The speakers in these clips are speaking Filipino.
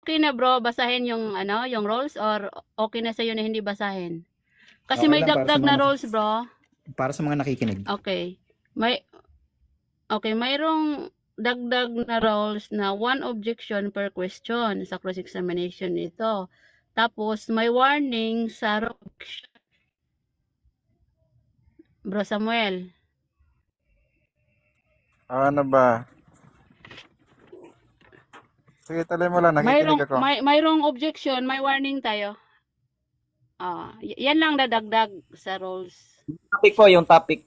Okay na bro, basahin yung ano, yung rules or okay na sa'yo na hindi basahin? Kasi Okay may lang para sa dagdag mga na rules bro. para sa mga nakikinig. Okay. Mayroong dagdag na rules na one objection per question sa cross-examination nito. Tapos may warning sa Bro Samuel. Ano ba? Sige, tuloy mo lang. Nakikinig ako. Mayroong objection, may warning tayo. Yan lang dadagdag sa rules. Topic po, yung topic.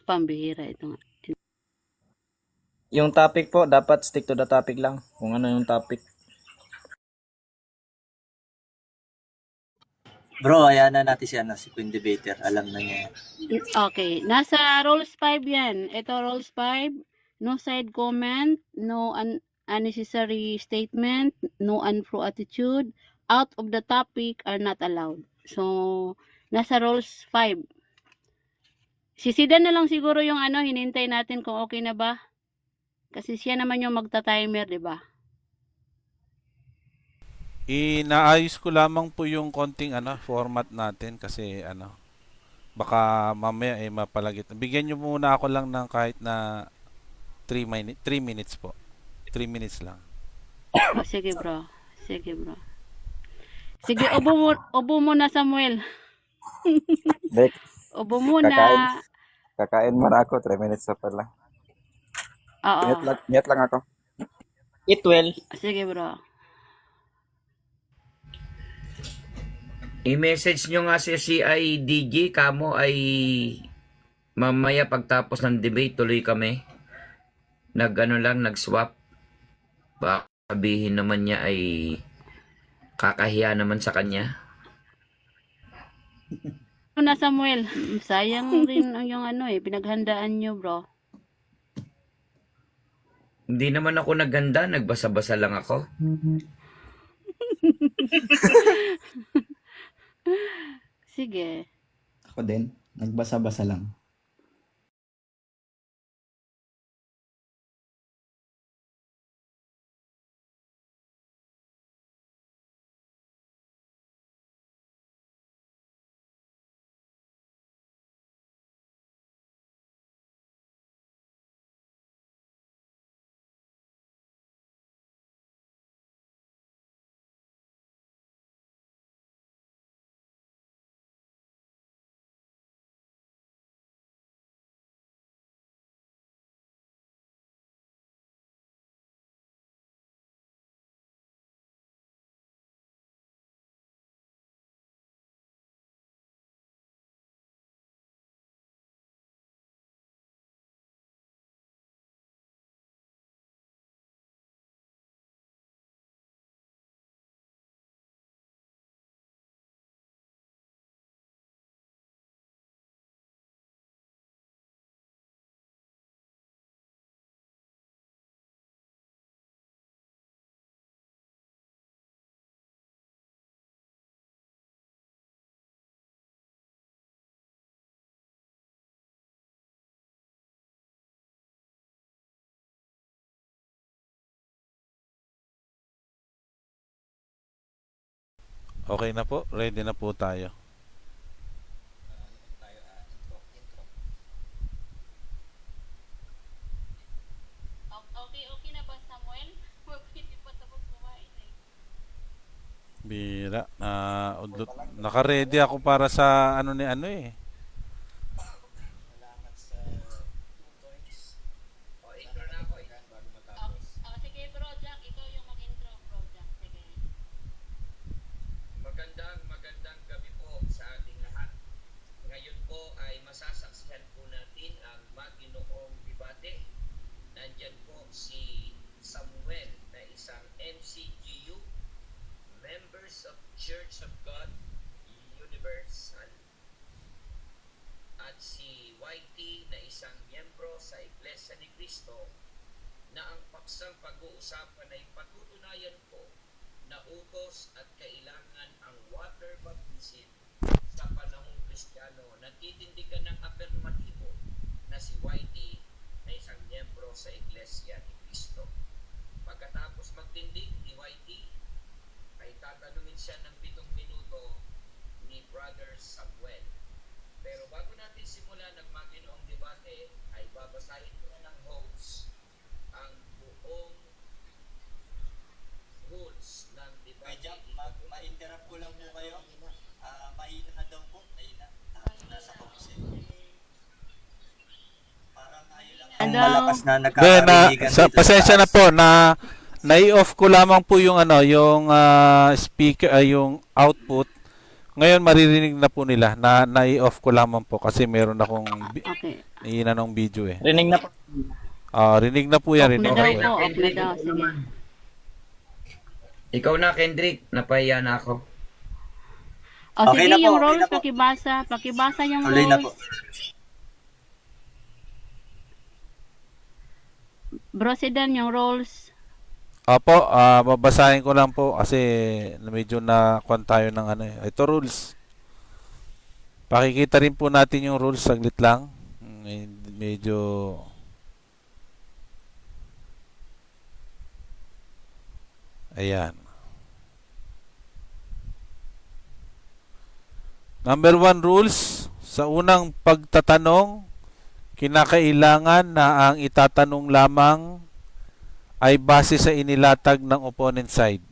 Pambihira ito nga. Yung topic po, dapat stick to the topic lang. Kung ano yung topic. Bro, ayan na natin si Queen Debater. Alam na niya yan. Okay. Nasa rules 5 yan. Ito rules 5. No side comment. No unnecessary statement. No untrue attitude. Out of the topic are not allowed. So, nasa rules 5. Sisidan na lang siguro yung hinintay natin kung okay na ba. Kasi siya naman yung magta-timer, di ba? Inaayos ko lamang po yung konting format natin kasi baka mamaya mapalagit. Bigyan niyo muna ako lang ng kahit na 3 minutes po. 3 minutes lang. Oh, sige bro. Sige bro. Sige, ubo mo na Samuel. Dek, Ubo muna. kakain muna ako. 3 minutes na pala. Oo. Mute lang ako. Eat well. Sige bro. I-message nyo nga si CIDG, kamo ay mamaya pagtapos ng debate tuloy kami. Nag-swap. Baka sabihin naman niya ay kakahiya naman sa kanya. Na Samuel, sayang rin yung pinaghandaan nyo bro. Hindi naman ako naghanda, nagbasa-basa lang ako. Sige. Ako din, nagbasa-basa lang. Okay na po, ready na po tayo. Okay na ba Samuel? Pwede pa tapos kumain Bira. Naka-ready ako para sa Sige bro Jack, ikaw yung mag-intro bro Jack. Sige. Magandang gabi po sa ating lahat. Ngayon po ay masasaksihan po natin ang maginoong debate. Nandyan po si Samuel na isang MCGU, Members of Church of God Universal, at si YT na isang miyembro sa Iglesia ni Cristo, na ang paksang pag-uusapan ay patutunayan po na utos at kailangan ang water baptism sa panahong Kristiyano. Natitindigan ng afirmatibo na si Whitey na isang miyembro sa Iglesia ni Cristo. Pagkatapos magtindig ni Whitey, ay tatanungin siya ng 7 minuto ni Brother Samuel. Pero bago natin simulan ang maginoong debate, ay babasahin ko na ng host ang buong rules ng debate. Ma-interrupt ko lang po kayo. Mahina na daw po. Mahina. Nasa komisi. Parang ayaw lang. Ang Hello? malakas na Then, nagkakarinigan dito pasensya na taas. po na nai-off ko lamang po yung yung speaker yung output. Ngayon maririnig na po nila na nai-off ko lamang po kasi meron akong Okay. inanong video eh. Rinig na po. Rinig na po yan, Off na rinig daw na po. po. Off na daw. Sige. Ikaw na, Kendrick. Napahiya na ako. O Okay sige, na po, yung okay roles, na po. pakibasa. Pakibasa yung Tuloy na roles. po. Bro Sidan, yung roles. Opo, babasahin ko lang po kasi medyo na-kuan tayo ng ito rules. Pakikita rin po natin yung rules saglit lang. Medyo ayan. Number 1 rules, sa unang pagtatanong, kinakailangan na ang itatanong lamang ay base sa inilatag ng opponent side.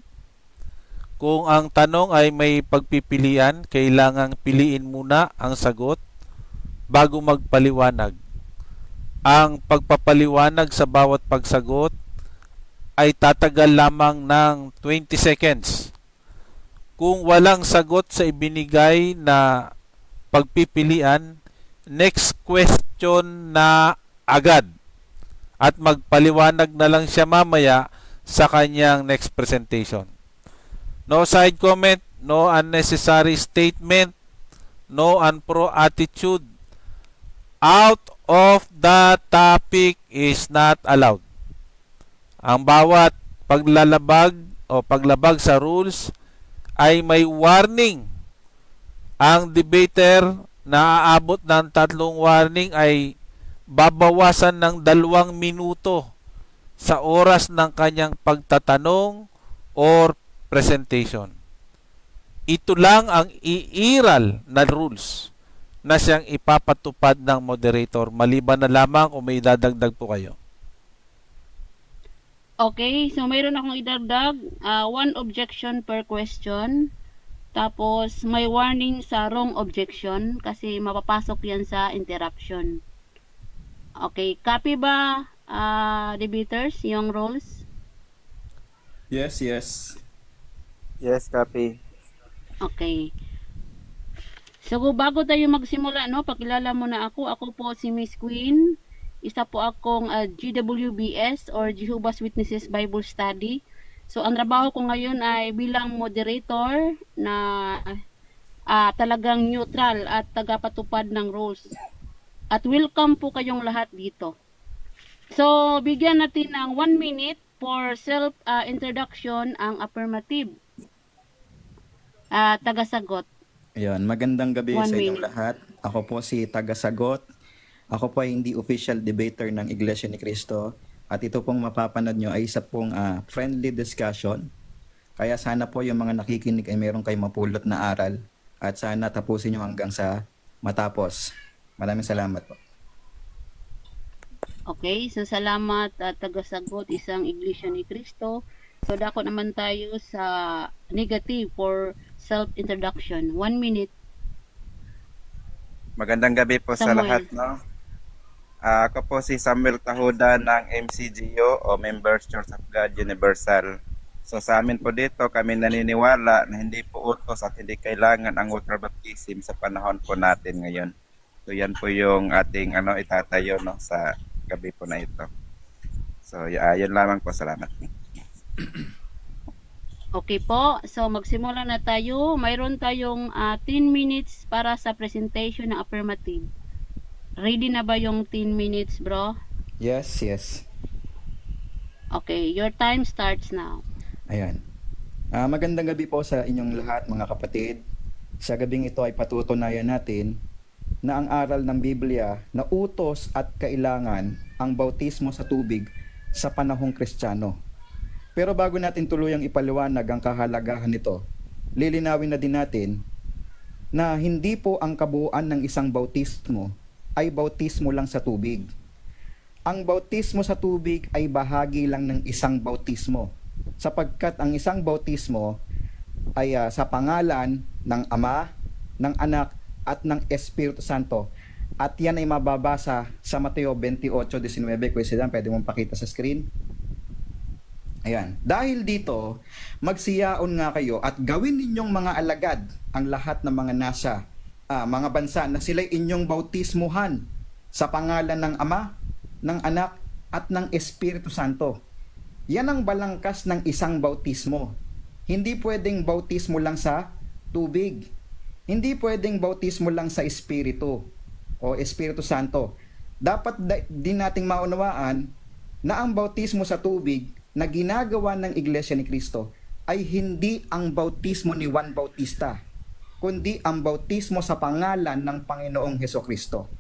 Kung ang tanong ay may pagpipilian, kailangang piliin muna ang sagot bago magpaliwanag. Ang pagpapaliwanag sa bawat pagsagot ay tatagal lamang ng 20 seconds. Kung walang sagot sa ibinigay na pagpipilian, next question na agad at magpaliwanag na lang siya mamaya sa kanyang next presentation. No side comment, no unnecessary statement, no unpro attitude. Out of the topic is not allowed. Ang bawat paglalabag o paglabag sa rules ay may warning. Ang debater na aabot ng 3 warning ay babawasan ng 2 minuto sa oras ng kanyang pagtatanong or presentation. Ito lang ang iiral na rules na siyang ipapatupad ng moderator maliban na lamang kung may dadagdag po kayo. Okay, so mayroon akong idagdag. 1 objection per question. Tapos, may warning sa wrong objection kasi mapapasok yan sa interruption. Okay, copy ba, debaters, yung rules? Yes, yes. Yes, copy. Okay. So, bago tayo magsimula, no, pakilala mo na ako. Ako po si Miss Queen. Isa po akong GWBS or Jehovah's Witnesses Bible Study. So, ang trabaho ko ngayon ay bilang moderator na talagang neutral at tagapatupad ng rules. At welcome po kayong lahat dito. So, bigyan natin ng 1 minute for self-introduction ang affirmative. Tagasagot. Ayun, magandang gabi 1 sa inyong minute. lahat. Ako po si Tagasagot. Ako po ay hindi official debater ng Iglesia ni Cristo. At ito pong mapapanood nyo ay isa pong friendly discussion. Kaya sana po yung mga nakikinig ay meron kayong mapulot na aral. At sana tapusin nyo hanggang sa matapos. Maraming salamat po. Okay, so salamat at tagasagot isang Iglesia ni Cristo. So dako naman tayo sa negative for self-introduction. 1 minute. Magandang gabi po sa Samuel. lahat, no? Ako po si Samuel Tahuda ng MCGO o Members Church of God Universal. So sa amin po dito, kami naniniwala na hindi po utos at hindi kailangan ang water baptism sa panahon po natin ngayon. So yan po yung ating itatayo, no, sa gabi po na ito. So yun lamang po, salamat. Okay po, so magsimula na tayo. Mayroon tayong 10 minutes para sa presentation ng affirmative. Ready na ba yung 10 minutes, bro? Yes, yes. Okay, your time starts now. Ayan. Magandang gabi po sa inyong lahat, mga kapatid. Sa gabing ito ay patutunayan natin na ang aral ng Biblia na utos at kailangan ang bautismo sa tubig sa panahong Kristiyano. Pero bago natin tuluyang ipaliwanag ang kahalagahan nito, lilinawin na din natin na hindi po ang kabuuan ng isang bautismo ay bautismo lang sa tubig. Ang bautismo sa tubig ay bahagi lang ng isang bautismo, sapagkat ang isang bautismo ay sa pangalan ng Ama, ng Anak, at ng Espiritu Santo. At yan ay mababasa sa Mateo 28:19. Kuya Sidan, pwede mong pakita sa screen. Ayan. Dahil dito, magsiyaon nga kayo at gawin ninyong mga alagad ang lahat ng mga nasa mga bansa na sila'y inyong bautismuhan sa pangalan ng Ama, ng Anak, at ng Espiritu Santo. Yan ang balangkas ng isang bautismo. Hindi pwedeng bautismo lang sa tubig. Hindi pwedeng bautismo lang sa Espiritu o Espiritu Santo. Dapat din nating maunawaan na ang bautismo sa tubig na ginagawa ng Iglesia ni Cristo ay hindi ang bautismo ni Juan Bautista, kundi ang bautismo sa pangalan ng Panginoong Hesukristo.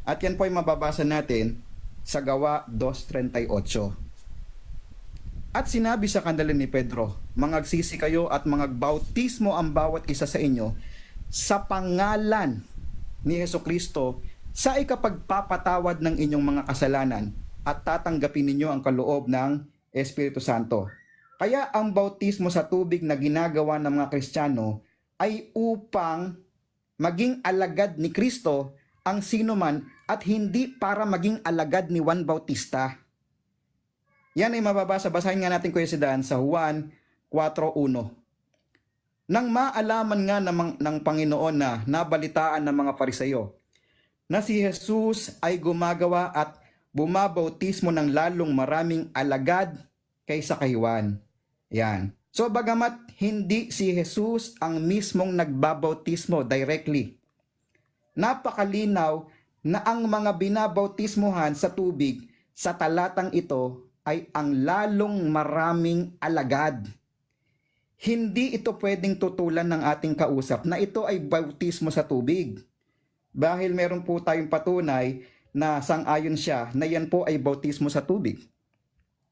At yan po ay mababasa natin sa Gawa 2:38. At sinabi sa kanila ni Pedro, mangagsisi kayo at mangagbautismo ang bawat isa sa inyo sa pangalan ni Hesukristo sa ikapagpapatawad ng inyong mga kasalanan at tatanggapin ninyo ang kaloob ng Espiritu Santo. Kaya ang bautismo sa tubig na ginagawa ng mga Kristiyano ay upang maging alagad ni Kristo ang sinuman at hindi para maging alagad ni Juan Bautista. Yan ay mababasa, basahin nga natin Kuya Sidan sa Juan 4:1. Nang maalaman nga ng Panginoon na nabalitaan ng mga Fariseyo na si Jesus ay gumagawa at bumabautismo ng lalong maraming alagad kaysa kay Juan. Yan. So bagamat hindi si Jesus ang mismong nagbabautismo directly, napakalinaw na ang mga binabautismohan sa tubig sa talatang ito ay ang lalong maraming alagad. Hindi ito pwedeng tutulan ng ating kausap na ito ay bautismo sa tubig. Dahil meron po tayong patunay na sang-ayon siya na yan po ay bautismo sa tubig.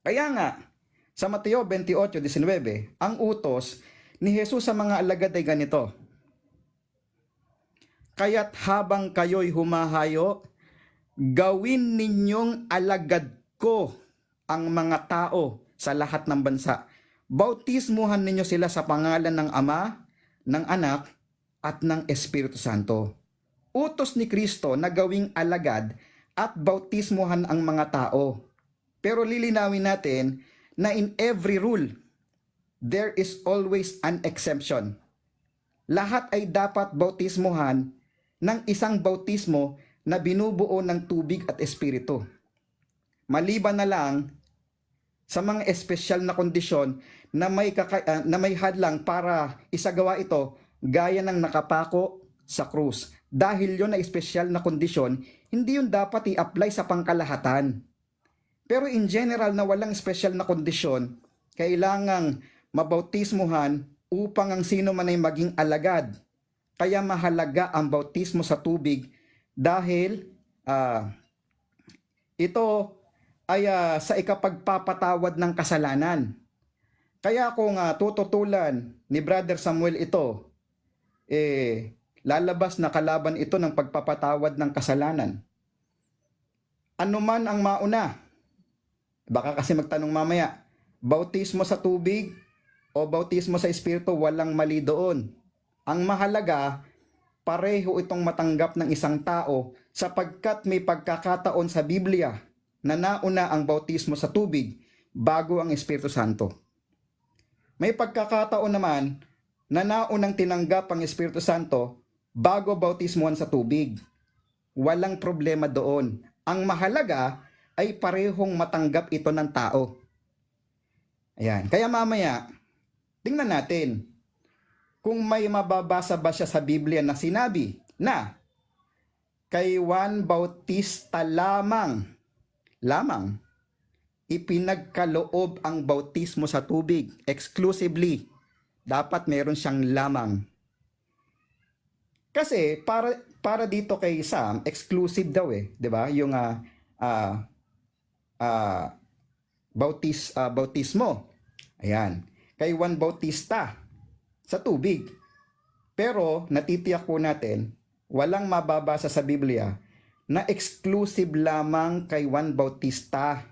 Kaya nga, sa Mateo 28:19, ang utos ni Jesus sa mga alagad ay ganito. Kaya't habang kayo'y humahayo, gawin ninyong alagad ko ang mga tao sa lahat ng bansa. Bautismuhan ninyo sila sa pangalan ng Ama, ng Anak, at ng Espiritu Santo. Utos ni Kristo na gawing alagad at bautismuhan ang mga tao. Pero lilinawin natin na in every rule, there is always an exemption. Lahat ay dapat bautismuhan ng isang bautismo na binubuo ng tubig at espiritu. Maliban na lang sa mga espesyal na kondisyon na may hadlang para isagawa ito gaya ng nakapako sa krus. Dahil yon na espesyal na kondisyon, hindi yun dapat i-apply sa pangkalahatan. Pero in general na walang espesyal na kondisyon, kailangang mabautismuhan upang ang sino man ay maging alagad. Kaya mahalaga ang bautismo sa tubig dahil ito ay sa ikapagpapatawad ng kasalanan. Kaya kung tututulan ni Brother Samuel ito, lalabas na kalaban ito ng pagpapatawad ng kasalanan. Ano man ang mauna? Baka kasi magtanong mamaya, bautismo sa tubig o bautismo sa Espiritu, walang mali doon. Ang mahalaga, pareho itong matanggap ng isang tao sapagkat may pagkakataon sa Biblia na nauna ang bautismo sa tubig bago ang Espiritu Santo. May pagkakataon naman na naunang tinanggap ang Espiritu Santo bago bautismuhan sa tubig. Walang problema doon. Ang mahalaga ay parehong matanggap ito ng tao. Ayan. Kaya mamaya, tingnan natin kung may mababasa ba siya sa Biblia na sinabi na kay Juan Bautista lamang ipinagkaloob ang bautismo sa tubig exclusively. Dapat meron siyang lamang. Kasi para dito kay Sam, exclusive daw eh, 'di ba? Yung bautismo. Ayan. Kay Juan Bautista sa tubig. Pero natitiyak po natin, walang mababasa sa Biblia na exclusive lamang kay Juan Bautista.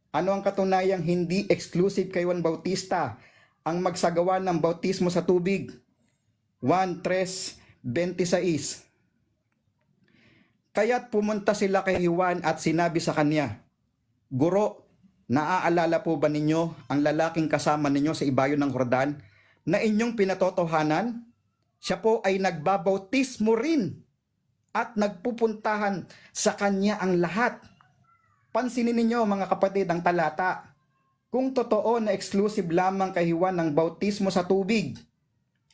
Ano ang katunayang hindi exclusive kay Juan Bautista ang magsagawa ng bautismo sa tubig? 1:3:26. Kaya't pumunta sila kay Juan at sinabi sa kanya, Guro, naaalala po ba ninyo ang lalaking kasama ninyo sa ibayo ng Jordan na inyong pinatotohanan? Siya po ay nagbabautismo rin at nagpupuntahan sa kanya ang lahat. Pansinin ninyo mga kapatid ang talata. Kung totoo na exclusive lamang kay Juan ng bautismo sa tubig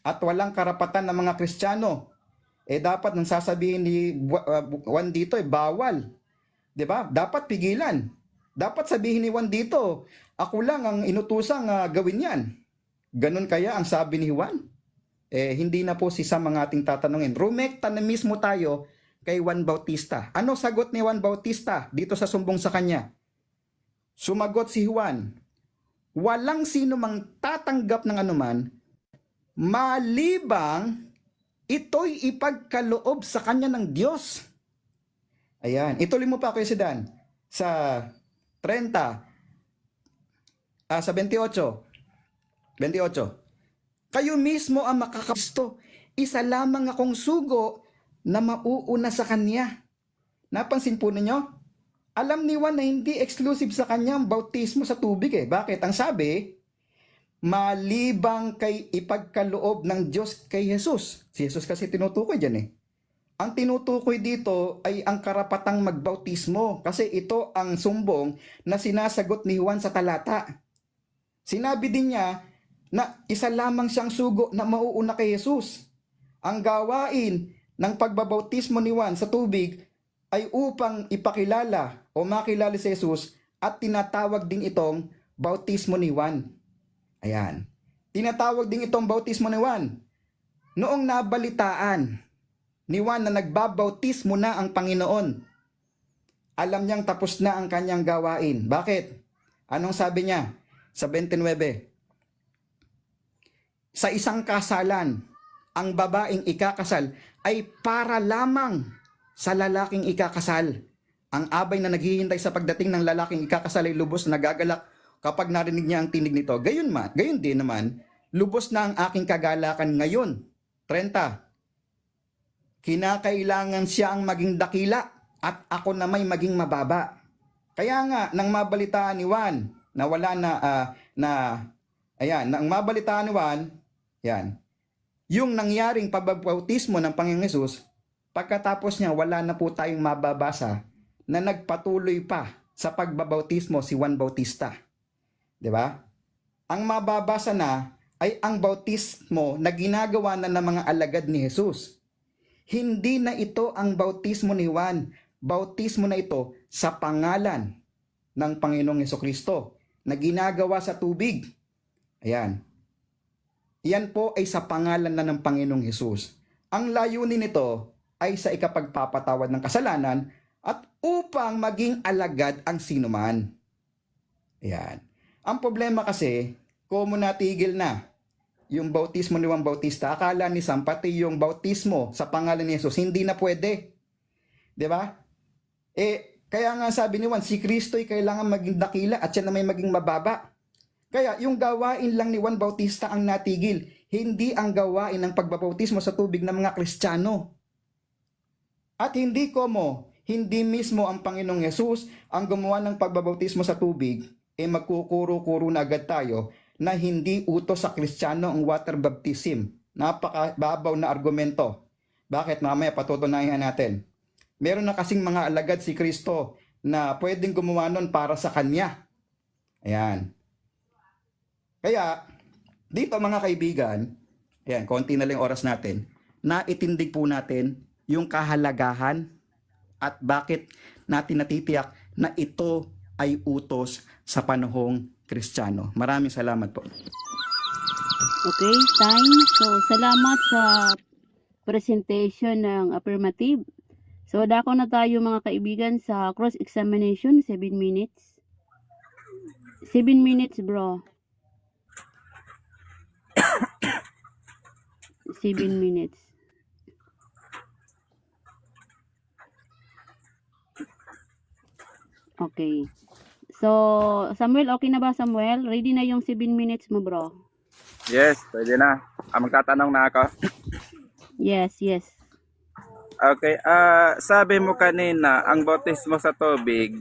at walang karapatan ng mga Kristiyano, dapat nang sasabihin ni Juan dito bawal. 'Di ba? Dapat pigilan. Dapat sabihin ni Juan dito, ako lang ang inutusang gawin yan. Ganun kaya ang sabi ni Juan? Hindi na po si Sam ang ating tatanungin. Rumekta na mismo tayo kay Juan Bautista. Ano sagot ni Juan Bautista dito sa sumbong sa kanya? Sumagot si Juan, walang sino mang tatanggap ng anuman, malibang ito'y ipagkaloob sa kanya ng Diyos. Ayan. Ituloy mo pa, Kuya Sidan. Sa 28. Kayo mismo ang makakapisto. Isa lamang akong sugo na mauuna sa kanya. Napansin po ninyo? Alam ni Juan na hindi exclusive sa kanya ang bautismo sa tubig Bakit? Ang sabi, malibang kay ipagkaloob ng Diyos kay Jesus. Si Jesus kasi tinutukoy dyan Ang tinutukoy dito ay ang karapatang magbautismo kasi ito ang sumbong na sinasagot ni Juan sa talata. Sinabi din niya na isa lamang siyang sugo na mauuna kay Jesus. Ang gawain ng pagbabautismo ni Juan sa tubig ay upang ipakilala o makilala si Jesus at tinatawag din itong bautismo ni Juan. Ayan. Tinatawag din itong bautismo ni Juan. Noong nabalitaan ni Juan na nagbabautismo na ang Panginoon, alam niyang tapos na ang kanyang gawain. Bakit? Anong sabi niya? Sa 29. Sa isang kasalan, ang babaeng ikakasal ay para lamang sa lalaking ikakasal. Ang abay na naghihintay sa pagdating ng lalaking ikakasal ay lubos na nagagalak kapag narinig niya ang tinig nito. Gayon din naman, lubos na ang aking kagalakan ngayon. 30. Kinakailangan siya ang maging dakila at ako na may maging mababa. Kaya nga, nang mabalitaan ni Juan na wala nang mabalitaan ni Juan, yung nangyaring pagbabautismo ng Panginoong Hesus, pagkatapos niya wala na po tayong mababasa na nagpatuloy pa sa pagbabautismo si Juan Bautista. 'Di ba? Ang mababasa na ay ang bautismo na ginagawa na ng mga alagad ni Jesus. Hindi na ito ang bautismo ni Juan. Bautismo na ito sa pangalan ng Panginoong Hesukristo na ginagawa sa tubig. Ayan. Yan po ay sa pangalan na ng Panginoong Hesus. Ang layunin nito ay sa ikapagpapatawad ng kasalanan at upang maging alagad ang sinuman. Ayan. Ang problema kasi, kung natigil na yung bautismo ni Juan Bautista, akala ni Sam pati yung bautismo sa pangalan ni Jesus hindi na pwede. 'Di ba? Kaya nga sabi ni Juan, si Kristo ay kailangan maging dakila at siya na may maging mababa. Kaya yung gawain lang ni Juan Bautista ang natigil, hindi ang gawain ng pagbabautismo sa tubig ng mga Kristiyano. At hindi mismo ang Panginoong Hesus ang gumawa ng pagbabautismo sa tubig, magkukuro-kuro na agad tayo na hindi utos sa Kristiyano ang water baptism. Napakababaw na argumento. Bakit? Mamaya patutunayan natin. Meron na kasing mga alagad si Kristo na pwedeng gumawa nun para sa Kanya. Ayan. Kaya, dito mga kaibigan, ayan, konti na lang oras natin, naitindig po natin yung kahalagahan at bakit natin natitiyak na ito ay utos sa panahong Kristiyano. Maraming salamat po. Okay, time. So, salamat sa presentation ng affirmative. So, dako na tayo mga kaibigan sa cross-examination, 7 minutes. 7 minutes, bro. 7 minutes. Okay. So, Samuel, okay na ba, Samuel? Ready na yung 7 minutes mo, bro? Yes, pwede na. Magtatanong na ako. Yes, yes. Okay, sabi mo kanina, ang bautismo sa tubig,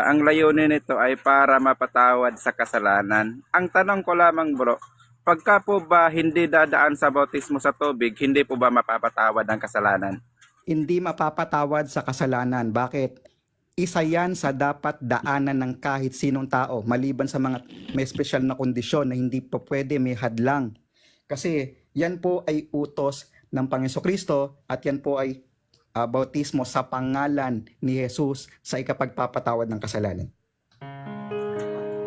ang layunin nito ay para mapatawad sa kasalanan. Ang tanong ko lamang bro, pagka po ba hindi dadaan sa bautismo sa tubig, hindi po ba mapapatawad ang kasalanan? Hindi mapapatawad sa kasalanan. Bakit? Isa yan sa dapat daanan ng kahit sinong tao, maliban sa mga may special na kondisyon na hindi pa pwede, may hadlang. Kasi yan po ay utos ng Panginoon Kristo at yan po ay bautismo sa pangalan ni Jesus sa ikapagpapatawad ng kasalanan.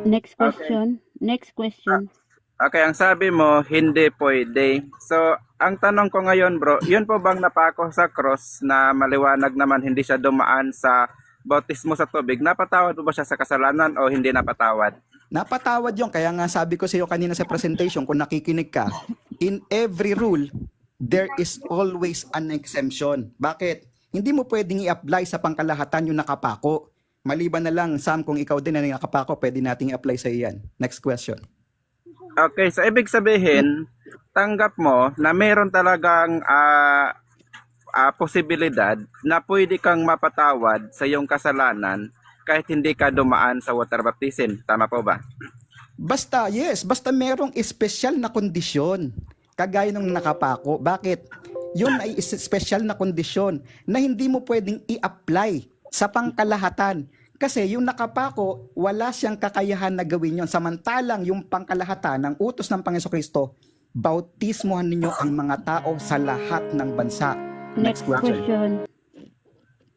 Next question. Next question. Okay, ang sabi mo, hindi pwede. So, ang tanong ko ngayon bro, yun po bang napako sa cross na maliwanag naman hindi siya dumaan sa bautismo sa tubig, napatawad po ba siya sa kasalanan o hindi napatawad? Napatawad yun. Kaya nga sabi ko sa iyo kanina sa presentation, kung nakikinig ka, in every rule, there is always an exemption. Bakit? Hindi mo pwedeng i-apply sa pangkalahatan yung nakapako. Maliban na lang, Sam, kung ikaw din na nakapako, pwede nating i-apply sa iyan. Next question. Okay, so ibig sabihin, tanggap mo na meron talagang posibilidad na pwede kang mapatawad sa iyong kasalanan kahit hindi ka dumaan sa water baptism. Tama po ba? Basta, yes, basta merong espesyal na kondisyon. Kagaya ng nakapako. Bakit? Yun ay special na kondisyon na hindi mo pwedeng i-apply sa pangkalahatan. Kasi yung nakapako, wala siyang kakayahan na gawin yon. Samantalang yung pangkalahatan ng utos ng Panginoon Kristo, bautismohan ninyo ang mga tao sa lahat ng bansa. Next question.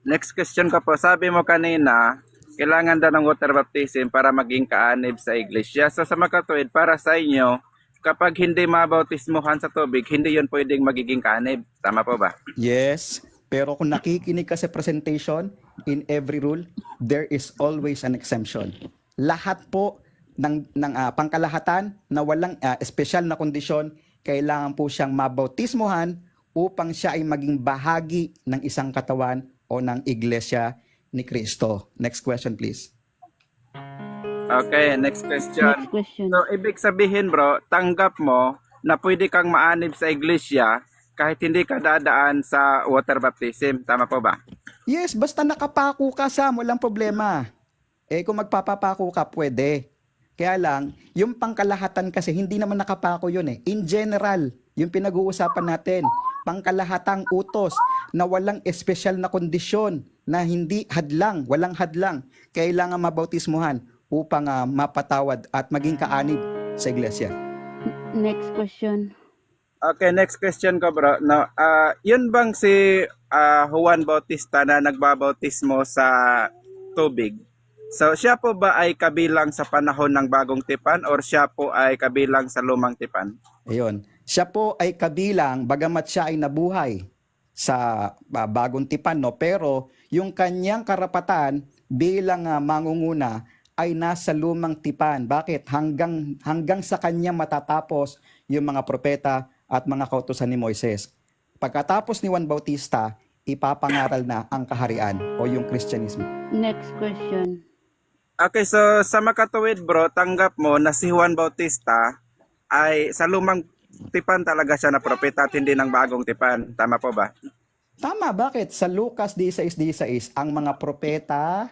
Next question ko po, sabi mo kanina, kailangan daw ng water baptism para maging kaanib sa iglesia. So sa makatuwid, para sa inyo, kapag hindi mabautismohan sa tubig, hindi yun pwedeng magiging kaanib. Tama po ba? Yes, pero kung nakikinig ka sa presentation, in every rule, there is always an exemption. Lahat po ng pangkalahatan na walang espesyal na kondisyon, kailangan po siyang mabautismohan upang siya ay maging bahagi ng isang katawan o ng iglesia ni Kristo. Next question, please. Okay, next question. Next question. So, ibig sabihin bro, tanggap mo na pwede kang maanib sa iglesia kahit hindi ka dadaan sa water baptism. Tama po ba? Yes, basta nakapako ka, Sam, walang problema. Kung magpapapako ka, pwede. Kaya lang, yung pangkalahatan kasi, hindi naman nakapako yun eh. In general, yung pinag-uusapan natin, pangkalahatang utos na walang espesyal na kondisyon, na hindi hadlang, walang hadlang, kailangan mabautismuhan upang mapatawad at maging kaanib sa iglesia. Next question. Okay, next question ko bro. No, yun bang si Juan Bautista na nagbabautismo sa tubig? So siya po ba ay kabilang sa panahon ng bagong tipan or siya po ay kabilang sa lumang tipan? Ayun. Siya po ay kabilang, bagamat siya ay nabuhay sa bagong tipan, no? Pero yung kanyang karapatan bilang mangunguna ay nasa lumang tipan. Bakit? Hanggang sa kanya matatapos yung mga propeta at mga kautusan ni Moises. Pagkatapos ni Juan Bautista, ipapangaral na ang kaharian o yung Kristyanismo. Next question. Okay, so sa makatuwid bro, tanggap mo na si Juan Bautista ay sa lumang tipan talaga siya na propeta at hindi ng bagong tipan. Tama po ba? Tama, bakit? Sa Lucas 16:16, ang mga propeta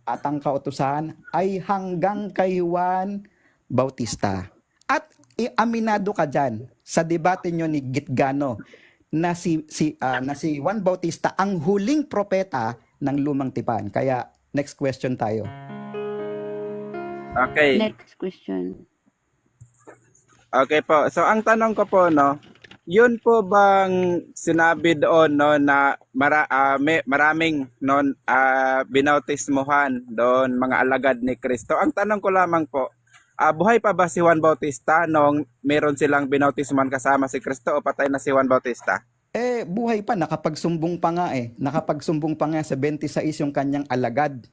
at ang kautusan ay hanggang kay Juan Bautista. At aminado ka dyan sa debate nyo ni Gitgano na si Juan Bautista ang huling propeta ng lumang tipan. Kaya next question tayo. Okay. Next question. Okay po. So ang tanong ko po no, yun po bang sinabi doon no na maraming non binautismuhan doon mga alagad ni Kristo. Ang tanong ko lamang po, buhay pa ba si Juan Bautista nung meron silang binautisman kasama si Kristo o patay na si Juan Bautista? Buhay pa, nakapagsumbong pa nga eh. Nakapagsumbong pa nga sa 26 yung kanyang alagad.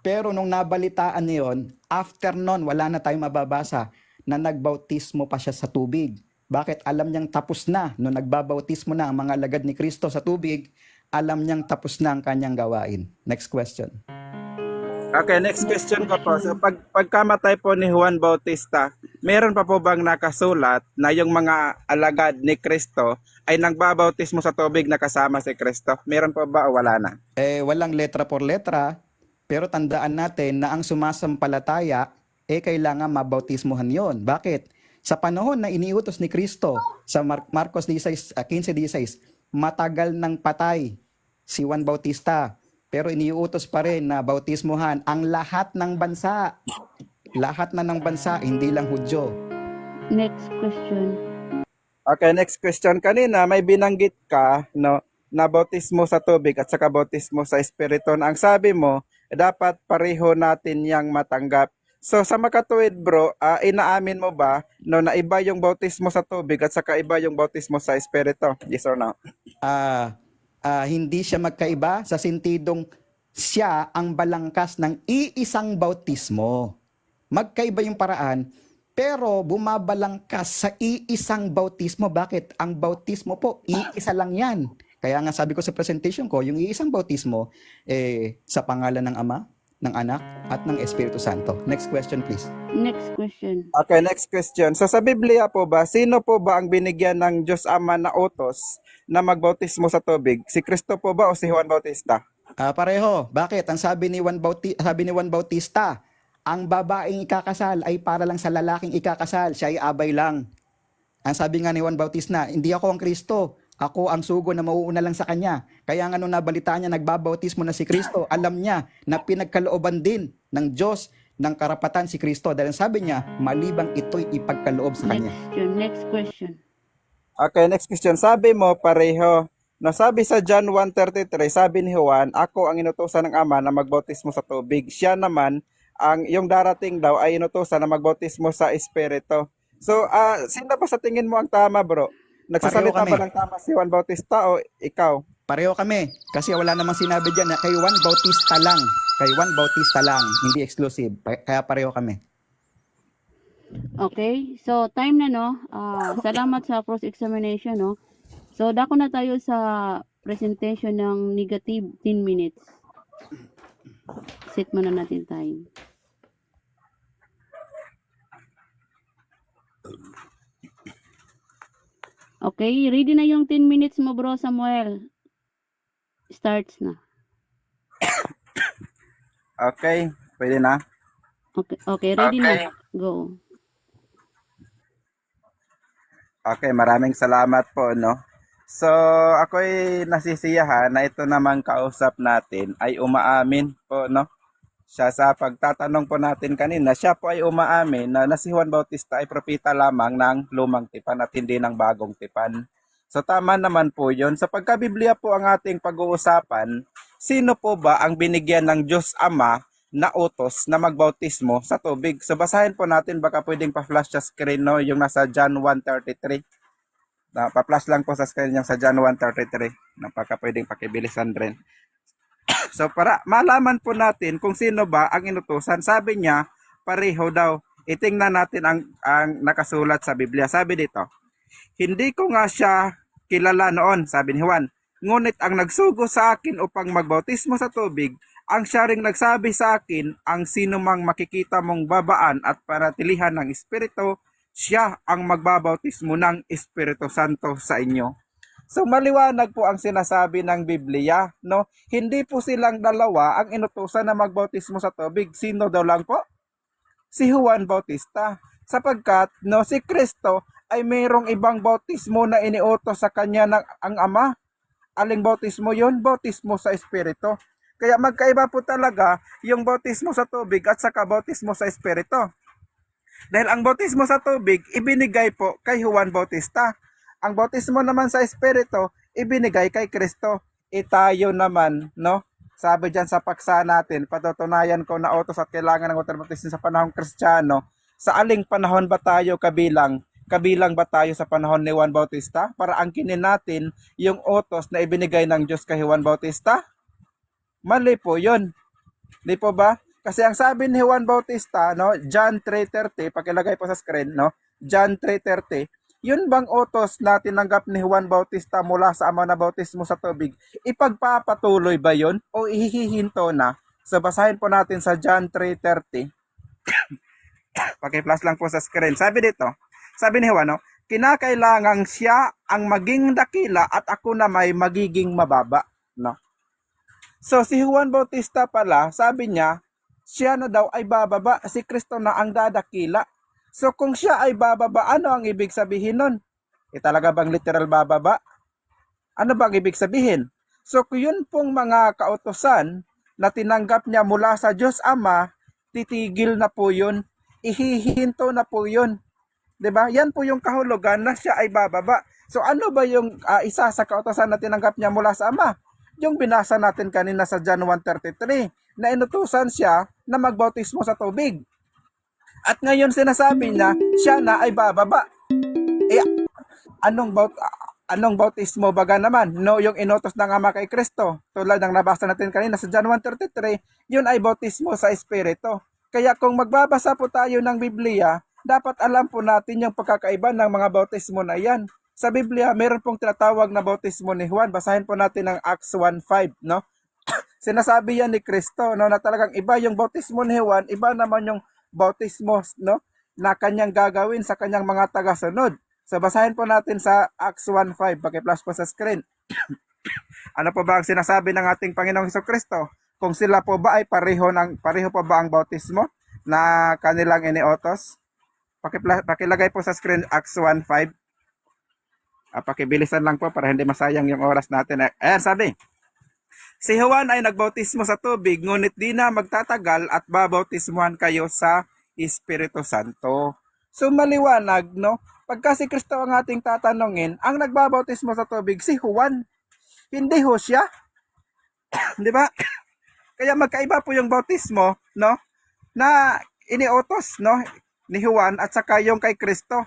Pero nung nabalitaan niya yun, after nun, wala na tayong mababasa na nagbautismo pa siya sa tubig. Bakit? Alam niyang tapos na. Nung nagbabautismo na ang mga alagad ni Kristo sa tubig, alam niyang tapos na ang kanyang gawain. Next question. Okay, next question ko po. So pagkamatay po ni Juan Bautista, meron pa po bang nakasulat na yung mga alagad ni Kristo ay nagbabautismo sa tubig na kasama si Kristo? Meron po ba o wala na? Walang letra por letra, pero tandaan natin na ang sumasampalataya, kailangan mabautismohan yon. Bakit? Sa panahon na iniutos ni Kristo, sa Marcos 15:16, matagal nang patay si Juan Bautista. Pero iniutos pa rin na bautismohan ang lahat ng bansa. Lahat na ng bansa, hindi lang Hudyo. Next question. Okay, next question. Kanina may binanggit ka no, na bautismo sa tubig at saka bautismo sa Espiritu. Ang sabi mo, dapat pareho natin yang matanggap. So sa makatuwid bro, inaamin mo ba no, na iba yung bautismo sa tubig at saka iba yung bautismo sa Espiritu? Yes or no? Hindi siya magkaiba sa sentidong siya ang balangkas ng iisang bautismo. Magkaiba yung paraan, pero bumabalangkas sa iisang bautismo. Bakit? Ang bautismo po, iisa lang yan. Kaya nga sabi ko sa presentation ko, yung iisang bautismo, sa pangalan ng Ama, ng Anak, at ng Espiritu Santo. Next question please. Next question. Okay, next question. So sa Biblia po ba, sino po ba ang binigyan ng Diyos Ama na utos na magbautismo sa tubig? Si Kristo po ba o si Juan Bautista? Pareho. Bakit? Ang sabi ni Juan Bautista, ang babaeng ikakasal ay para lang sa lalaking ikakasal. Siya ay abay lang. Ang sabi nga ni Juan Bautista, hindi ako ang Kristo. Ako ang sugo na mauuna lang sa kanya. Kaya nga nung nabalitaan niya, nagbabautismo na si Kristo, alam niya na pinagkalooban din ng Diyos ng karapatan si Kristo. Dahil sabi niya, malibang ito'y ipagkaloob sa kanya. Next question. Okay, next question. Sabi mo, pareho. Nasabi sa John 1:33, sabi ni Juan, ako ang inutusan ng Ama na magbautismo sa tubig. Siya naman, yung darating daw ay inutusan na magbautismo sa Espiritu. So, sino ba sa tingin mo ang tama bro? Nagsasalita Pareho ba kami. ng tama si Juan Bautista o ikaw? Pareho kami. Kasi wala namang sinabi dyan na kay Juan Bautista lang. Kay Juan Bautista lang. Hindi exclusive. Kaya pareho kami. Okay, so time na no. Salamat sa cross-examination no. So dako na tayo sa presentation ng negative 10 minutes. Set muna natin time. Okay, ready na yung 10 minutes mo bro Samuel. Starts na. Okay, pwede na. Okay, ready na. Go. Okay, maraming salamat po, no? So, ako'y nasisiyahan na ito namang kausap natin ay umaamin po, no? Siya sa pagtatanong po natin kanina, siya po ay umaamin na si Juan Bautista ay propeta lamang ng lumang tipan at hindi ng bagong tipan. So, tama naman po yun. Sa pagka-Biblia po ang ating pag-uusapan, sino po ba ang binigyan ng Diyos Ama na utos na magbautismo sa tubig? So basahin po natin, baka pwedeng pa-flash sa screen no, yung nasa John 1:33. Pa-flash lang po sa screen yung sa John 1:33. Baka pwedeng pakibilisan rin. So para malaman po natin kung sino ba ang inutusan. Sabi niya, pareho daw. Itingnan natin ang nakasulat sa Biblia. Sabi dito, hindi ko nga siya kilala noon, sabi ni Juan. Ngunit ang nagsugo sa akin upang magbautismo sa tubig, ang siya ring nagsabi sa akin, ang sino mang makikita mong babaan at panatilihan ng Espiritu, siya ang magbabautismo ng Espiritu Santo sa inyo. So maliwanag po ang sinasabi ng Biblia, no? Hindi po silang dalawa ang inutusan na magbautismo sa tubig. Sino daw lang po? Si Juan Bautista. Sapagkat no, si Kristo ay mayroong ibang bautismo na iniutos sa kanya ng ang Ama. Aling bautismo yun? Bautismo sa Espiritu. Kaya magkaiba po talaga yung bautismo sa tubig at saka bautismo sa Espiritu. Dahil ang bautismo sa tubig, ibinigay po kay Juan Bautista. Ang bautismo naman sa Espiritu, ibinigay kay Kristo. Tayo naman, no? Sabi dyan sa paksa natin, patutunayan ko na utos at kailangan ng water baptism sa panahong Kristiyano, sa aling panahon ba tayo kabilang ba tayo sa panahon ni Juan Bautista para angkinin natin yung utos na ibinigay ng Diyos kay Juan Bautista? Mali po yun. Di po ba? Kasi ang sabi ni Juan Bautista, no, John 3:30, pakilagay po sa screen, no? John 3:30, yun bang utos na tinanggap ni Juan Bautista mula sa ama na bautismo sa tubig? Ipagpapatuloy ba yun o ihihinto na? So basahin po natin sa John 3:30. Paki-plus lang po sa screen. Sabi ni Juan, no, kinakailangang siya ang maging dakila at ako na may magiging mababa, no? So si Juan Bautista pala, sabi niya, siya na daw ay bababa, si Kristo na ang dadakila. So kung siya ay bababa, ano ang ibig sabihin nun? Talaga bang literal bababa? Ano bang ibig sabihin? So kung yun pong mga kautosan na tinanggap niya mula sa Diyos Ama, titigil na po yun, ihihinto na po yun. 'Di ba? Yan po yung kahulugan na siya ay bababa. So ano ba yung isa sa kautosan na tinanggap niya mula sa Ama? Yung binasa natin kanina sa John 1:33 na inutusan siya na magbautismo sa tubig. At ngayon sinasabi niya, siya na ay bababa. Eh, anong bautismo baga naman? No, yung inutos ng Ama kay Kristo. Tulad ng nabasa natin kanina sa John 1:33, yun ay bautismo sa Espiritu. Kaya kung magbabasa po tayo ng Biblia, dapat alam po natin yung pagkakaiba ng mga bautismo na yan. Sa Biblia, meron pong tinatawag na bautismo ni Juan. Basahin po natin ang Acts 1:5, no? Sinasabi yan ni Kristo, no, na talagang iba yung bautismo ni Juan, iba naman yung bautismo, no, na kanyang gagawin sa kanyang mga tagasunod. So basahin po natin sa Acts 1:5, paki-flash po sa screen. Ano po ba ang sinasabi ng ating Panginoong Hesukristo? Kung sila po ba ay pareho pa ba ang bautismo na kanilang iniutos? Pakilagay po sa screen Acts 1:5. Pakibilisan lang po para hindi masayang yung oras natin. Ayan, sabi, si Juan ay nagbautismo sa tubig, ngunit di na magtatagal at babautismuhan kayo sa Espiritu Santo. So maliwanag, no? Pagka si Kristo ang ating tatanungin, ang nagbabautismo sa tubig si Juan. Hindi ho siya. Di ba? Kaya magkaiba po yung bautismo, no? Na iniutos, no, ni Juan at saka yung kay Kristo.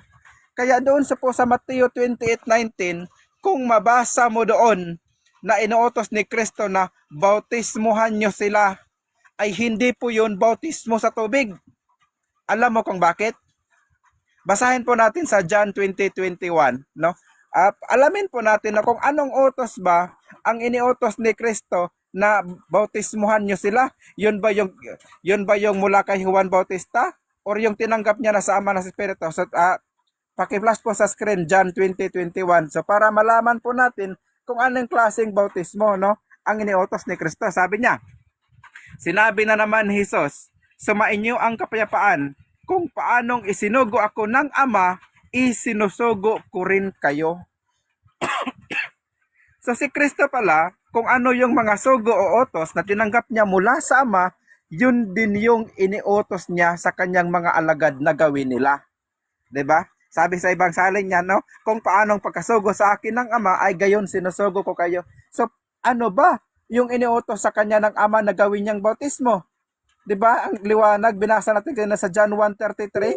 Kaya doon sa Mateo 28:19, kung mabasa mo doon na inuutos ni Kristo na bautismuhan nyo sila, ay hindi po yun bautismo sa tubig. Alam mo kung bakit? Basahin po natin sa John 20:21, no? Alamin po natin na kung anong utos ba ang iniutos ni Kristo na bautismuhan nyo sila. Yun ba yung mula kay Juan Bautista or yung tinanggap niya na sa Ama ng Espiritu? So paki-flash po sa screen John 20:21. So para malaman po natin kung anong klaseng bautismo, no, ang iniutos ni Kristo. Sabi niya, sinabi na naman ni Jesus, sumainyo ang kapayapaan, kung paanong isinugo ako ng Ama, isinusugo ko rin kayo. So si Kristo pala, kung ano yung mga sugo o utos na tinanggap niya mula sa Ama, yun din yung iniutos niya sa kanyang mga alagad na gawin nila. 'Di ba? Sabi sa ibang salin niya, no, kung paanong pagkasugo sa akin ng Ama ay gayon sinusugo ko kayo. So ano ba yung iniutos sa kanya ng Ama na gawin niyang bautismo? 'Di ba? Ang liwanag binasa natin kanina sa John 1:33,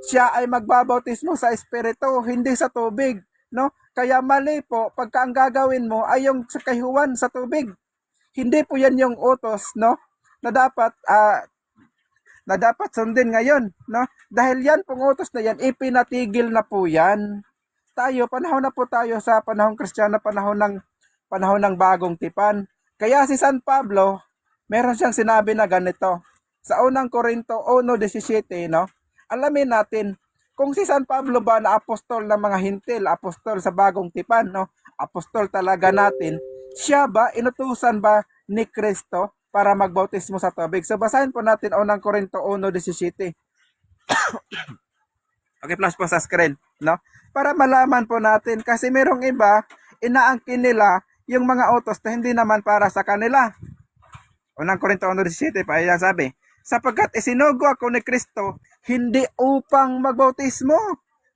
siya ay magbabautismo sa Espiritu, hindi sa tubig, no? Kaya mali po pagka ang gagawin mo ay yung sa kay Juan sa tubig. Hindi po yan yung utos, no, na dapat sundin ngayon, no? Dahil yan pong utos na yan, ipinatigil na po yan. Panahon na po tayo sa panahong Kristiyano, panahon ng bagong tipan. Kaya si San Pablo, meron siyang sinabi na ganito. Sa unang Korinto 1:17, no? Alamin natin, kung si San Pablo ba na apostol ng mga hintil, apostol sa bagong tipan, no? Apostol talaga natin, siya ba, inutusan ba ni Kristo para magbautismo sa tubig? So basahin po natin unang Korinto 1:17. Okay, flash po sa screen, no? Para malaman po natin, kasi merong iba, inaangkin nila yung mga utos na hindi naman para sa kanila. Unang Korinto 1:17, pa ayan sabi, sapagkat isinugo ako ni Kristo, hindi upang magbautismo,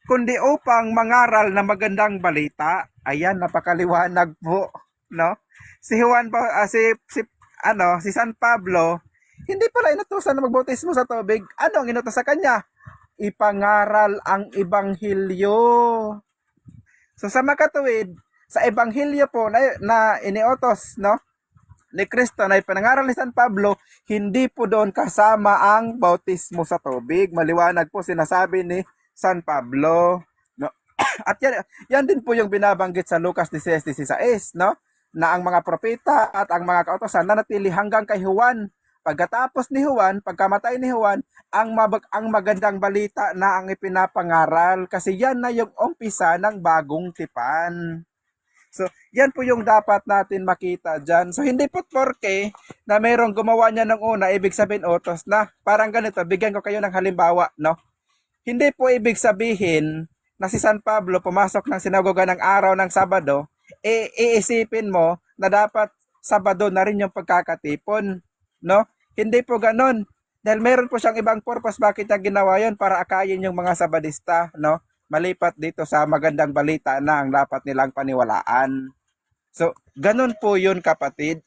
kundi upang mangaral na magandang balita. Ayan, napakaliwanag po, no? Si Juan si San Pablo, hindi pala inutusan na magbautismo sa tubig. Ano ang inutos sa kanya? ipangaral ang ebanghelyo. So sa makatuwid, sa ebanghelyo po na iniutos, no, ni Kristo na ipanangaral ni San Pablo, hindi po doon kasama ang bautismo sa tubig. Maliwanag po sinasabi ni San Pablo, no? At yan din po yung binabanggit sa Lucas 16:16, no? Na ang mga propeta at ang mga kautosan nanatili hanggang kay Juan. Pagkatapos ni Juan, pagkamatay ni Juan, ang magandang balita na ang ipinapangaral kasi yan na yung umpisa ng bagong tipan. So, yan po yung dapat natin makita dyan. So, hindi po porke na mayroong gumawa niya ng una, ibig sabihin utos na. Parang ganito, bigyan ko kayo ng halimbawa, no? Hindi po ibig sabihin na si San Pablo pumasok ng sinagoga ng araw ng Sabado, iisipin mo na dapat Sabado na rin yung pagkakatipon, no? Hindi po ganon. Dahil meron po siyang ibang purpose bakit niya ginawa yun para akayin yung mga Sabadista, no? Malipat dito sa magandang balita na ang dapat nilang paniwalaan. So, ganun po yun kapatid.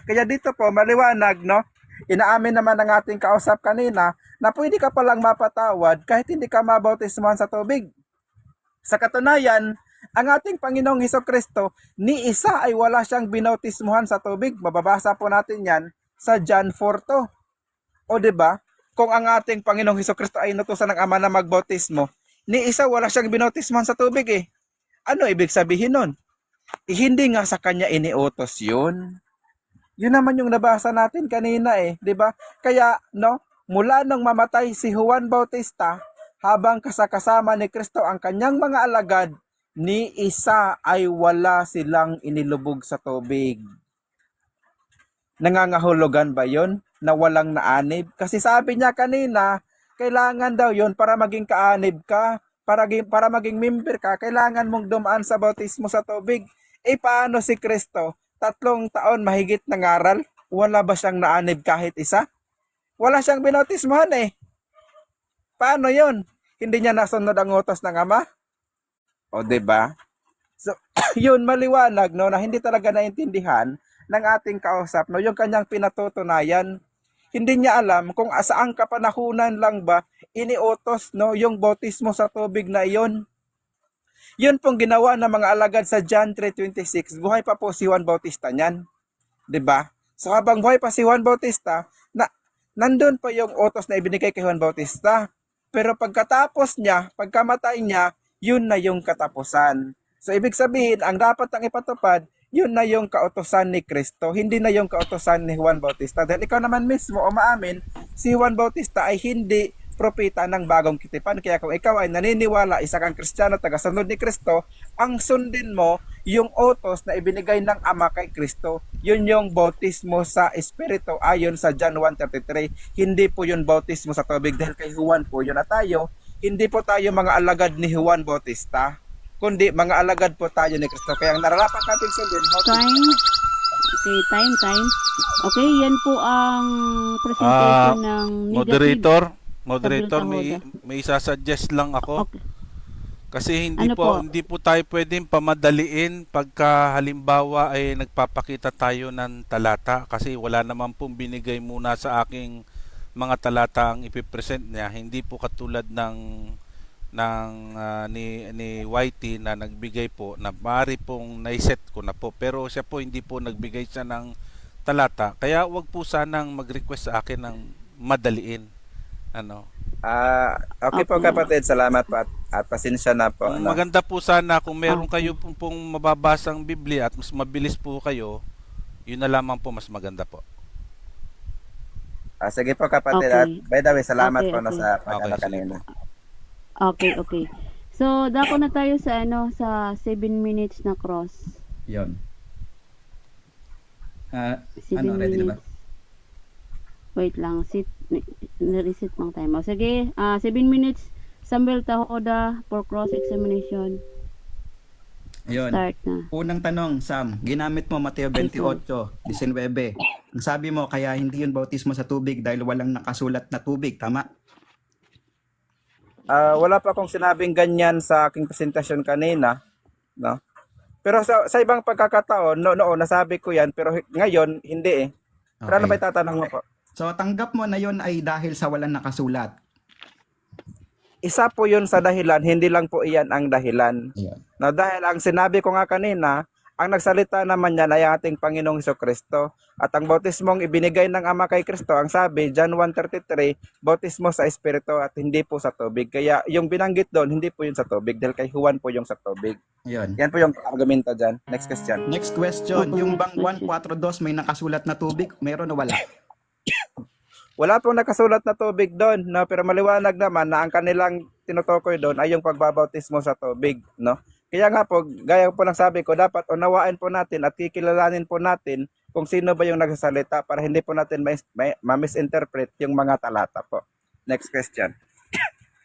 Kaya dito po, maliwanag, no? Inaamin naman ng ating kausap kanina na pwede ka palang mapatawad kahit hindi ka mabautismuhan sa tubig. Sa katunayan, ang ating Panginoong Hesukristo, ni isa ay wala siyang binautismuhan sa tubig. Mababasa po natin yan sa John 4:2. O 'di ba? Kung ang ating Panginoong Hesukristo ay inutusan ng Ama na magbautismo, ni isa wala siyang binautismuhan sa tubig eh. Ano ibig sabihin nun? Hindi nga sa kanya iniutos yun. Yun naman yung nabasa natin kanina eh, 'di ba? Kaya no, mula nung mamatay si Juan Bautista, habang kasama ni Kristo ang kanyang mga alagad, ni isa ay wala silang inilubog sa tubig. Nangangahulugan ba yon na walang naanib? Kasi sabi niya kanina, kailangan daw yon para maging kaanib ka, para maging member ka, kailangan mong dumaan sa bautismo sa tubig. Eh paano si Kristo? 3 taon mahigit nangaral, wala ba siyang naanib kahit isa? Wala siyang binautismohan eh. Paano yon? Hindi niya nasunod ang utos ng Ama? O 'di ba? So, yun maliwanag no na hindi talaga naintindihan ng ating kausap no yung kanyang pinatutunayan. Hindi niya alam kung saang kapanahunan lang ba iniutos no yung bautismo sa tubig na iyon. Yun pong ginawa ng mga alagad sa John 3:26. Buhay pa po si Juan Bautista niyan. 'Di ba? So habang buhay pa si Juan Bautista, nandun pa yung utos na ibinigay kay Juan Bautista. Pero pagkatapos niya, pagkamatay niya, yun na yung katapusan. So ibig sabihin, ang dapat ang ipatupad, yun na yung kautosan ni Kristo, hindi na yung kautosan ni Juan Bautista. Dahil ikaw naman mismo umaamin, si Juan Bautista ay hindi propeta ng bagong kitipan. Kaya kung ikaw ay naniniwala, isa kang Kristiyano, tagasunod ni Kristo, ang sundin mo yung utos na ibinigay ng Ama kay Kristo. Yun yung bautismo sa Espiritu ayon sa John 1:33. Hindi po yun bautismo sa tubig dahil kay Juan po yun na tayo. Hindi po tayo mga alagad ni Juan Bautista, kundi mga alagad po tayo ni Kristo. Kaya ang nararapat natin sundin, Time. Okay, time. Okay, yan po ang presentation ng negative. Moderator, Tahoda. may isasuggest lang ako. Okay. Kasi Ano po? hindi po tayo pwedeng pamadaliin pagka halimbawa ay nagpapakita tayo ng talata kasi wala naman pong binigay muna sa aking mga talata ang ipipresent niya. Hindi po katulad ni Whitey na nagbigay po na maaari pong naiset ko na po pero siya po hindi po nagbigay siya ng talata. Kaya wag po sanang mag-request sa akin ng madaliin. Okay po kapatid, salamat po at pasensya na po. Kung maganda po sana kung meron kayo pong mababasang Biblia at mas mabilis po kayo, yun na lamang po mas maganda po. Sige po kapatid. Okay. At by the way, salamat Okay, po no, okay. sa pag-ano Okay, sige kanina. Okay. So, dako na tayo sa 7 minutes na cross. Yon. 7 Ready na ba? minutes. Wait lang, reset lang tayo. Sige, 7 minutes, Samuel Tahoda for cross-examination. Ayun. Start na. Unang tanong, Sam, ginamit mo Mateo 28:19. Ang sabi mo, kaya hindi yun bautismo sa tubig dahil walang nakasulat na tubig, tama? Wala pa akong sinabing ganyan sa aking presentasyon kanina, no? Pero sa ibang pagkakataon, noon nasabi ko yan, pero ngayon hindi eh. Pero ano ba itatanong mo po? So, tanggap mo na yun ay dahil sa walang nakasulat. isa po yun sa dahilan, hindi lang po iyan ang dahilan. Ayan. No, dahil ang sinabi ko nga kanina, ang nagsalita naman yan ay ating Panginoong Hesukristo. At ang bautismong ibinigay ng Ama kay Kristo, ang sabi, John 1:33, bautismo sa Espiritu at hindi po sa tubig. Kaya yung binanggit doon, hindi po yun sa tubig, dahil kay Juan po yung sa tubig. Ayan. Yan po yung argumento dyan. Next question. Next question, Okay, yung next bang 142 may nakasulat na tubig, meron o wala? Wala pong nakasulat na tubig doon, no? Pero maliwanag naman na ang kanilang tinutukoy doon ay yung pagbabautismo sa tubig, no? Kaya nga po, gaya po ng sabi ko, dapat unawain po natin at kikilalanin po natin kung sino ba yung nagsasalita para hindi po natin ma-misinterpret yung mga talata po. Next question.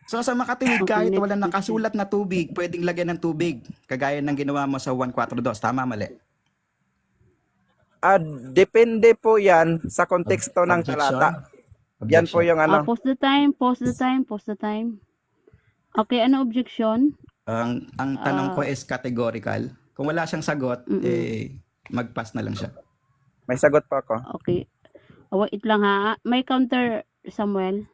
So sa makatuwid, Okay, kahit next wala question. nakasulat na tubig, pwedeng lagyan ng tubig, kagaya ng ginawa mo sa 142. Tama, mali? Depende po yan sa konteksto ng Objection? talata. Yan po Objection. yung ano. Pause the time, pause the time, pause the time. Okay, ano objection? Ang tanong ko is categorical. Kung wala siyang sagot, mag-pass na lang siya. May sagot po ako. Okay. Wait lang ha. May counter, Samuel.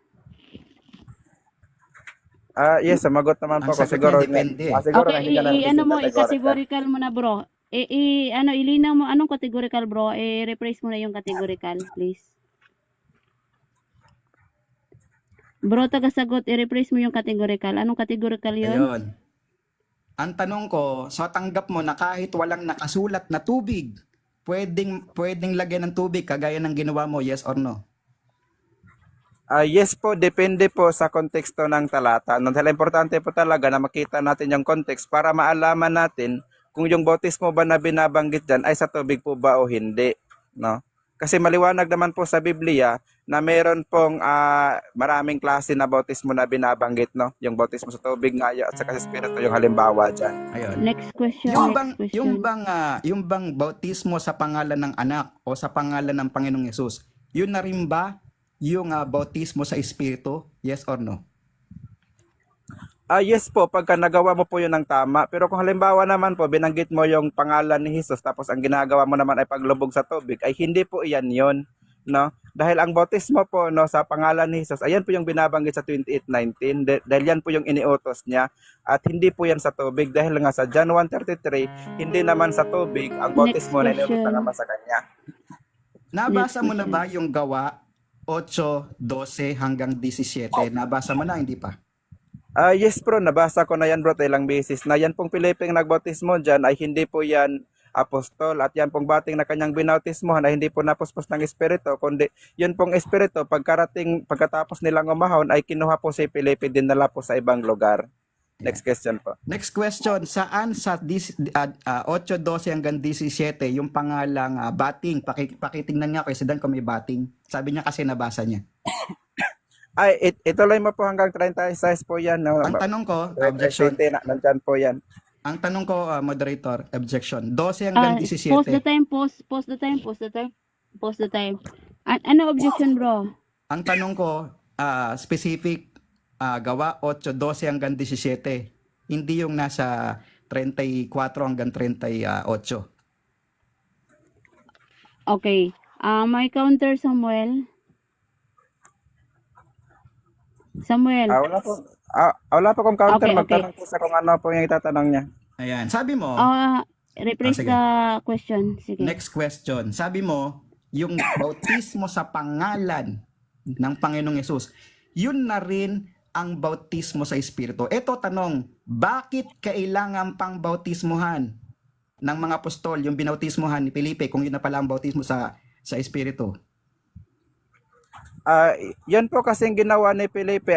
Yes, sumagot naman Ang po ako. sagot Siguro, niya depende. siguro Okay, hindi ka natin ano mo, categorical. i-categorical mo na bro. Ilinaw mo, anong categorical bro? I-rephrase mo na yung categorical, please. Bro, tagasagot, i-rephrase mo yung categorical. Anong categorical yun? Ayun. Ang tanong ko, so tanggap mo na kahit walang nakasulat na tubig, pwedeng lagyan ng tubig kagaya ng ginawa mo, yes or no? Yes po, depende po sa konteksto ng talata. No, dahil importante po talaga na makita natin yung context para maalaman natin kung yung bautismo ba na binabanggit dyan ay sa tubig po ba o hindi. No? Kasi maliwanag naman po sa Biblia na meron pong maraming klase na bautismo na binabanggit. No? Yung bautismo sa tubig nga at sa Espiritu yung halimbawa dyan. Ayun. Next question, Yung next bang question. yung bang bautismo sa pangalan ng anak o sa pangalan ng Panginoong Yesus, yun na rin ba yung bautismo sa Espiritu? Yes or no? Yes po, pagka nagawa mo po yun ng tama. Pero kung halimbawa naman po, binanggit mo yung pangalan ni Jesus, tapos ang ginagawa mo naman ay paglubog sa tubig, ay hindi po iyan yun. No? Dahil ang bautismo po no, sa pangalan ni Jesus, ayan po yung binabanggit sa 28:19, dahil yan po yung iniutos niya, at hindi po yan sa tubig. Dahil nga sa John 1:33, hindi naman sa tubig ang bautismo na Next iniutos question. naman sa kanya. Nabasa Next mo na ba yung Gawa 8:12 hanggang 17? Nabasa mo na, hindi pa? Yes bro, nabasa ko na yan bro, ilang beses na yan pong Piliping nagbautismo dyan ay hindi po yan apostol at yan pong bating na kanyang binautismohan ay hindi po napuspos ng Espiritu kundi yun pong Espiritu pagkatapos nilang umahon ay kinuha po si Felipe dinala po sa ibang lugar. Next question po. Next question, saan sa 8:12 hanggang 17 yung pangalang bating? Pakitingnan nga kay Sidan kung may bating. Sabi niya kasi nabasa niya. Ay, ituloy mo po hanggang 36 po yan. No? Ang tanong ko, objection. Nandyan po yan. Ang tanong ko, moderator, objection. 12 hanggang Pause the 17. time, pause the time, pause the time. Pause the time. Ano objection bro? Ang tanong ko, specific, Gawa 8:12 hanggang 17. Hindi yung nasa 34 hanggang 38. Okay. May counter, Samuel. Samuel. Wala po kong counter. Okay, Magtanong po sa kung ano po yung itatanong niya. Ayan. Sabi mo, Rephrase sige. the question. Sige. next question. Sabi mo, yung bautismo sa pangalan ng Panginoong Yesus, yun na rin ang bautismo sa Espiritu. Ito tanong, bakit kailangan pang bautismuhan ng mga apostol yung binautismuhan ni Felipe kung yun na pala ang bautismo sa Espiritu? Yan po kasing ginawa ni Felipe,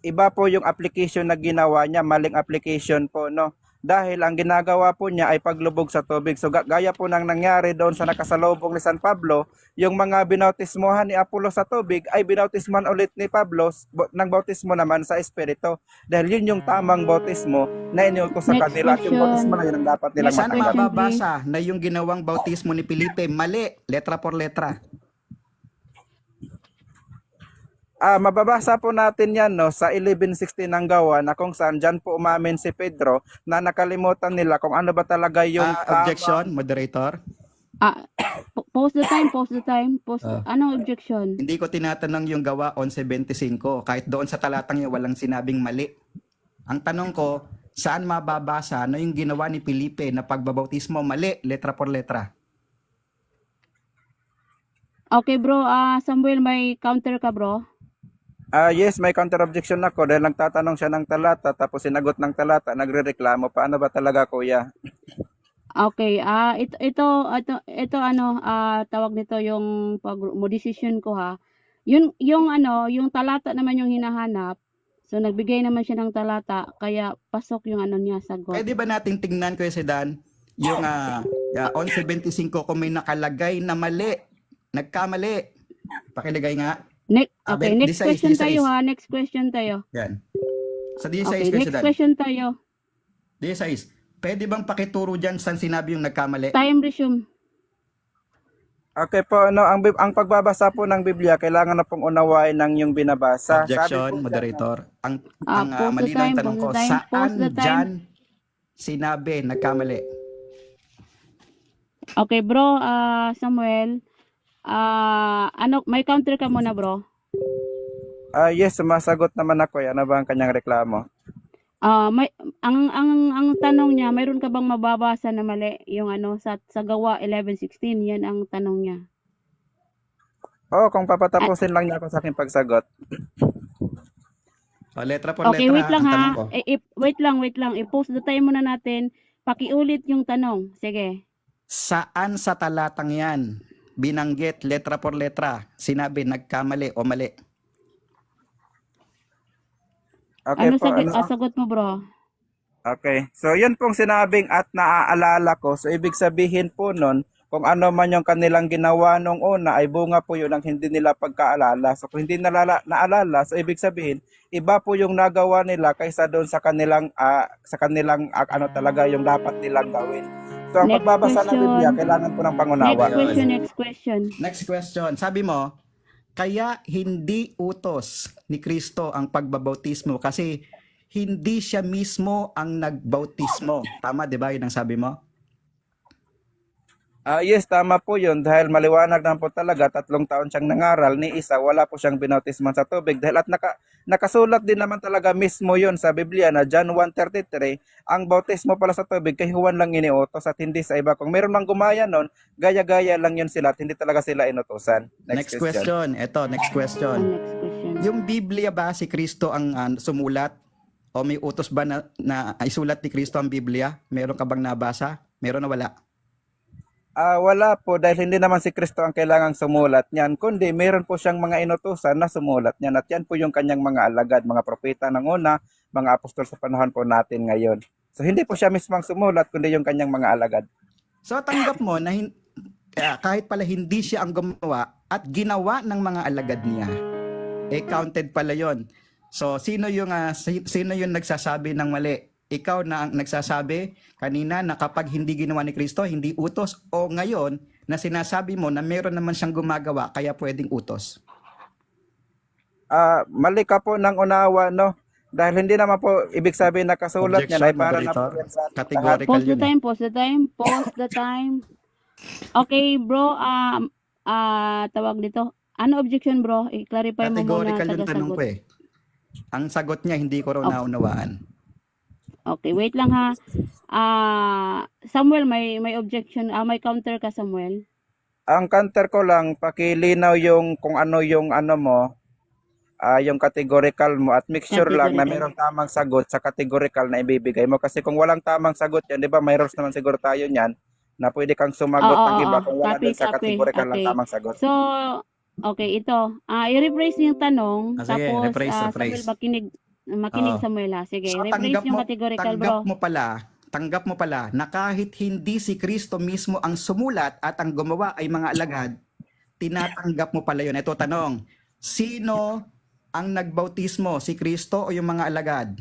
iba po yung application na ginawa niya, maling application po, no? Dahil ang ginagawa po niya ay paglubog sa tubig. So gaya po nang nangyari doon sa nakasalubong ni San Pablo, yung mga binautismuhan ni Apollo sa tubig ay binautismuhan ulit ni Pablo ng bautismo naman sa Espiritu. Dahil yun yung tamang bautismo na iniutos sa Next kanila. At yung question. bautismo na yun ang dapat nilang Next Saan matanggap. question. mababasa na yung ginawang bautismo ni Felipe mali, letra por letra? Mababasa po natin yan no, sa 11:16 ng Gawa na kung saan dyan po umamin si Pedro na nakalimutan nila kung ano ba talaga yung Objection, moderator. Post the time, post the time. Post, Ah. anong objection? Hindi ko tinatanong yung gawa 11:25. Kahit doon sa talatang yun, walang sinabing mali. Ang tanong ko, saan mababasa na yung ginawa ni Felipe na pagbabautismo mali, letra por letra? Okay bro, Samuel, may counter ka bro? Yes, may counter objection ako dahil nagtatanong siya ng talata tapos sinagot ng talata, nagrereklamo. Paano ba talaga, kuya? Okay, ito ano, tawag nito yung pag mo decision ko ha. Yung ano, yung talata naman yung hinahanap. So nagbigay naman siya ng talata, kaya pasok yung ano niya sagot. Pwede ba nating tingnan ko si Dan, yung 11:25 kung may nakalagay na mali, nagkamali. Pakilagay nga. Okay, next 16, question 16. tayo ha. Next question tayo. Yan. Sa 16 Okay, question, next Dan. question tayo. 16. Pwede bang pakituro dyan saan sinabi yung nagkamali? Time resume. Okay po, ano, ang pagbabasa po ng Biblia, kailangan na pong unawain ng yung binabasa. Objection, po, moderator. Ang Pause the malinaw time, yung tanong ko, pause the time, saan pause the time. dyan sinabi nagkamali? Okay bro, Samuel. Ano, may counter ka muna bro. Yes, sumasagot naman ako. Ano ba ang kanyang reklamo? May ang tanong niya, mayroon ka bang mababasa na mali yung ano sa gawa 11:16? Yan ang tanong niya. Oo, kung papatapusin lang niya ako sa aking pagsagot. O, letra por Okay, letra wait lang ang tanong ha. ko. Wait lang. I-post the time muna natin. Pakiulit yung tanong. Sige. Saan sa talatang yan binanggit letra por letra sinabi nagkamali o mali? Okay Ano po, sagot mo bro? Okay. So, yun pong sinabing at naaalala ko. So, ibig sabihin po nun, kung ano man yung kanilang ginawa nung una, ay bunga po yun ang hindi nila pagkaalala. So, kung hindi naalala, so ibig sabihin, iba po yung nagawa nila kaysa doon sa kanilang, ano talaga yung dapat nilang gawin. So, ang Next pagbabasa ng Biblia, question. kailangan po ng pangunawa. Next question. Next question. Sabi mo, kaya hindi utos ni Kristo ang pagbabautismo kasi hindi siya mismo ang nagbautismo. Tama, di ba? Yun ang sabi mo? Yes, tama po yun. Dahil maliwanag naman po talaga, 3 taon siyang nangaral, ni isa, wala po siyang binautisman sa tubig. Dahil at nakasulat din naman talaga mismo yun sa Biblia na John 1:33, ang bautismo pala sa tubig kay Juan lang iniutos at hindi sa iba. Kung meron mang gumaya nun, gaya-gaya lang yun sila at hindi talaga sila inutosan. Next question. Ito, next question. Next question. Yung Biblia ba si Kristo ang sumulat? O may utos ba na isulat ni Kristo ang Biblia? Meron ka bang nabasa? Meron o wala? Wala po dahil hindi naman si Kristo ang kailangang sumulat niyan, kundi meron po siyang mga inutusan na sumulat niyan at yan po yung kanyang mga alagad, mga propeta ng una, mga apostol sa panahon po natin ngayon. So hindi po siya mismo ang sumulat, kundi yung kanyang mga alagad. So tanggap mo na kahit pala hindi siya ang gumawa at ginawa ng mga alagad niya, counted pala yon. So sino yung nagsasabi ng mali? Ikaw na ang nagsasabi kanina na kapag hindi ginawa ni Kristo, hindi utos, o ngayon na sinasabi mo na meron naman siyang gumagawa kaya pwedeng utos? Mali ka po ng unawa, no? Dahil hindi naman po ibig sabihin na kasulat niya ay para na po moderator. yan sa ating lahat. Categorical Pause the yun. time, pause the time, pause the time. Okay, bro, tawag dito. Ano objection, bro? I-clarify mo muna Categorical yung tanong ko taga-sagot. Ang sagot niya hindi ko raw naunawaan. Okay, wait lang ha. Samuel, may objection, may counter ka, Samuel. Ang counter ko lang, pakilinaw yung kung ano yung ano mo, yung categorical mo at make sure lang na Categorical. mayroong tamang sagot sa categorical na ibibigay mo. Kasi kung walang tamang sagot yan, di ba, may rules naman siguro tayo niyan na pwede kang sumagot ng iba kung wala Copy, doon sa copy. categorical Okay. ng tamang sagot. So, okay, ito. I-rephrase yung tanong. Sige, Tapos, rephrase. Samuel, makinig Oo. Samuel ha. Sige, So rephrase yung categorical, bro. tanggap mo pala na kahit hindi si Kristo mismo ang sumulat at ang gumawa ay mga alagad, tinatanggap mo pala yun. Ito tanong, sino ang nagbautismo? Si Kristo o yung mga alagad?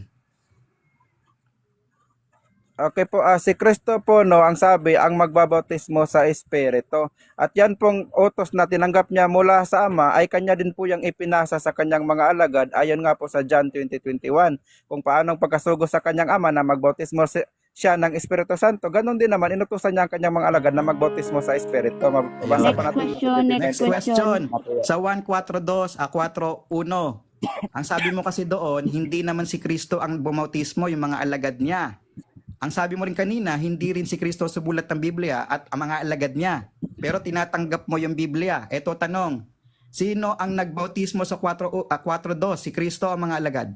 Okay po, si Kristo po, no, ang sabi, ang magbabautismo sa Espiritu. At yan pong utos na tinanggap niya mula sa Ama, ay kanya din po yung ipinasa sa kanyang mga alagad, ayon nga po sa John 20:21, kung paanong pagkasugo sa kanyang Ama na magbautismo siya ng Espiritu Santo, ganun din naman inutusan niya ang kanyang mga alagad na magbautismo sa Espiritu. Mabasa Next pa natin. question, Next question. Sa 1:4:2, 4:1. Ang sabi mo kasi doon, hindi naman si Kristo ang bumautismo, yung mga alagad niya. Ang sabi mo rin kanina, hindi rin si Kristo sumulat ng Biblia at ang mga alagad niya. Pero tinatanggap mo yung Biblia. Eto tanong, sino ang nagbautismo sa 4:2? Si Kristo ang mga alagad?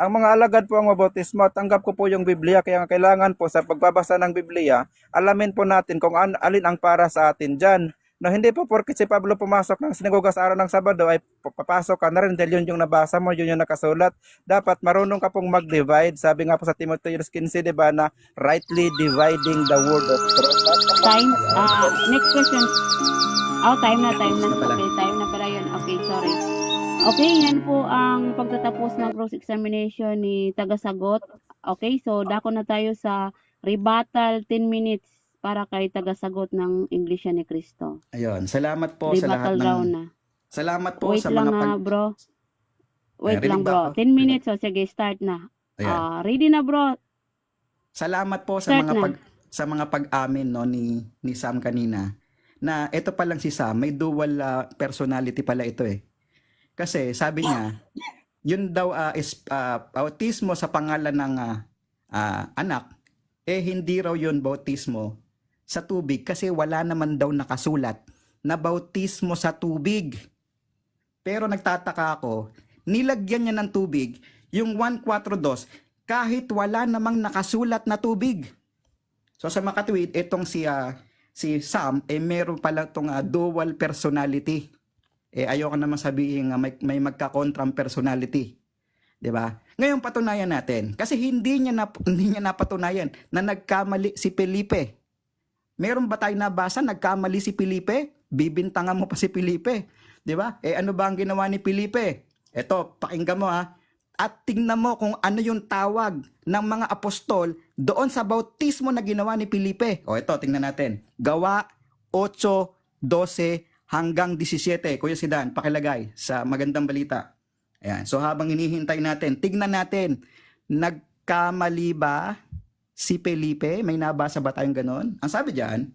Ang mga alagad po ang mabautismo, tanggap ko po yung Biblia, kaya kailangan po sa pagbabasa ng Biblia, alamin po natin kung alin ang para sa atin dyan. No, hindi po porket si Pablo pumasok ng sinagoga sa araw ng Sabado ay papasok ka na rin dahil yun yung nabasa mo, yun yung nakasulat. Dapat marunong ka pong mag-divide. Sabi nga po sa Timoteo 15, di ba, na rightly dividing the word of truth. Time. Next question. Oh, time na. Tapos na pala. Okay, time na pala yun. Okay, sorry. Okay, yan po ang pagtatapos ng cross-examination ni Tagasagot. Okay, so dako na tayo sa rebuttal 10 minutes para kay Tagasagot ng Iglesia ni Cristo. Ayun, salamat po sa lahat Rebuttal round ng... na. Salamat po Wait sa lang mga bro. Wait Ayan, lang ready ba bro. ako? 10 minutes, so sige, start na. Ayan. Ready na bro. Salamat po sa Start mga na. sa mga pag-amin no ni Sam kanina. Na ito pa lang si Sam, may dual personality pala ito eh. Kasi sabi niya, yun daw is bautismo sa pangalan ng anak, hindi raw yun bautismo sa tubig kasi wala naman daw nakasulat na bautismo sa tubig. Pero nagtataka ako, nilagyan niya ng tubig yung 1:4:2 kahit wala namang nakasulat na tubig. So sa makatwid, itong si Sam, meron pala itong dual personality. Ayoko naman sabihin may magka-contram personality. 'Di ba? Ngayon patunayan natin kasi hindi niya napatunayan na nagkamali si Felipe. Meron ba tayong nabasa nagkamali si Felipe? Bibintangan mo pa si Felipe, 'di ba? Ano ba ang ginawa ni Felipe? Ito, pakinggan mo at tingnan mo kung ano yung tawag ng mga apostol doon sa bautismo na ginawa ni Felipe. Ito, tingnan natin. Gawa 8:12 hanggang 17. Kuya Sidan, pakilagay sa magandang balita. Ayan. So habang hinihintay natin, tignan natin, nagkamali ba si Felipe? May nabasa ba tayong ganon? Ang sabi diyan,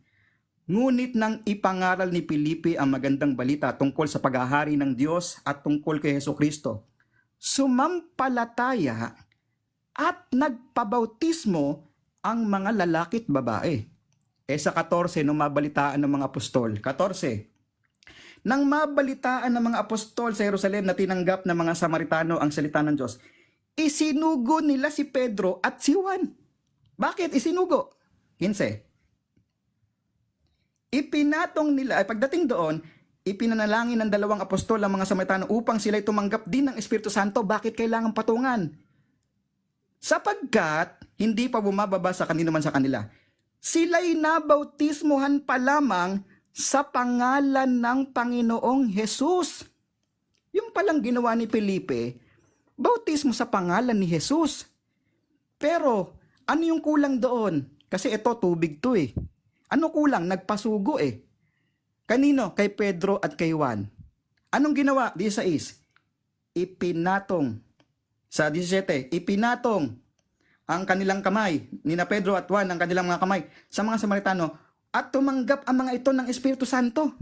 ngunit nang ipangaral ni Felipe ang magandang balita tungkol sa paghahari ng Diyos at tungkol kay Hesukristo, sumampalataya at nagpabautismo ang mga lalaki at babae. Sa 14, nung mabalitaan ng mga apostol, 14, nang mabalitaan ng mga apostol sa Jerusalem na tinanggap ng mga Samaritano ang salita ng Diyos, isinugo nila si Pedro at si Juan. Bakit isinugo? 15. Ipinatong nila, pagdating doon, ipinanalangin ng 2 apostol ang mga Samaritano upang sila'y tumanggap din ng Espiritu Santo. Bakit kailangan patungan? Sapagkat hindi pa bumababa sa kanino man sa kanila. Sila'y nabautismuhan pa lamang sa pangalan ng Panginoong Jesus. Yung palang ginawa ni Felipe, bautismo sa pangalan ni Jesus. Pero, ano yung kulang doon? Kasi ito, tubig to eh. Ano kulang? Nagpasugo eh. Kanino? Kay Pedro at kay Juan. Anong ginawa? 16. Ipinatong. Sa 17, ipinatong ang kanilang kamay, nina Pedro at Juan, ang kanilang mga kamay, sa mga Samaritano, at tumanggap ang mga ito ng Espiritu Santo.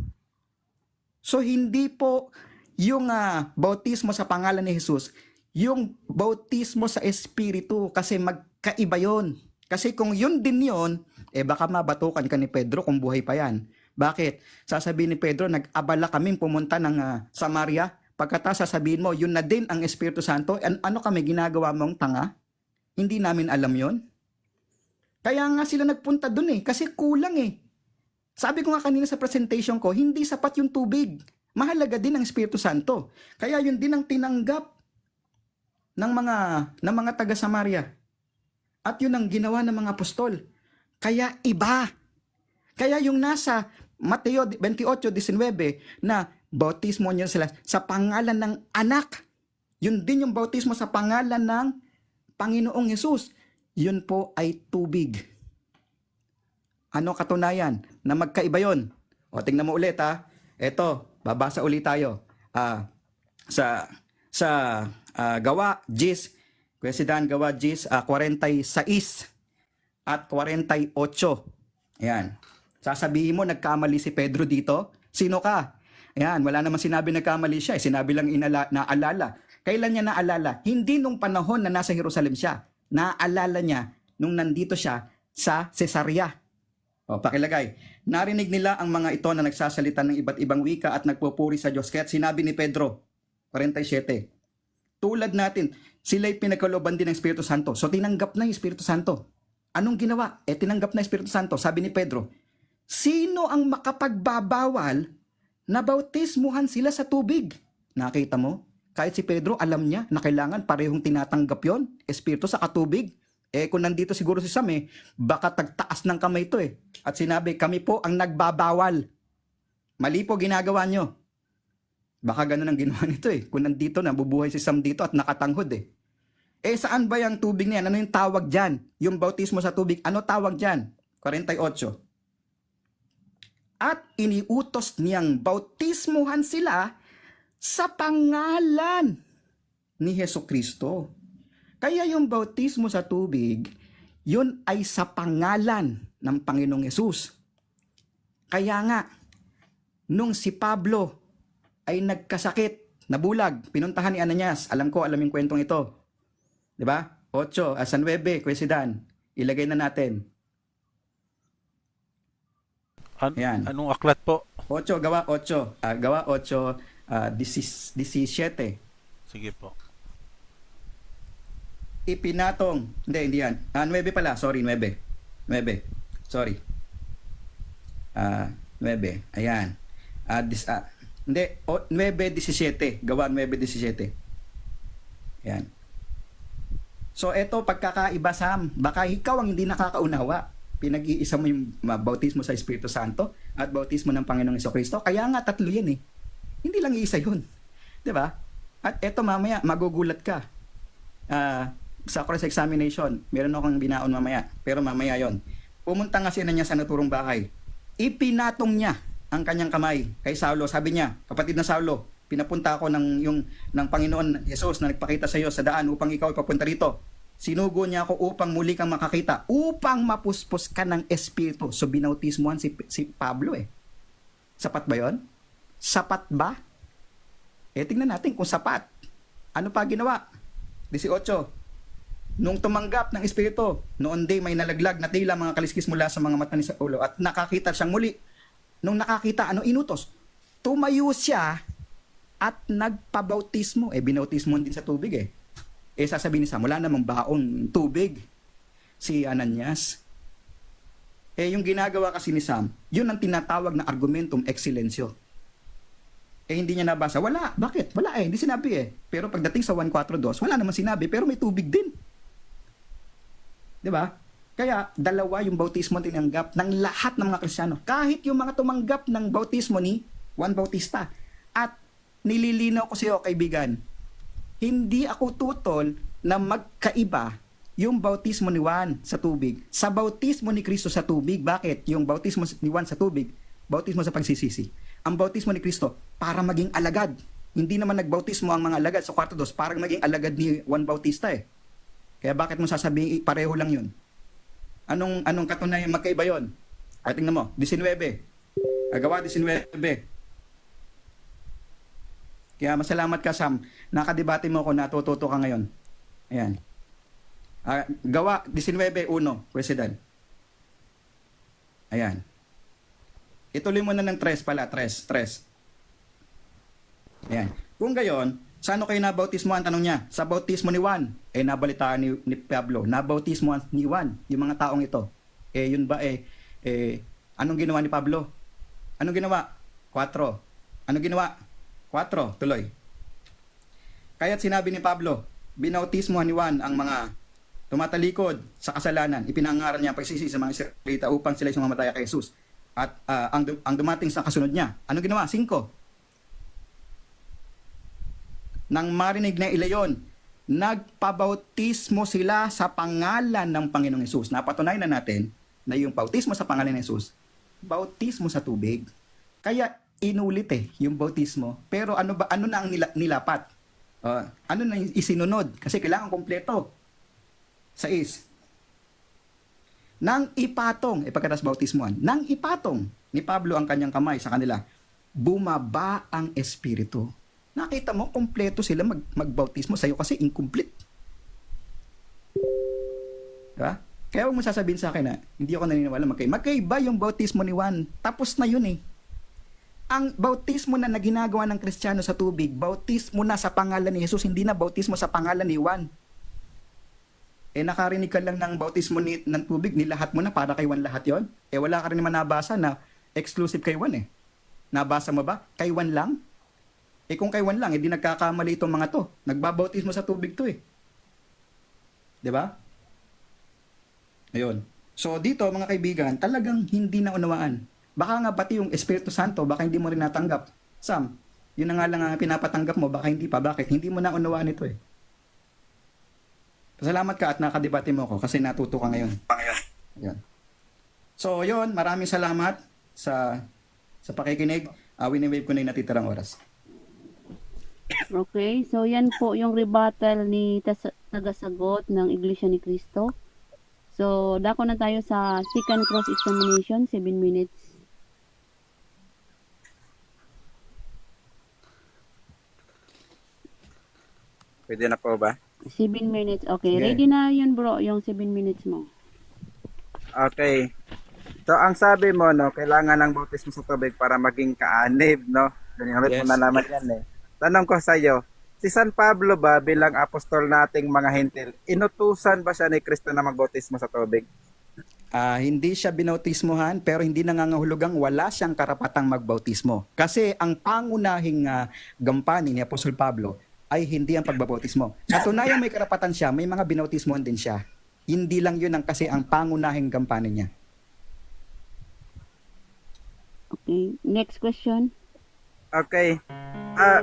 So hindi po yung bautismo sa pangalan ni Jesus, yung bautismo sa Espiritu, kasi magkaiba yon. Kasi kung yun din yun, baka mabatukan ka ni Pedro kung buhay pa yan. Bakit? Sasabihin ni Pedro, nag-abala kaming pumunta ng Samaria. Pagkatapos sasabihin mo, yun na din ang Espiritu Santo. Ano kami ginagawa mong tanga? Hindi namin alam yon. Kaya nga sila nagpunta dun kasi kulang Sabi ko nga kanina sa presentation ko, hindi sapat yung tubig. Mahalaga din ang Espiritu Santo. Kaya yun din ang tinanggap ng mga taga Samaria. At yun ang ginawa ng mga apostol. Kaya iba. Kaya yung nasa Mateo 28:19 na bautismo niya sila sa pangalan ng anak. Yun din yung bautismo sa pangalan ng Panginoong Jesus. Yun po ay tubig. Ano katunayan? Na magkaiba yun. Tingnan mo ulit Ito, babasa ulit tayo. Sa Gawa 10, President gawa Gis, 46 at 48. Ayan. Sasabihin mo, nagkamali si Pedro dito? Sino ka? Ayan, wala naman sinabi nagkamali siya. Sinabi lang naalala. Kailan niya naalala? Hindi nung panahon na nasa Jerusalem siya. Naalala niya nung nandito siya sa Cesarea. O, pakilagay. Narinig nila ang mga ito na nagsasalita ng iba't ibang wika at nagpupuri sa Diyos. Kaya't sinabi ni Pedro, 47, tulad natin, sila'y pinagkalooban din ng Espiritu Santo. So tinanggap na yung Espiritu Santo. Anong ginawa? Tinanggap na yung Espiritu Santo. Sabi ni Pedro, sino ang makapagbabawal na bautismuhan sila sa tubig? Nakita mo? Kahit si Pedro, alam niya na kailangan parehong tinatanggap yon, Espiritu sa katubig. Kung nandito siguro si Sam baka tagtaas ng kamay ito At sinabi, kami po ang nagbabawal. Mali po ginagawa nyo. Baka ganun ang ginawa nito Kung nandito, nabubuhay si Sam dito at nakatanghod saan ba yung tubig na yan? Ano yung tawag dyan? Yung bautismo sa tubig, ano tawag dyan? 48. At iniutos niyang bautismuhan sila sa pangalan ni Hesukristo. Kaya yung bautismo sa tubig, yun ay sa pangalan ng Panginoong Yesus. Kaya nga, nung si Pablo ay nagkasakit, nabulag, pinuntahan ni Ananias, alam yung kwentong ito. Diba? 8, 9, Kwesidan, ilagay na natin. Ayan. Anong aklat po? 8, gawa 8. Gawa 8, 17. Sige po. Ipinatong, hindi yan. 9 pala, sorry, 9. Sorry. 9, ayan. Hindi, 9:17. Gawa 9:17. Ayan. So, eto, pagkakaiba, Sam. Baka ikaw ang hindi nakakaunawa. Pinag-iisa mo yung bautismo sa Espiritu Santo at bautismo ng Panginoong Jesucristo. Kaya nga, tatlo yan Hindi lang iisa yun. Diba? At eto, mamaya, magugulat ka. Sa cross-examination, meron akong binaon mamaya. Pero mamaya yon. Pumunta nga siya niya sa naturong bahay. Ipinatong niya ang kanyang kamay kay Saulo. Sabi niya, kapatid na Saulo, pinapunta ako ng Panginoon Jesus na nagpakita sa iyo sa daan upang ikaw ipapunta rito. Sinugo niya ako upang muli kang makakita, upang mapuspos ka ng Espiritu. So binautismuhan si Pablo Sapat ba yon? Sapat ba? Tingnan natin kung sapat. Ano pa ginawa? 18. Nung tumanggap ng Espiritu, noon din may nalaglag na tila mga kaliskis mula sa mga mata ni Saulo at nakakita siyang muli. Nung nakakita, ano inutos? Tumayo siya at nagpabautismo. Binautismo din sa tubig sasabihin ni Sam, wala namang baong tubig si Ananias. Yung ginagawa kasi ni Sam, yun ang tinatawag na argumentum excellentio. Hindi niya nabasa. Wala. Bakit? Wala hindi sinabi Pero pagdating sa 1:4:2, wala naman sinabi, pero may tubig din. Diba? Kaya, dalawa yung bautismo tinanggap ng lahat ng mga Kristiyano. Kahit yung mga tumanggap ng bautismo ni Juan Bautista. At nililinaw ko sa iyo, kaibigan, hindi ako tutol na magkaiba yung bautismo ni Juan sa tubig sa bautismo ni Kristo sa tubig. Bakit? Yung bautismo ni Juan sa tubig, bautismo sa pagsisisi. Ang bautismo ni Kristo, para maging alagad. Hindi naman nagbautismo ang mga alagad sa 4:2 para maging alagad ni Juan Bautista Kaya bakit mo sasabihin pareho lang yun? Anong katunayan magkaiba yun? Tingnan mo, 19. Gawa 19. Kaya masalamat ka, Sam. Nakadebate mo ako, natututo ka ngayon. Ayan. Gawa 19:1, President. Ayan. Ituloy mo na ng 3 pala, 3. Ayan. Kung gayon, saan kayo nabautismo? Ang tanong niya, sa bautismo ni Juan. Nabalitaan ni Pablo, nabautismo ni Juan, yung mga taong ito. Yun ba anong ginawa ni Pablo? Anong ginawa? 4. Anong ginawa? 4, tuloy. Kaya't sinabi ni Pablo, binautismuhan ni Juan ang mga tumatalikod sa kasalanan. Ipinangaral niya ang pagsisisi sa mga Israelita upang sila sumamataya kay Jesus. At ang dumating sa kasunod niya, ano ginawa? 5. Nang marinig na ilayon, nagpabautismo sila sa pangalan ng Panginoong Hesus. Napatunayan na natin na yung bautismo sa pangalan ng Hesus, bautismo sa tubig. Kaya inulit yung bautismo. Pero ano na ang nilapat? Ano na yung isinunod? Kasi kailangan kompleto. 6. Nang ipatong, pagkatas bautismoan, nang ipatong ni Pablo ang kanyang kamay sa kanila, bumaba ang Espiritu. Nakita mo, kompleto sila magbautismo. Sa'yo kasi incomplete. Diba? Kaya huwag mo sasabihin sa akin na hindi ako naniniwala magkaiba yung bautismo ni Juan. Tapos na yun eh. Ang bautismo na ginagawa ng Kristiyano sa tubig, bautismo na sa pangalan ni Jesus, hindi na bautismo sa pangalan ni Juan. Nakarinig ka lang ng bautismo ng tubig, nilahat mo na para kay Juan lahat yon. Wala ka rin naman nabasa na exclusive kay Juan eh. Nabasa mo ba? Kay Juan lang? Kung kay Juan lang, hindi nagkakamali itong mga to. Nagbabautismo sa tubig to eh. 'Di ba? Ayun. So dito mga kaibigan, talagang hindi na unawaan. Baka nga pati yung Espiritu Santo, baka hindi mo rin natanggap. Sam, yun na nga lang ang pinapatanggap mo, baka hindi pa. Bakit? Hindi mo na unawaan ito eh. Pasalamat ka at nakadebate mo ko kasi natuto ka ngayon. Ayun. So yun, maraming salamat sa pakikinig. Wini-wave ko na yung natitirang oras. Okay, so yan po yung rebuttal ni tagasagot ng Iglesia ni Cristo. So, dako na tayo sa second cross-examination, 7 minutes. Pwede na po ba? 7 minutes. Okay, Yeah. ready na yun bro, yung 7 minutes mo. Okay. So, ang sabi mo, no, kailangan ng bautismo sa tubig para maging kaanib, no? Ganyan ulit Yes. mo na naman yan, eh. Tanong ko sa iyo, si San Pablo ba bilang apostol nating mga hentil, inutusan ba siya ni Kristo na magbautismo sa tubig? Hindi siya binautismohan pero hindi nangangahulugang wala siyang karapatang magbautismo. Kasi ang pangunahing gampanin ni Apostol Pablo ay hindi ang pagbabautismo. Sa tunayang may karapatan siya, may mga binautismohan din siya. Hindi lang yun kasi ang pangunahing gampanin niya. Okay, next question. Okay.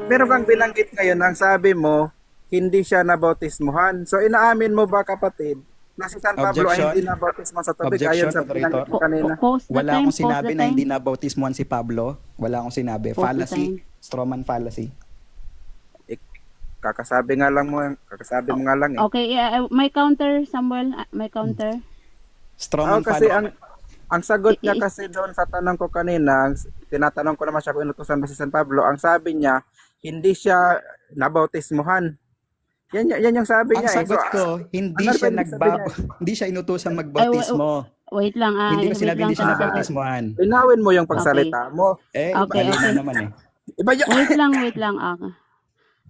Pero kang binanggit ngayon, ang sabi mo, hindi siya nabautismohan. So, inaamin mo ba, kapatid, na si San Pablo ay Objection. hindi nabautismo sa tubig Objection, ayon sa binanggit mo Po- kanina? Pause the Wala time, akong pause sinabi the na time. hindi nabautismohan si Pablo. Wala akong sinabi. Pause the Fallacy. time. Strawman fallacy. Kakasabi nga lang mo eh. Okay, may counter, Samuel. May counter. Strawman Kasi fallacy. ang sagot niya Is- kasi doon sa tanong ko kanina, tinatanong ko naman siya kung inutusan ba si San Pablo, ang sabi niya, hindi siya nabautismohan. Yan yung sabi Ang niya. sagot So, ko, hindi ano siya ba ibig sabihin hindi siya inutusan magbautismo. Wait lang. Hindi ko wait sinabi lang hindi siya sa sagot. nabautismohan. linawin mo yung pagsalita mo. Okay, Mali okay. na naman eh. Iba yung, Wait lang.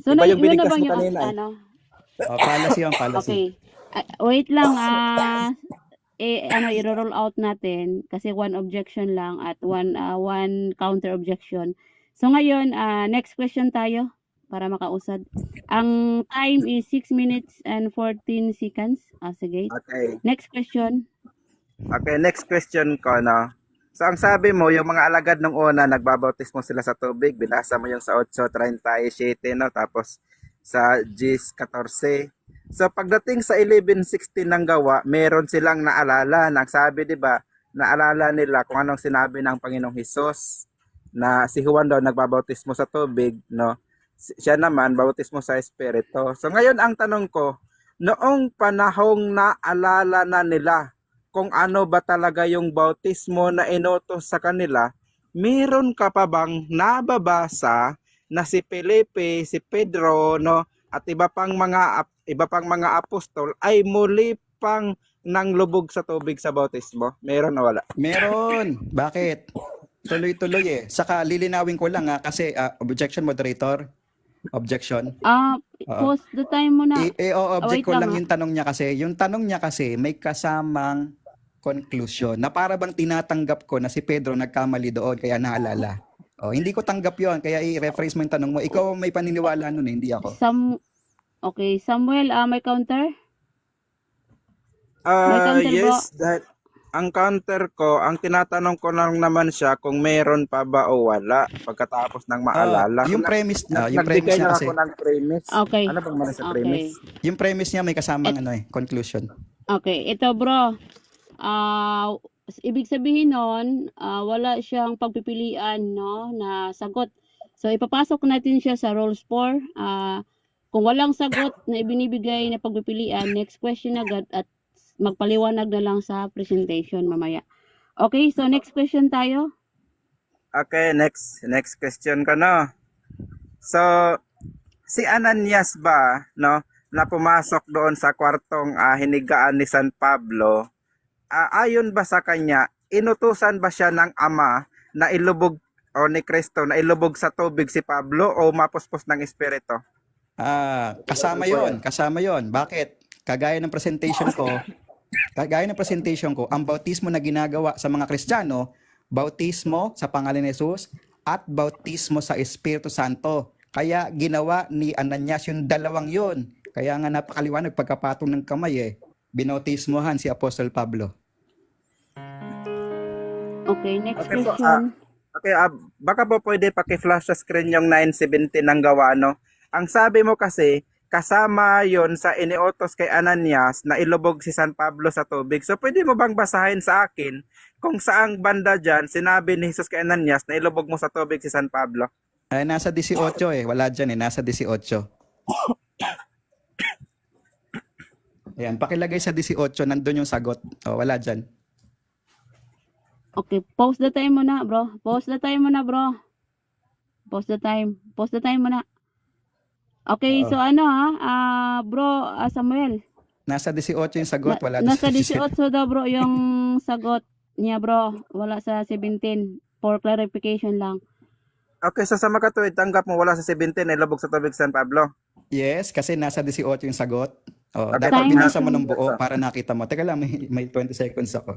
So, Iba yung yun na binigkas ba mo yung, kanina eh. Fallacy ang fallacy. Okay. Wait lang, i-roll out natin kasi one objection lang at one counter objection. So ngayon, next question tayo para makausad. Ang time is 6 minutes and 14 seconds. Sige. Okay. Next question. Okay, next question ko, no? So, ang sabi mo, yung mga alagad nung una, nagbabautismo sila sa tubig. Binasa mo yung sa 8:37, no? Tapos sa 10:14. So, pagdating sa 11:16 ng gawa, meron silang naalala. Nagsabi, di ba, naalala nila kung anong sinabi ng Panginoong Hesus na si Juan daw nagbabautismo sa tubig, no? Siya naman, bautismo sa Espiritu. So, ngayon ang tanong ko, noong panahong naalala na nila kung ano ba talaga yung bautismo na inutos sa kanila, meron ka pa bang nababasa na si Felipe, si Pedro, no, at iba pang mga apostol ay muli pang nanglubog sa tubig sa bautismo? Meron o wala? Meron. Bakit? Tuloy-tuloy eh. Saka lilinawin ko lang kasi objection moderator. Objection. Pause the time muna. Object Wait ko lang, lang yung tanong niya kasi. Yung tanong niya kasi may kasamang conclusion na para bang tinatanggap ko na si Pedro nagkamali doon kaya naalala. Hindi ko tanggap yon kaya i-rephrase mo yung tanong mo. Ikaw may paniniwala nun hindi ako. Okay, Samuel, may counter? counter Yes, dahil ang counter ko, ang tinatanong ko lang naman siya kung meron pa ba o wala pagkatapos ng maalala. Yung premise yung Nagbigay premise niya na kasi. ako ng premise. Okay. Ano bang mali sa Okay. premise? Yung premise niya may kasamang conclusion. Okay, ito bro. Ibig sabihin nun, wala siyang pagpipilian, no, na sagot. So ipapasok natin siya sa rules 4. Kung walang sagot na ibinibigay na pagpipilian, next question agad at magpaliwanag na lang sa presentation mamaya. Okay, so next question tayo. Okay, next question ko, no? So, si Ananias ba, no, na pumasok doon sa kwartong hinigaan ni San Pablo, ayon ba sa kanya, inutusan ba siya ng Ama na ilubog o ni Kristo na ilubog sa tubig si Pablo o mapuspos ng Espiritu? Kasama yon. Bakit? Kagaya ng presentation ko, ang bautismo na ginagawa sa mga Kristiyano, bautismo sa pangalan ni Jesus at bautismo sa Espiritu Santo. Kaya ginawa ni Ananias yung dalawang yon. Kaya nga napakaliwanag pagkapatong ng kamay binautismohan si Apostol Pablo. Okay, next Okay po, question. Okay, baka po pwede paki-flash sa screen yung 9:17 ng gawa, no? Ang sabi mo kasi, kasama yon sa iniutos kay Ananias na ilubog si San Pablo sa tubig. So pwede mo bang basahin sa akin kung saang banda dyan sinabi ni Jesus kay Ananias na ilubog mo sa tubig si San Pablo? Nasa 18 wala dyan nasa 18. Ayan, pakilagay sa 18, nandun yung sagot. Wala dyan. Okay, pause the time muna, bro. Pause the time muna. Okay, so ano bro, Samuel. Nasa 18 yung sagot, wala dyan Nasa sa 17. 18 daw bro yung sagot niya bro. Wala sa 17. For clarification lang. Okay, so sa makatuwid, tanggap mo wala sa 17 na ilubog sa tubig San Pablo? Yes, kasi nasa 18 yung sagot. Okay, Dapat time binasa mo machine. ng buo para nakita mo. Teka lang, may 20 seconds ako.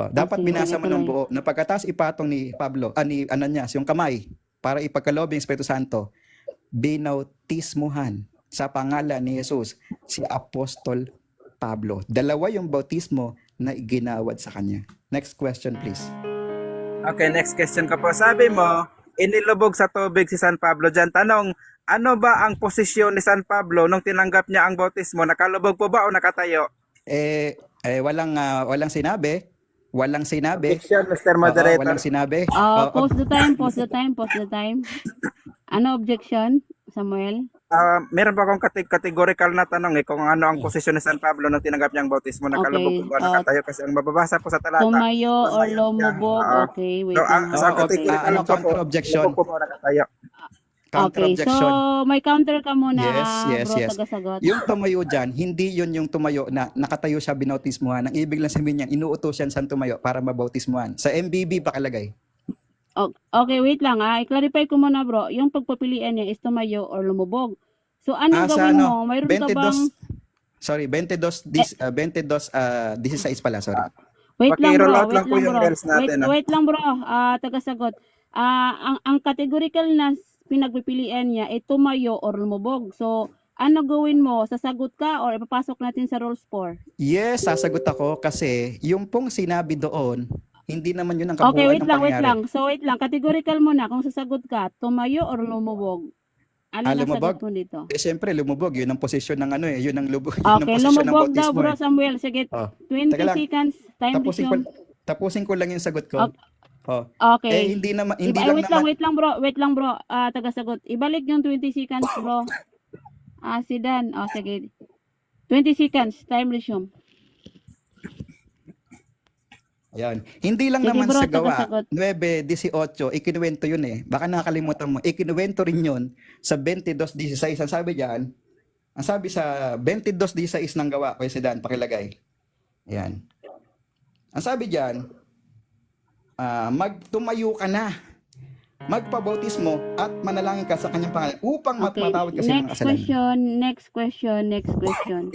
Dapat Okay, binasa mo sige, ng tuloy. buo na pagkatapos ipatong ni Pablo, ni Ananias, yung kamay, para ipagkaloob yung Espiritu Santo, binautismuhan sa pangalan ni Jesus si Apostol Pablo. Dalawa yung bautismo na iginawad sa kanya. Next question, please. Okay, next question ko po. Sabi mo, inilubog sa tubig si San Pablo dyan. Tanong, ano ba ang posisyon ni San Pablo nung tinanggap niya ang bautismo? Nakalubog po ba o nakatayo? Walang sinabi. Walang sinabi. Objection, Mr. Oo, Moderator. walang sinabi. Pause the time. Ano objection, Samuel? Meron pa akong categorical na tanong kung ano ang posisyon ni San Pablo nung tinanggap niya ang bautismo. Nakalubog po ba o nakatayo? Kasi ang mababasa po sa talata. Tumayo or tumayo siya. lumubog. Oo. Okay, wait So, lang. sa Okay, categorical ano, lang po, counter objection? lumubog po ba o nakatayo? Counter Okay, objection. so may counter ka muna, Yes. bro, tagasagot. Yung tumayo dyan, hindi yun yung tumayo na nakatayo siya binautismuhan. Ang ibig lang sabihin niyan, inuutos yan sa tumayo para mabautismuhan. Sa MBB pakalagay. Okay, wait lang i-clarify ko muna bro, yung pagpapilian niya is tumayo or lumubog. So ano Sa gawin mo? Mayroon ka bang 16 pala, sorry. Wait lang Paki-roll bro, out lang po yung reels natin. wait lang bro, tagasagot. Ang categorical na pinagpipilian niya ay tumayo or lumubog. So ano gawin mo? Sasagot ka or ipapasok natin sa rules 4? Yes, sasagot ako kasi yung pong sinabi doon, hindi naman yun ang Okay, kabuuan wait ng lang. pangyayari. So wait lang, categorical muna kung sasagot ka, tumayo or lumubog. Ano ang Lumubog? sagot mo dito? Siyempre, lumubog. Yun ang posisyon ng yun ang lubog. Yun ang Okay, posisyon ng lumubog daw bautismo. bro Samuel. Sige, Oh. 20 Teka lang. seconds. Time Tapusin ko lang yung sagot ko. Okay. Oh. Okay. Hindi lang wait naman. wait lang bro. Tagasagot. Ibalik yung 20 seconds bro. Si Dan. Sige. 20 seconds. Time resume. Ayan. Hindi lang Sige, naman bro, sa gawa. tagasagot. 9:18, ikinuwento yun Baka nakakalimutan mo. Ikinuwento rin yun sa 22:16. Ang sabi sa 22:16 ng gawa, President, pakilagay. Ayan. Ang sabi diyan, magtumayo ka na, magpabautismo at manalangin ka sa kanyang pangalan upang Okay. mapatawad ka sa mga kasalanan. Next question.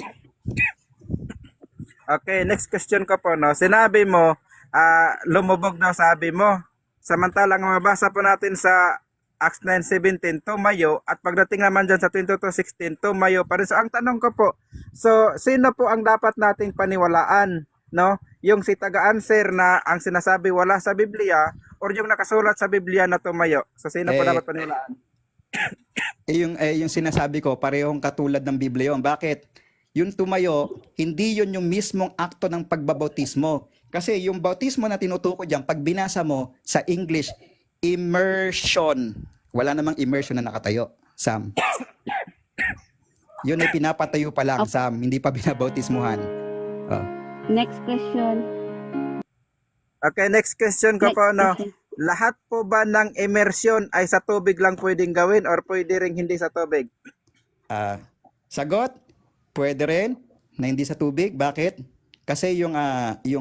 Okay, next question ko po, no. Sinabi mo, lumubog daw sabi mo. Samantalang mabasa po natin sa Acts 9:17, tumayo, at pagdating naman dyan sa 22:16, tumayo pa rin. So ang tanong ko po, so sino po ang dapat nating paniwalaan, no? Yung si taga-answer na ang sinasabi wala sa Biblia or yung nakasulat sa Biblia na tumayo? So sino po dapat paniwalaan? Yung sinasabi ko, parehong katulad ng Biblia yun. Bakit? Yung tumayo, hindi yun yung mismong akto ng pagbabautismo. Kasi yung bautismo na tinutukoy dyan, pag binasa mo sa English, immersion. Wala namang immersion na nakatayo, Sam. Yun ay pinapatayo pa lang, Okay. Sam, hindi pa binabautismuhan. Oh. Next question. Okay, next question ko Next po, no? question. Lahat po ba ng immersion ay sa tubig lang pwedeng gawin or pwede ring hindi sa tubig? Sagot, pwede rin na hindi sa tubig. Bakit? Kasi yung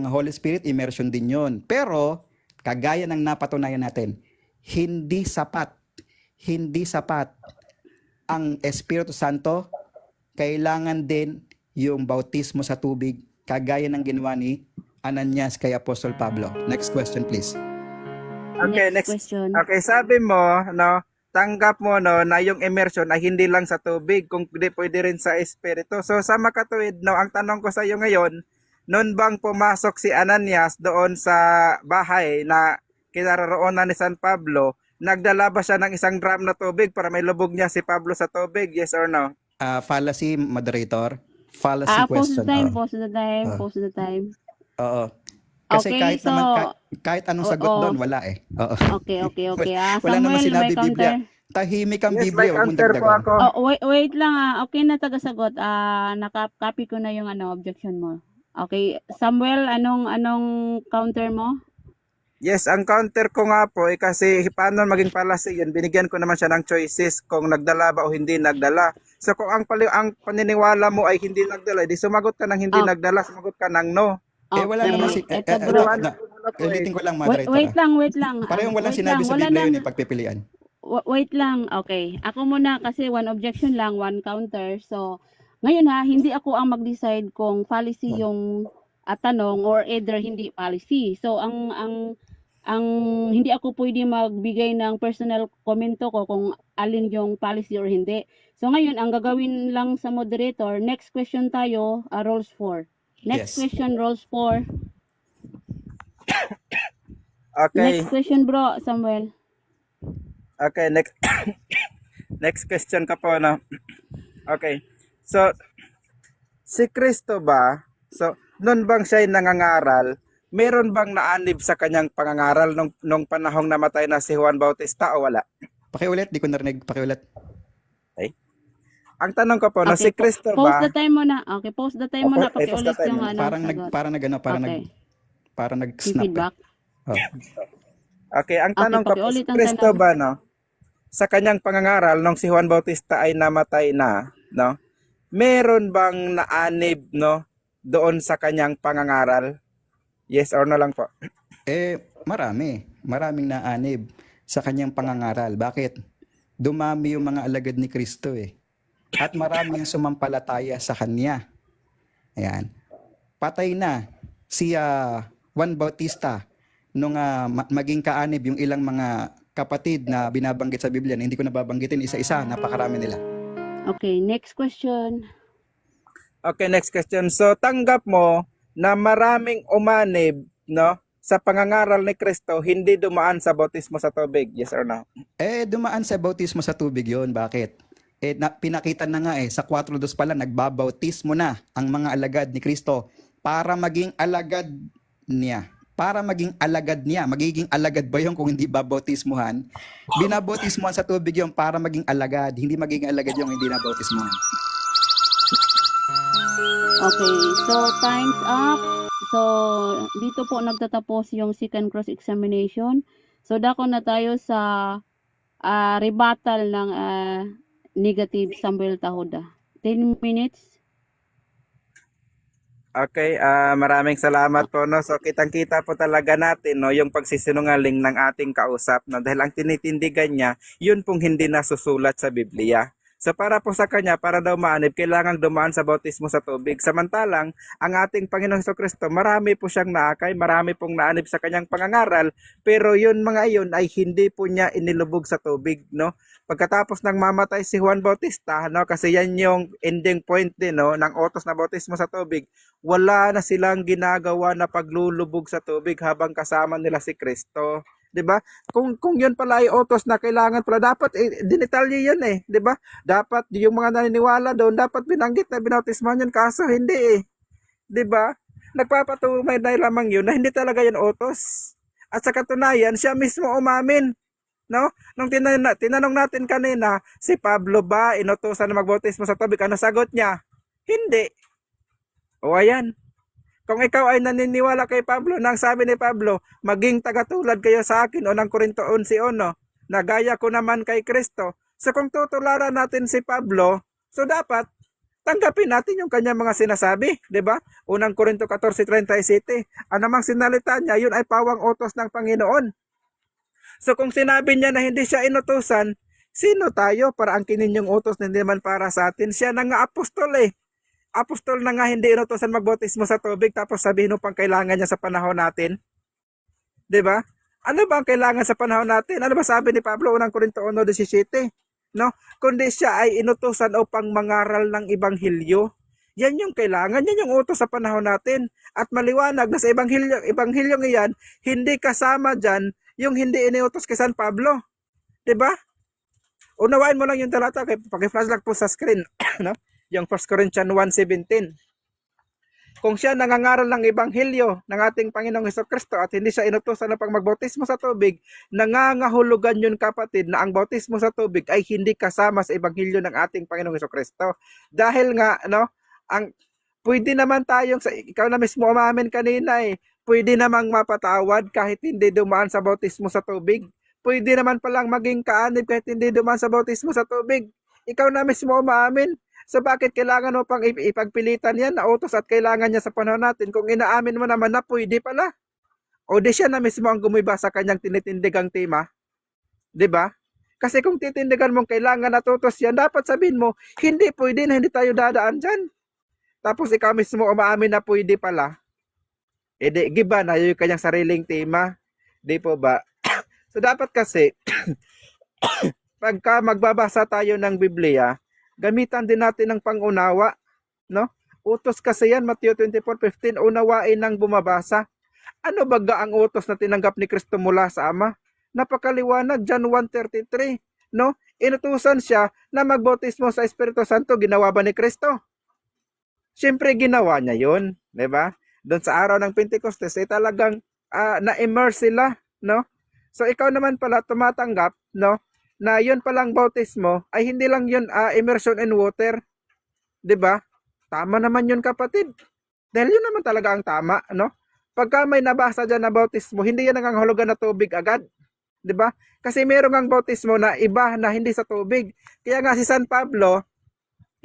Holy Spirit, immersion din yun. Pero, kagaya ng napatunayan natin, hindi sapat ang Espiritu Santo. Kailangan din yung bautismo sa tubig, kagaya ng ginawa ni Ananias kay Apostol Pablo. Next question, please. Okay, Next next. question. Okay, sabi mo, no, tanggap mo, no, na yung immersion ay hindi lang sa tubig, kung pwede rin sa Espiritu. So, sa makatuwid, no, ang tanong ko sa iyo ngayon, noon bang pumasok si Ananias doon sa bahay na kinaroroonan ni San Pablo, nagdala ba siya ng isang drum na tubig para may lubog niya si Pablo sa tubig? Yes or no? Fallacy, moderator. Fallacy Pause question. the time, Oh. pause the time, Oh. pause the time. Oo. Kasi Okay, kahit so, naman kahit anong sagot oo. doon, wala eh. Oo. Okay. Wala naman Samuel, sinabi may counter. Biblia. Tahimik ang Yes, Biblia, may huwag mong counter po dagdagan. ako. Oh, wait lang Okay na tagasagot. Naka-copy ko na yung objection mo. Okay, Samuel, anong counter mo? Yes, ang counter ko nga po kasi paano maging fallacy yun, binigyan ko naman siya ng choices kung nagdala ba o hindi nagdala. So kung ang paniniwala mo ay hindi nagdala, di sumagot ka ng hindi Oh. nagdala, sumagot ka ng no. Wala naman si Ito bro. ulitin ko lang, Wait moderator. wait lang. Parehong walang Wait sinabi lang, sa wala Biblia yun lang. yung pagpipilian. Wait lang. Okay. Ako muna kasi one objection lang, one counter. So, ngayon hindi ako ang mag-decide kung fallacy yung tanong or either hindi fallacy. So, ang hindi ako pwede magbigay ng personal komento ko kung alin yung policy or hindi. So, ngayon, ang gagawin lang sa moderator, next question tayo, rules 4. Next Yes. question, rules 4. Okay. Next question, bro, Samuel. Okay, next next question ka po na. Okay. So si Kristo ba? So noon bang siya ay nangangaral? Meron bang naanib sa kanyang pangangaral nung panahong namatay na si Juan Bautista o wala? Pakiulit, di ko narinig. Pakiulit. Ang tanong ko po, na si Okay, Kristo pause ba? the time muna. Okay, pause the time muna. Okay, pause the Pakiulit time yung muna. sagot. Parang Okay. nag-snap. Feedback. Oh. Okay, ang tanong ko po, si pakiulit ang Kristo tanong. ba, no? Sa kanyang pangangaral nung si Juan Bautista ay namatay na, no? Meron bang naanib, no, doon sa kanyang pangangaral? Yes or no lang po. Maraming naanib sa kanyang pangangaral. Bakit? Dumami yung mga alagad ni Kristo eh. At marami ang sumampalataya sa kanya. Ayan. Patay na si Juan Bautista nung maging kaanib yung ilang mga kapatid na binabanggit sa Biblia na hindi ko nababanggitin isa-isa, napakarami nila. Okay, next question. Okay, next question. So, tanggap mo na maraming umanib, no, sa pangangaral ni Kristo, hindi dumaan sa bautismo sa tubig. Yes or no? Dumaan sa bautismo sa tubig yon. Bakit? Pinakita na nga sa 4:2 pala, nagbabautismo na ang mga alagad ni Kristo para maging alagad niya. Para maging alagad niya. Magiging alagad ba yun kung hindi babautismuhan? Binabautismuhan sa tubig yun para maging alagad. Hindi magiging alagad yung hindi nabautismuhan. Okay, so time's up. So, dito po nagtatapos yung second cross-examination. So, dako na tayo sa rebuttal ng negative Samuel Tahuda. 10 minutes. Okay, maraming salamat po, no. So, kitang-kita po talaga natin, no, yung pagsisinungaling ng ating kausap, no, dahil ang tinitindigan niya, yun pong hindi nasusulat sa Biblia. So para po sa kanya, para daw maanib, kailangang dumaan sa bautismo sa tubig. Samantalang, ang ating Panginoong Jesucristo, marami po siyang naakay, marami pong naanib sa kanyang pangangaral, pero yun mga iyon ay hindi po niya inilubog sa tubig, no? Pagkatapos ng mamatay si Juan Bautista, no, kasi yan yung ending point din, no, ng utos na bautismo sa tubig, wala na silang ginagawa na paglulubog sa tubig habang kasama nila si Kristo. 'Di ba? Kung yun pala ay utos na kailangan pala, dapat dinitalye yun 'di ba? Dapat yung mga naniniwala doon dapat binanggit na binautismohan yun, kaso hindi 'di ba? Nagpapatunay na lamang yun na hindi talaga yun utos. At sa katunayan, siya mismo umamin No? Nung tinanong natin kanina, si Pablo ba inutusan na magbautismo sa tubig? Ano sagot niya? Hindi. O ayan. Kung ikaw ay naniniwala kay Pablo, nang sabi ni Pablo, maging tagatulad kayo sa akin, unang Korinto 11:1, na gaya ko naman kay Kristo. So kung tutularan natin si Pablo, so dapat tanggapin natin yung kanyang mga sinasabi, di ba? Unang Korinto 14:37, anumang sinalita niya, yun ay pawang utos ng Panginoon. So kung sinabi niya na hindi siya inutusan, sino tayo para angkinin yung utos na hindi man para sa atin? Siya na nga apostol eh. Apostol na nga hindi inutusan magbautismo sa tubig tapos sabihin mo pang kailangan niya sa panahon natin. 'Di ba? Ano ba ang kailangan sa panahon natin? Ano ba sabi ni Pablo unang Korinto 1:17? No? Kundi siya ay inutusan upang mangaral ng ebanghelyo. Yan yung kailangan, yan yung utos sa panahon natin. At maliwanag na sa ebanghelyo iyan, hindi kasama diyan yung hindi iniutos kay San Pablo. 'Di ba? Unawain mo lang yung talata, paki-flash lang po sa screen, no? Yung 1 Corinthians 1:17. Kung siya nangangaral ng ebanghelyo ng ating Panginoong Hesukristo at hindi siya inutusan na pag magbautismo sa tubig, nangangahulugan yun kapatid na ang bautismo sa tubig ay hindi kasama sa ebanghelyo ng ating Panginoong Hesukristo. Dahil nga, no, ang pwede naman tayong, ikaw na mismo umamin kanina pwede namang mapatawad kahit hindi dumaan sa bautismo sa tubig. Pwede naman palang maging kaanib kahit hindi dumaan sa bautismo sa tubig. Ikaw na mismo umaamin. So bakit kailangan mo pang ipagpilitan yan na utos at kailangan niya sa panahon natin kung inaamin mo naman na pwede pala? O di siya na mismo ang gumiba sa kanyang tinitindigang tema? 'Di ba? Kasi kung titindigan mong kailangan na utos yan, dapat sabihin mo, hindi pwede na hindi tayo dadaan dyan. Tapos ikaw mismo umaamin na pwede pala. Di, giba na yung kanyang sariling tema. Di po ba? So dapat kasi, pagka magbabasa tayo ng Biblia, gamitan din natin ng pangunawa, no? Utos kasi yan, Matthew 24:15, unawain ng bumabasa. Ano baga ang utos na tinanggap ni Kristo mula sa Ama? Napakaliwanag, John 1:33, no? Inutusan siya na magbautismo sa Espiritu Santo, ginawa ba ni Kristo? Siyempre ginawa niya yun, di ba? Doon sa araw ng Pentecostes, talagang na-immerse sila, no? So ikaw naman pala tumatanggap, no, na yun palang bautismo ay hindi lang yun immersion in water. 'Di ba? Tama naman yun kapatid. Dahil yun naman talaga ang tama, no? Pagka may nabasa dyan na bautismo, hindi yan nangangahulugan na tubig agad. 'Di ba? Kasi mayroong ang bautismo na iba na hindi sa tubig. Kaya nga si San Pablo,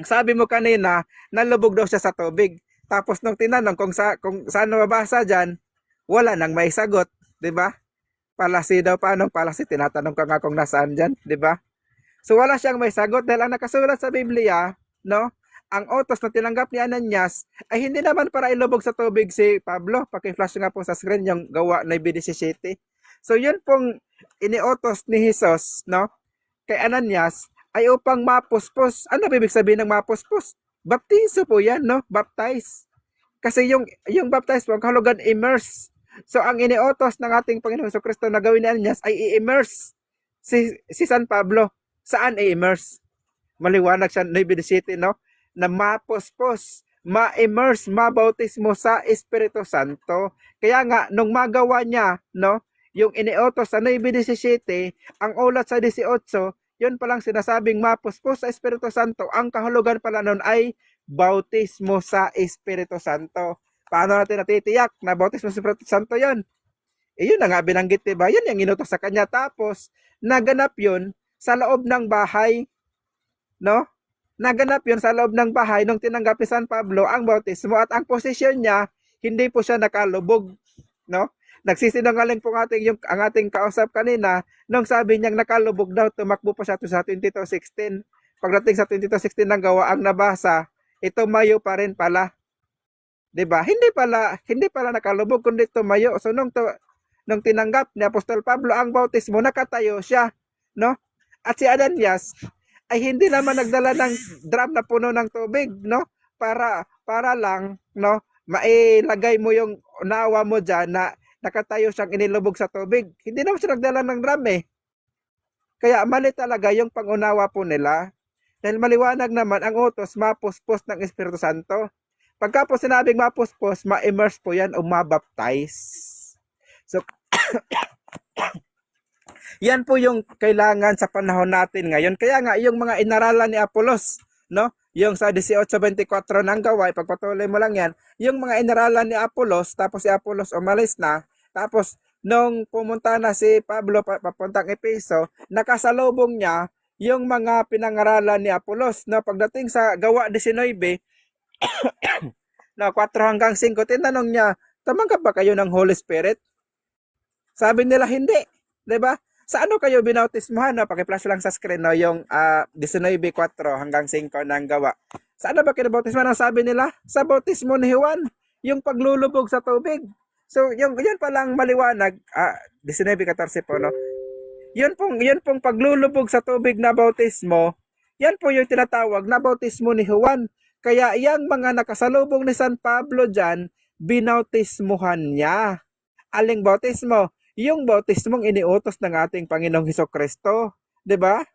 sabi mo kanina, nalubog daw siya sa tubig. Tapos nung tinanong kung saan mabasa dyan, wala nang may sagot. 'Di ba? Palasi daw, paano palasi? Tinatanong ka nga kung nasaan dyan, di ba? So wala siyang may sagot dahil ang nakasulat sa Biblia, no? Ang utos na tinanggap ni Ananias ay hindi naman para ilubog sa tubig si Pablo. Paki-flash nga po sa screen yung gawa na 17. So yun pong iniutos ni Jesus, no? Kay Ananias ay upang mapuspos. Ano ibig sabihin ng mapuspos? Baptizo po yan, no? Baptize. Kasi yung baptize po, ang kahulugan immerse. So ang iniutos ng ating Panginoong Jesucristo na gawin ni Ananias ay i-immerse si San Pablo. Saan i-immerse? Maliwanag siya 9:17, no? Na mapuspos, ma-immerse, mabautismo sa Espiritu Santo. Kaya nga nung magawa niya, no, yung iniutos sa 9:17, ang ulat sa 18, yun palang sinasabing mapuspos sa Espiritu Santo. Ang kahulugan pala nun ay bautismo sa Espiritu Santo. Paano natin natitiyak na bautismo sa Espiritu Santo yun? Yun na nga binanggit, diba? Yun yung inutos sa kanya. Tapos, naganap yun sa loob ng bahay. No? Naganap yun sa loob ng bahay nung tinanggap ni San Pablo ang bautismo. At ang posisyon niya, hindi po siya nakalubog. No? Nagsisinungaling po ang ating kausap kanina nung sabi niyang nakalubog daw, tumakbo pa siya sa 22:16. Pagdating sa 22:16 ng gawa ang nabasa, ito mayo pa rin pala. 'Di ba? Hindi pala nakalubog kundi tumayo. So nung tinanggap ni Apostol Pablo ang bautismo, nakatayo siya, no? At si Ananias ay hindi naman nagdala ng drum na puno ng tubig, no? Para lang, no, mailagay mo yung nawa mo diyan na nakatayo siyang inilubog sa tubig. Hindi naman siya nagdala ng drum eh. Kaya mali talaga yung pangunawa po nila. Dahil maliwanag naman ang utos, mapuspos ng Espiritu Santo. Pagka po sinabing mapuspos, ma-immerse po yan o mabaptize. So, Yan po yung kailangan sa panahon natin ngayon. Kaya nga, yung mga inaralan ni Apolos, no? Yung sa 18:24 ng gawa, ipagpatuloy mo lang yan. Yung mga inaralan ni Apolos, tapos si Apolos umalis na, tapos nung pumunta na si Pablo papuntang Efeso, nakasalubong niya yung mga pinangaralan ni Apolos. No? Pagdating sa gawa 19, no, 4 hanggang 5, tinanong niya, tumanggap ba kayo ng Holy Spirit? Sabi nila, hindi. 'Di ba? Sa ano kayo binautismohan? No? Paki-flash lang sa screen, no? Yung 19:4 hanggang 5 ng gawa. Sa ano ba kinabautismohan? Ang sabi nila? Sa bautismo ni Juan, yung paglulubog sa tubig. So, yun pa lang maliwanag, 19:14 po, no? Yun pong paglulubog sa tubig na bautismo, yan po yung tinatawag na bautismo ni Juan. Kaya yung mga nakasalubong ni San Pablo dyan, binautismuhan niya. Aling bautismo? Yung bautismong iniutos ng ating Panginoong Hesukristo. 'Di ba?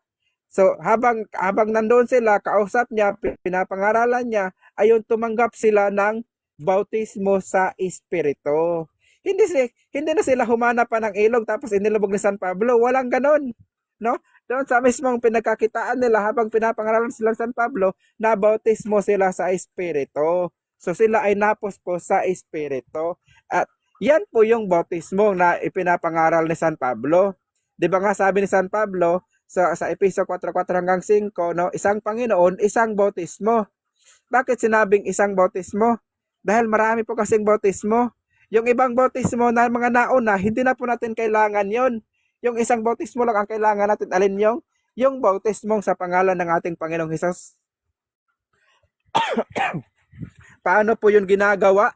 So, habang nandoon sila, kausap niya, pinapangaralan niya, ayun tumanggap sila ng bautismo sa Espiritu. Hindi na sila humana pa ng ilog tapos inilubog ni San Pablo. Walang ganon. No? Doon sa mismong pinagkakitaan nila habang pinapangaralan sila ng San Pablo, nabautismo sila sa Espiritu. So sila ay napos sa Espiritu. At yan po yung bautismo na ipinapangaral ni San Pablo. 'Di ba nga sabi ni San Pablo sa Efeso 4:4 hanggang 5, no, isang Panginoon, isang bautismo. Bakit sinabing isang bautismo? Dahil marami po kasing bautismo. Yung ibang bautismo na mga nauna, hindi na po natin kailangan 'yon. Yung isang bautismo lang ang kailangan natin. Alin yung bautismong sa pangalan ng ating Panginoong Hesus. Paano po yun ginagawa?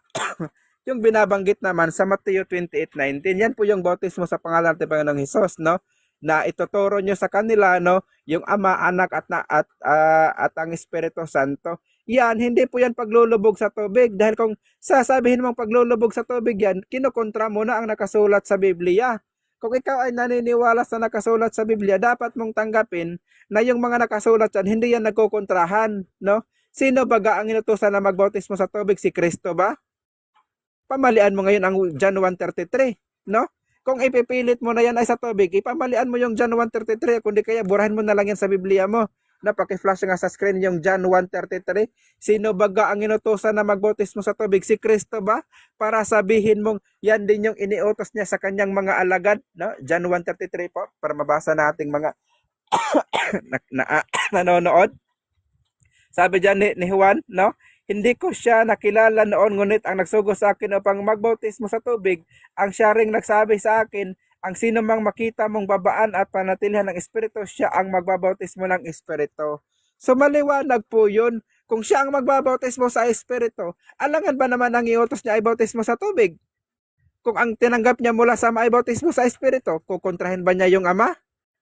Yung binabanggit naman sa Mateo 28:19, yan po yung bautismo sa pangalan ng Panginoong Hesus, no? Na ituturo nyo sa kanila, no? Yung Ama, Anak at ang Espiritu Santo. Yan, hindi po yan paglulubog sa tubig. Dahil kung sasabihin mong paglulubog sa tubig yan, kinukontra mo na ang nakasulat sa Biblia. Kung ikaw ay naniniwala sa nakasulat sa Biblia, dapat mong tanggapin na yung mga nakasulat yan, hindi yan nagkukontrahan, no? Sino baga ang inutusan na magbautismo sa tubig? Si Kristo ba? Pamalian mo ngayon ang John 1:33, no? Kung ipipilit mo na yan ay sa tubig, ipamalian mo yung John 1:33, kundi kaya burahin mo na lang yan sa Biblia mo. Napaki-flash nga sa screen yung John 1:33. Sino baga ang inutusan na magbautismo sa tubig? Si Kristo ba? Para sabihin mong yan din yung iniutos niya sa kanyang mga alagad, no? John 1:33 po, para mabasa nating mga nanonood. Sabi diyan ni Juan, no? Hindi ko siya nakilala noon, ngunit ang nagsugo sa akin upang magbautismo sa tubig, ang siya ring nagsabi sa akin, ang sino mang makita mong babaan at panatilihan ng Espiritu, siya ang magbabautismo ng Espiritu. So maliwanag po yun. Kung siya ang magbabautismo sa Espiritu, alangan ba naman ang iutos niya ay bautismo sa tubig? Kung ang tinanggap niya mula sa ay bautismo sa Espiritu, kukontrahin ba niya yung Ama?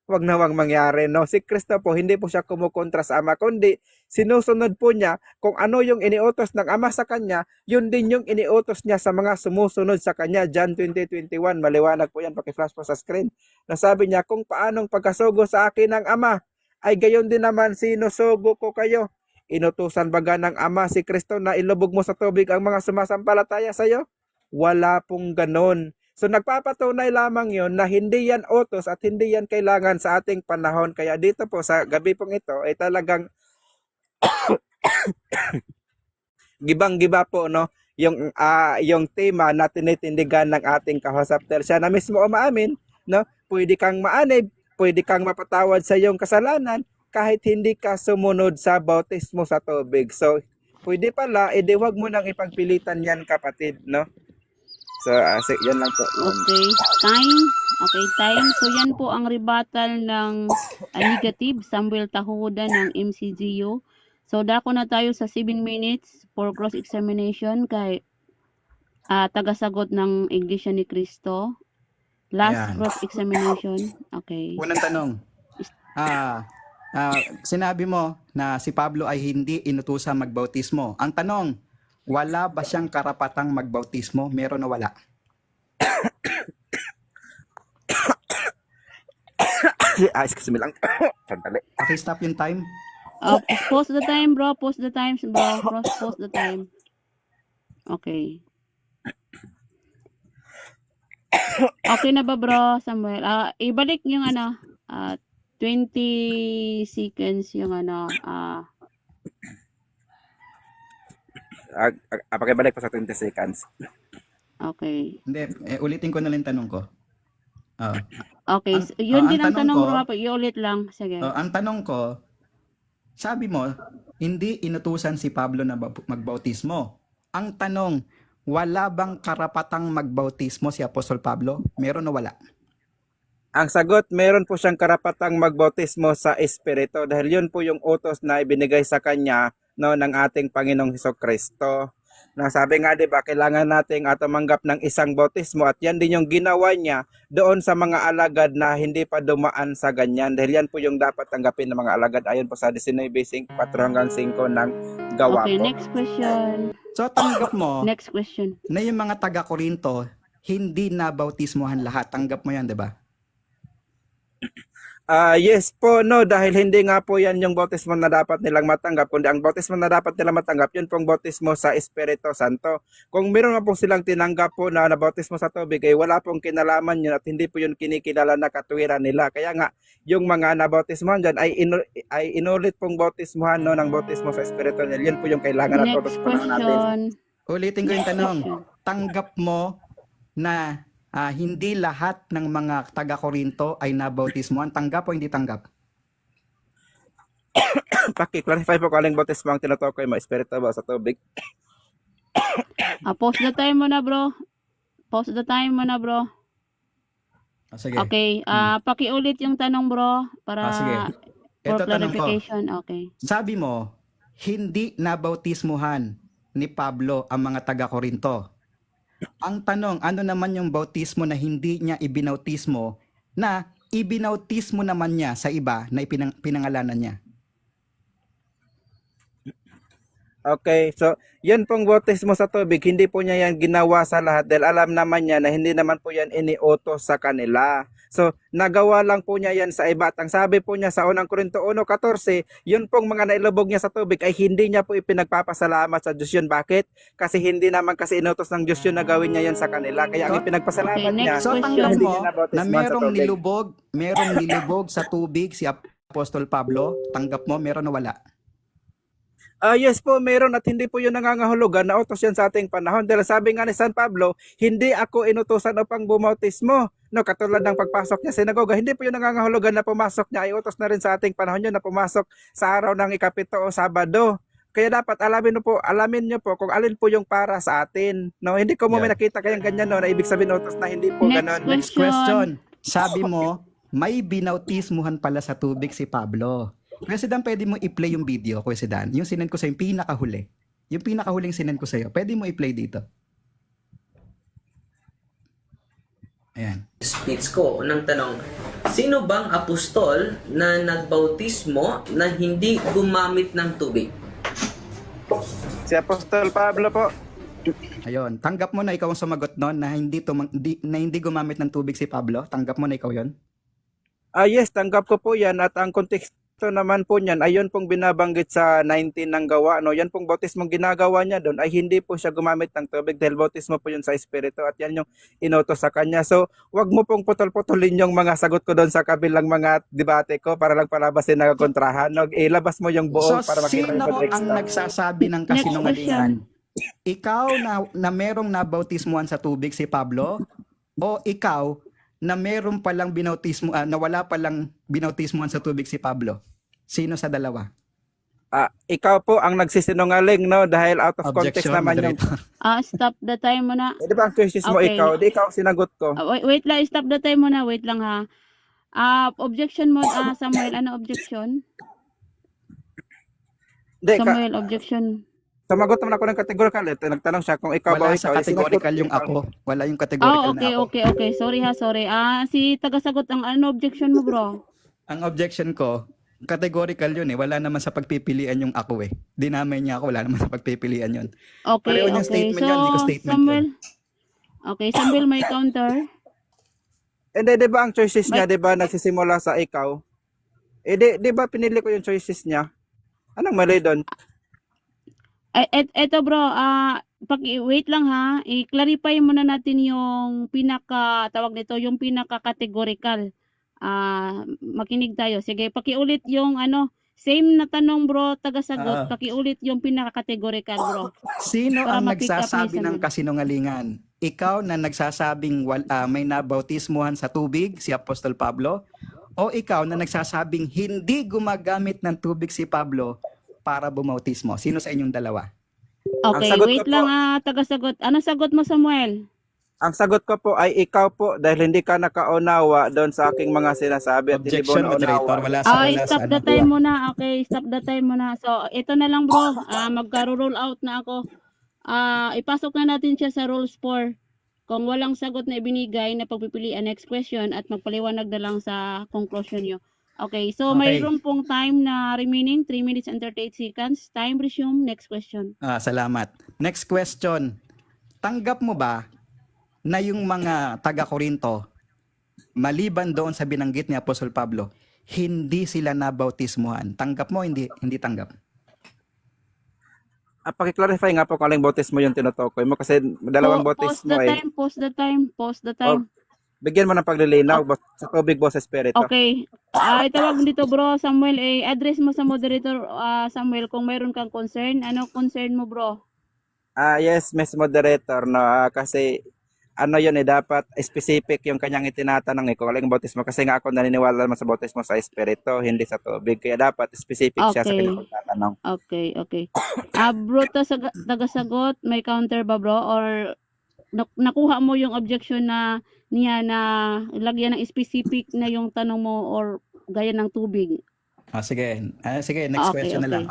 Wag na wag mangyari, no? Si Kristo po, hindi po siya kumukontra sa Ama, kundi sinusunod po niya kung ano yung iniutos ng Ama sa kanya, yun din yung iniutos niya sa mga sumusunod sa kanya. John 20:21, maliwanag po yan, paki-flash po sa screen. Nasabi niya, kung paanong pagkasugo sa akin ng Ama, ay gayon din naman sinusugo ko kayo. Inutusan baga ng Ama si Kristo na ilubog mo sa tubig ang mga sumasampalataya sa iyo? Wala pong ganon. So nagpapatunay lamang yon na hindi yan utos at hindi yan kailangan sa ating panahon. Kaya dito po sa gabi pong ito ay talagang gibang-giba po, no, yung tema na tinitindigan ng ating kahosapter. Siya na mismo umaamin, no, pwede kang maanib, pwede kang mapatawad sa iyong kasalanan kahit hindi ka sumunod sa bautismo sa tubig. So pwede pala, edi wag mo nang ipagpilitan yan, kapatid, no. So, yan lang po. Okay, time. So, yan po ang rebuttal ng negative, Samuel Tahuda ng MCGU. So, dako na tayo sa 7 minutes for cross-examination kay tagasagot ng Iglesia ni Cristo. Last Ayan. cross-examination. Okay. Unang tanong. Sinabi mo na si Pablo ay hindi inutusan magbautismo. Ang tanong, wala ba siyang karapatang magbautismo? Meron o wala? Excuse me lang. Sandali. Okay, stop yung time. Pause the time, bro. Pause the time, bro. Pause the time. Okay. Okay na ba, bro, Samuel? Ibalik yung 20 seconds yung Pakibalik po sa 20 seconds. okay. Hindi, ulitin ko na lang tanong ko. Ah, Okay, ang, yun ang din ang tanong tanong, ko, bro. Iulit lang. Sige. ang tanong ko, sabi mo, hindi inutusan si Pablo na magbautismo. Ang tanong, wala bang karapatang magbautismo si Apostol Pablo? Meron o wala? Ang sagot, meron po siyang karapatang magbautismo sa Espiritu dahil yun po yung utos na ibinigay sa kanya no, ng ating Panginoong Hesukristo. Na sabi nga 'di ba, kailangan nating tumanggap ng isang bautismo at yan din yung ginawa niya doon sa mga alagad na hindi pa dumaan sa ganyan. Dahil yan po yung dapat tanggapin ng mga alagad ayon po sa 19:4 hanggang 5 ng gawa Okay, po. next question. So tanggap mo Next question. na yung mga taga-Korinto, hindi na bautismohan lahat. Tanggap mo yan, di ba? Yes po, no, dahil hindi nga po yan yung bautismo na dapat nilang matanggap, kundi ang bautismo na dapat nilang matanggap, yun pong bautismo sa Espiritu Santo. Kung meron nga po silang tinanggap po na bautismo sa tubig, ay wala pong kinalaman yun at hindi po yun kinikilala na katuwiran nila. Kaya nga, yung mga nabautismohan dyan ay inulit pong bautismohan no, ng bautismo sa Espiritu. Yun po yung kailangan at utos Next po natin. question. Ulitin ko yung Next tanong. question. Tanggap mo na hindi lahat ng mga taga-Korinto ay nabautismohan? Tanggap o hindi tanggap? Paki-clarify po kung aling bautismo ang tinutukoy mo, Espiritu ba sa tubig? Pause the time mo na, bro. Pause the time mo na, bro. Sige. Okay, pakiulit yung tanong, bro, para Sige. for Ito tanong ko. clarification. Okay. Sabi mo, hindi nabautismuhan ni Pablo ang mga taga-Korinto. Ang tanong, ano naman yung bautismo na hindi niya ibinautismo na ibinautismo naman niya sa iba na pinangalanan niya? Okay, so yun pong bautismo sa tubig, hindi po niya yan ginawa sa lahat dahil alam naman niya na hindi naman po yan iniutos sa kanila. So, nagawa lang po niya yan sa iba. At ang sabi po niya sa unang Korinto 1:14, yun pong mga nailubog niya sa tubig ay hindi niya po ipinagpapasalamat sa Diyos yun. Bakit? Kasi hindi naman kasi inutos ng Diyos yun na gawin niya yan sa kanila. Kaya ang ipinagpasalamat Okay, niya, next So question. tanggap hindi mo niya nabautismohan na sa merong tubig. nilubog sa tubig si Apostol Pablo? Tanggap mo, meron o wala? Yes po, meron at hindi po yun nangangahulugan na utos yan sa ating panahon. Dahil sabi nga ni San Pablo, hindi ako inutusan upang bumautismo. No, katulad ng pagpasok niya sa sinagoga, hindi po yun nangangahulugan na pumasok niya. Ay utos na rin sa ating panahon yun na pumasok sa araw ng ikapito o Sabado. Kaya dapat alamin niyo po kung alin po yung para sa atin. No, hindi ko mo may Yeah. nakita kayang ganyan no, na ibig sabihin utos na hindi po Next ganon. Next question. Sabi mo, may binautismuhan pala sa tubig si Pablo. President, pwede mo i-play yung video, President. Yung sinend ko sa yung pinakahuli. Yung pinakahuling sinend ko sa iyo. Pwede mo i-play dito. Ayan. Speech ko, unang tanong, sino bang apostol na nagbautismo na hindi gumamit ng tubig? Si Apostol Pablo po. Ayun. Tanggap mo na ikaw ang sumagot noon na hindi gumamit ng tubig si Pablo. Tanggap mo na ikaw yon. Yes, tanggap ko po yan at ang konteksto naman po niyan ay yun pong binabanggit sa 19 ng gawa. No? Yan pong bautismong ginagawa niya doon ay hindi po siya gumamit ng tubig dahil bautismo po yun sa Espiritu at yan yung inutos sa kanya. So, wag mo pong putol-putulin yung mga sagot ko doon sa kabilang mga debate ko para lang palabasin na kontrahan. No? Ilabas mo yung buo So, para makita sino yung context. ang nagsasabi ng kasinungalingan? Ikaw na merong nabautismuhan sa tubig si Pablo o ikaw na meron palang binautismo na wala palang binautismuhan sa tubig si Pablo? Sino sa dalawa? Ikaw po ang nagsisinungaling no dahil out of context Objection, naman yung moderator. Stop the time mo na. di ba ang questions mo Okay. ikaw, di ikaw ang sinagot ko. Wait lang, stop the time mo na. Wait lang ha. Objection mo, Samuel. Ano objection? Di, Samuel, objection. sumagot naman ako ng categorical. Nagtanong siya kung ikaw ba o Wala sa ikaw. categorical yung ako. Wala yung categorical na ako. Okay. Sorry ha, sorry. Si tagasagot ang ano objection mo, bro? Ang objection ko, categorical yun eh. Wala naman sa pagpipilian yung ako eh. Dinamay niya ako, wala naman sa pagpipilian yun. Okay, Pareho yung statement yun, hindi ko statement Samuel. Okay, Samuel, may counter. Hindi, di ba ang choices niya, di ba, nagsisimula sa ikaw? Di ba pinili ko yung choices niya? Anong mali doon? Eto bro, wait lang ha, i-clarify muna natin yung tawag nito, yung pinaka-categorical. Makinig tayo. Sige, pakiulit yung same na tanong bro, taga-sagot. Ah, Pakiulit yung pinaka-categorical bro. sino Para ang ma-pick up ni nagsasabi ng Samuel. kasinungalingan? Ikaw na nagsasabing may nabautismuhan sa tubig, si Apostol Pablo? O ikaw na nagsasabing hindi gumagamit ng tubig si Pablo para bumautismo? Sino sa inyong dalawa? Ang Okay, sagot wait ko po, lang taga-sagot. Ano sagot mo Samuel? ang sagot ko po ay ikaw po dahil hindi ka nakaunawa doon sa aking mga sinasabi at hindi mo Objection, moderator. naunawa. Okay, Wala sa stop the time muna. Okay, stop the time muna. So, ito na lang bro. Magka-roll out na ako. Ipasok na natin siya sa rules 4. Kung walang sagot na ibinigay na pagpipilian, next question at magpaliwanag na lang sa conclusion nyo. Okay, so Okay. mayroon pong time na remaining 3 minutes and 38 seconds. Time resume. Next question. Salamat. Next question. Tanggap mo ba na yung mga taga-Korinto, maliban doon sa binanggit ni Apostol Pablo, hindi sila nabautismuhan? Tanggap mo, hindi tanggap? Paki-clarify nga po kung aling bautismo yung tinutukoy mo kasi dalawang Pause bautismo the eh. time, pause the time, pause the time. Bigyan mo ng paglilinaw sa tubig bo sa espiritu. Okay. Itawag mo dito bro, Samuel, address mo sa moderator, Samuel, kung mayroon kang concern. Ano concern mo bro? Yes, Miss Moderator, no, kasi yun dapat specific yung kanyang itinatanong kung aling bautismo kasi nga ako naniniwala naman sa bautismo sa espiritu, hindi sa tubig. Kaya dapat specific siya sa Okay. kanyang pagtatanong. Okay. Bro, tagasagot, may counter ba bro? Or nakuha mo yung objection niya na lagyan ng specific na yung tanong mo or gaya ng tubig? Sige. Sige, next Okay, question na okay. lang.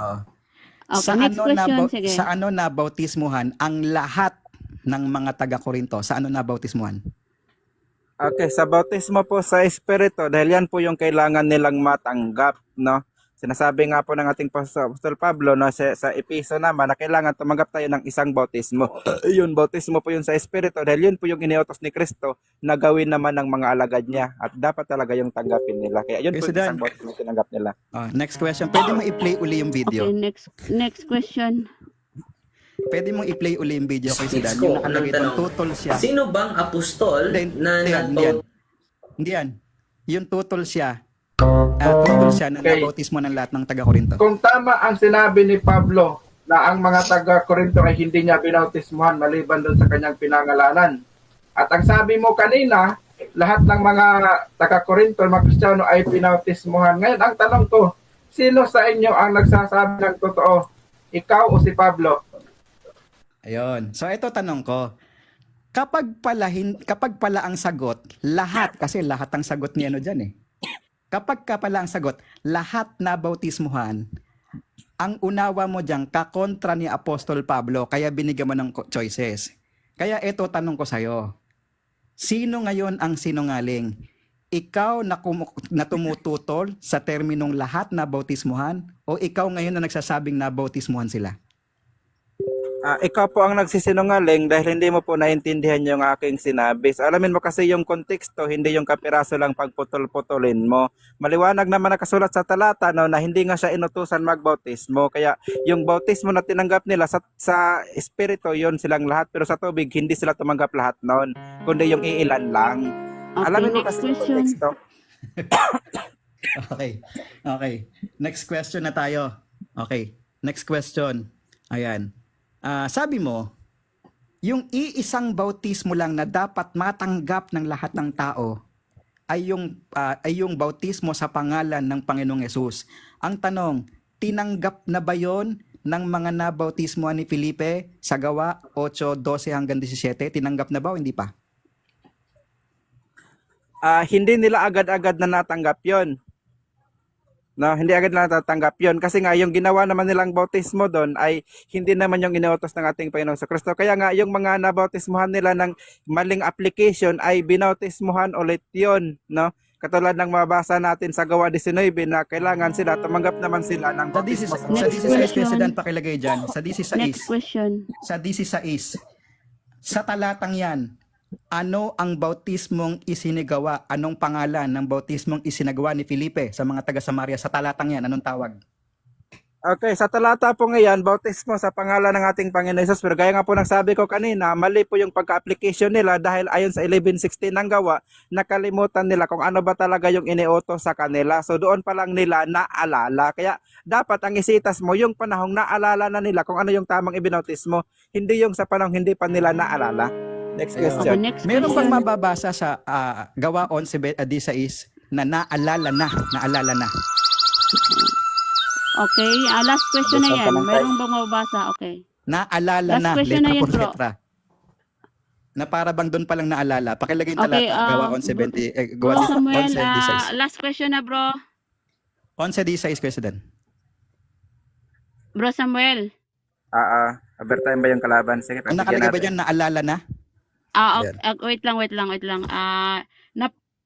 Okay, next question, sige. Sa ano nabautismuhan ang lahat ng mga taga-Korinto? Sa ano nabautismuhan? Okay, sa bautismo po sa espiritu, dahil yan po yung kailangan nilang matanggap, no? Sinasabi nga po ng ating Apostol Pablo, no, sa Episo naman, na kailangan tumanggap tayo ng isang bautismo. Yun, bautismo po yun sa espiritu, dahil yun po yung iniutos ni Kristo na gawin naman ng mga alagad niya. At dapat talaga yung tanggapin nila. Kaya yun po yung President. isang bautismo tinanggap nila. Next question. Pwede mo i-play uli yung video. Okay, next question. Pwede mong i-play uli yung video kay Sidan. Gets Yung ko nakalagay ng doon, tanong. tutol siya. Sino bang apostol na nagbautismo? Hindi yan. Yung tutol siya. Tutol siya na nabautismo ng lahat ng taga-Korinto. Kung tama ang sinabi ni Pablo na ang mga taga-Korinto ay hindi niya binautismuhan maliban doon sa kanyang pinangalanan. At ang sabi mo kanina, lahat ng mga taga-Korinto, mga Kristiyano ay binautismuhan. Ngayon, ang tanong ko, sino sa inyo ang nagsasabi ng totoo? Ikaw o si Pablo? Ayun. So ito tanong ko. Kapag pala ang sagot, lahat, kasi lahat ang sagot ni dyan eh. Kapag pala ang sagot, lahat na bautismuhan, ang unawa mo dyan, kakontra ni Apostol Pablo, kaya binigyan mo ng choices. Kaya ito tanong ko sa'yo. Sino ngayon ang sinungaling? Ikaw na tumututol sa terminong lahat na bautismuhan o ikaw ngayon na nagsasabing na bautismuhan sila? Ikaw po ang nagsisinungaling dahil hindi mo po naintindihan yung aking sinabi. So, alamin mo kasi yung konteksto, hindi yung kapiraso lang pagputol-putulin mo. Maliwanag naman nakasulat sa talata no, na hindi nga siya inutusan magbautismo. Kaya yung bautismo na tinanggap nila sa espiritu, yun silang lahat. Pero sa tubig, hindi sila tumanggap lahat noon, kundi yung iilan lang. Okay, Alamin mo next kasi yung question. konteksto. Okay. Next question na tayo. Okay. Next question. Ayan. Sabi mo, yung iisang bautismo lang na dapat matanggap ng lahat ng tao ay yung bautismo sa pangalan ng Panginoong Yesus. Ang tanong, tinanggap na ba yon ng mga nabautismo ni Felipe sa Gawa 8:12 hanggang 17? Tinanggap na ba o hindi pa? Hindi nila agad-agad na natanggap yon. No, hindi agad na natatanggap yon kasi nga yung ginawa naman nilang bautismo doon ay hindi naman yung inuutos ng ating Panginoon sa Kristo. Kaya nga yung mga nabautismuhan nila ng maling application ay binautismuhan ulit yon, no? Katulad ng mabasa natin sa Gawa 19 na kailangan sila tumanggap naman sila ng Sa 16, bautismo. sa Next 16 question. President pakilagay dyan. Sa 16. Next question. Sa 16, sa talatang yan, ano ang bautismong isinigawa? Anong pangalan ng bautismong isinagawa ni Felipe sa mga taga-Samaria? Sa talatang yan, anong tawag? Okay, sa talata po ngayon, bautismo sa pangalan ng ating Panginoon Hesus. Pero gaya nga po ng sabi ko kanina, mali po yung pagka-application nila dahil ayon sa 11:16 ng gawa, nakalimutan nila kung ano ba talaga yung iniutos sa kanila. So doon pa lang nila naalala. Kaya dapat ang isitas mo yung panahong naalala na nila kung ano yung tamang ibinautismo, hindi yung sa panahong hindi pa nila naalala. Next Okay, question. next Meron bang question. mababasa sa Gawa 11:16 na naalala na? Okay, last question na Basta yan. pa lang tayo. Meron bang mababasa? Okay. Naalala Last na, question na letra yan, por bro. letra. Na para bang doon pa lang naalala. Pakilagay yung Okay, talata, Gawa 11:70, Bro Samuel, 11:16. last question na, bro. 11:16, President. Bro Samuel. Overtime ba yung kalaban? Sige, Ang pagbigyan nakalagay ba natin. dyan, naalala na? Okay, Ayan. wait lang.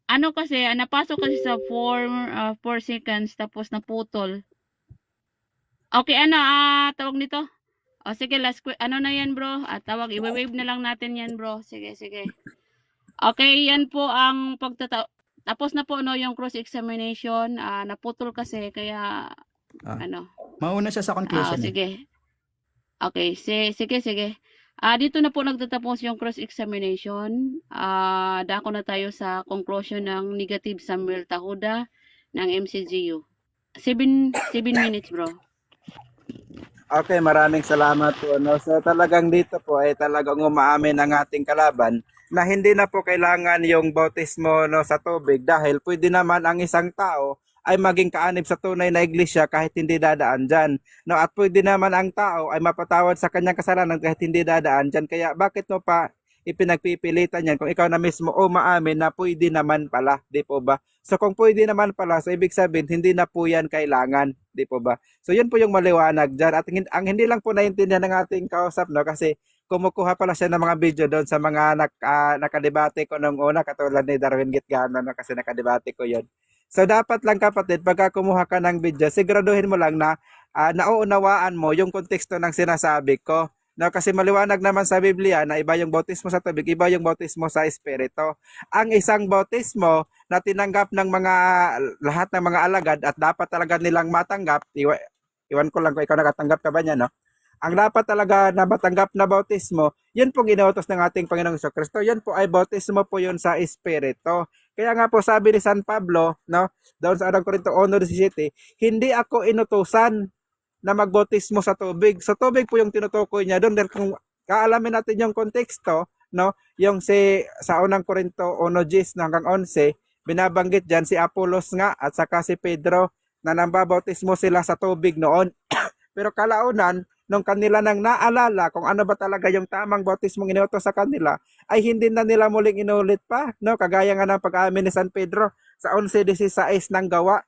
Ano kasi, napasok kasi sa 4 seconds tapos naputol. Okay, tawag nito? O sige, ano na yan, bro? Tawag, i-wave na lang natin yan, bro. Sige. Okay, yan po ang tapos na po, no, yung cross-examination. Naputol kasi, kaya, Ah. ano. Mauna siya sa conclusion. eh. Sige. Okay, sige. Dito na po nagtatapos yung cross-examination. Dako na tayo sa conclusion ng negative Samuel Tahuda ng MCGU. 7 minutes, bro. Okay, maraming salamat po. No? So talagang dito po ay talagang umaamin ang ating kalaban na hindi na po kailangan yung bautismo no, sa tubig dahil pwede naman ang isang tao ay maging kaanib sa tunay na iglesia kahit hindi dadaan dyan. No, at pwede naman ang tao ay mapatawad sa kanyang kasalanan kahit hindi dadaan dyan. Kaya bakit mo pa ipinagpipilitan yan kung ikaw na mismo maamin na pwede naman pala, di po ba? So kung pwede naman pala, so ibig sabihin hindi na po yan kailangan, di po ba? So yun po yung maliwanag dyan. At ang hindi lang po naintindihan ng ating kausap, no, kasi kumukuha pala siya ng mga video doon sa mga nakadebate ko nung una, katulad ni Darwin Gitgano, no, kasi nakadebate ko yun. So dapat lang kapatid, pagka kumuha ka ng video, siguraduhin mo lang na nauunawaan mo yung konteksto ng sinasabi ko. No, kasi maliwanag naman sa Biblia na iba yung bautismo sa tubig, iba yung bautismo sa Espiritu. Ang isang bautismo na tinanggap ng lahat ng mga alagad at dapat talaga nilang matanggap, iwan ko lang kung ikaw nakatanggap ka ba niya, no? Ang dapat talaga na matanggap na bautismo, yun pong inuutos ng ating Panginoong Kristo. Yun po ay bautismo po yun sa Espiritu. Kaya nga po sabi ni San Pablo, no, doon sa 1 Corinto 1:17, hindi ako inutusan na magbautismo sa tubig. Sa tubig po yung tinutukoy niya doon dahil kung kaalamin natin yung konteksto, no, yung sa 1 Corinto 1:10 hanggang 11, binabanggit diyan si Apolos nga at saka si Pedro na nambabautismo sila sa tubig noon. Pero kalaunan, nung kanila nang naalala kung ano ba talaga yung tamang bautismong inuutos sa kanila, ay hindi na nila muling inulit pa, no? Kagaya nga ng pag-aamin ni San Pedro sa 11:16 ng gawa,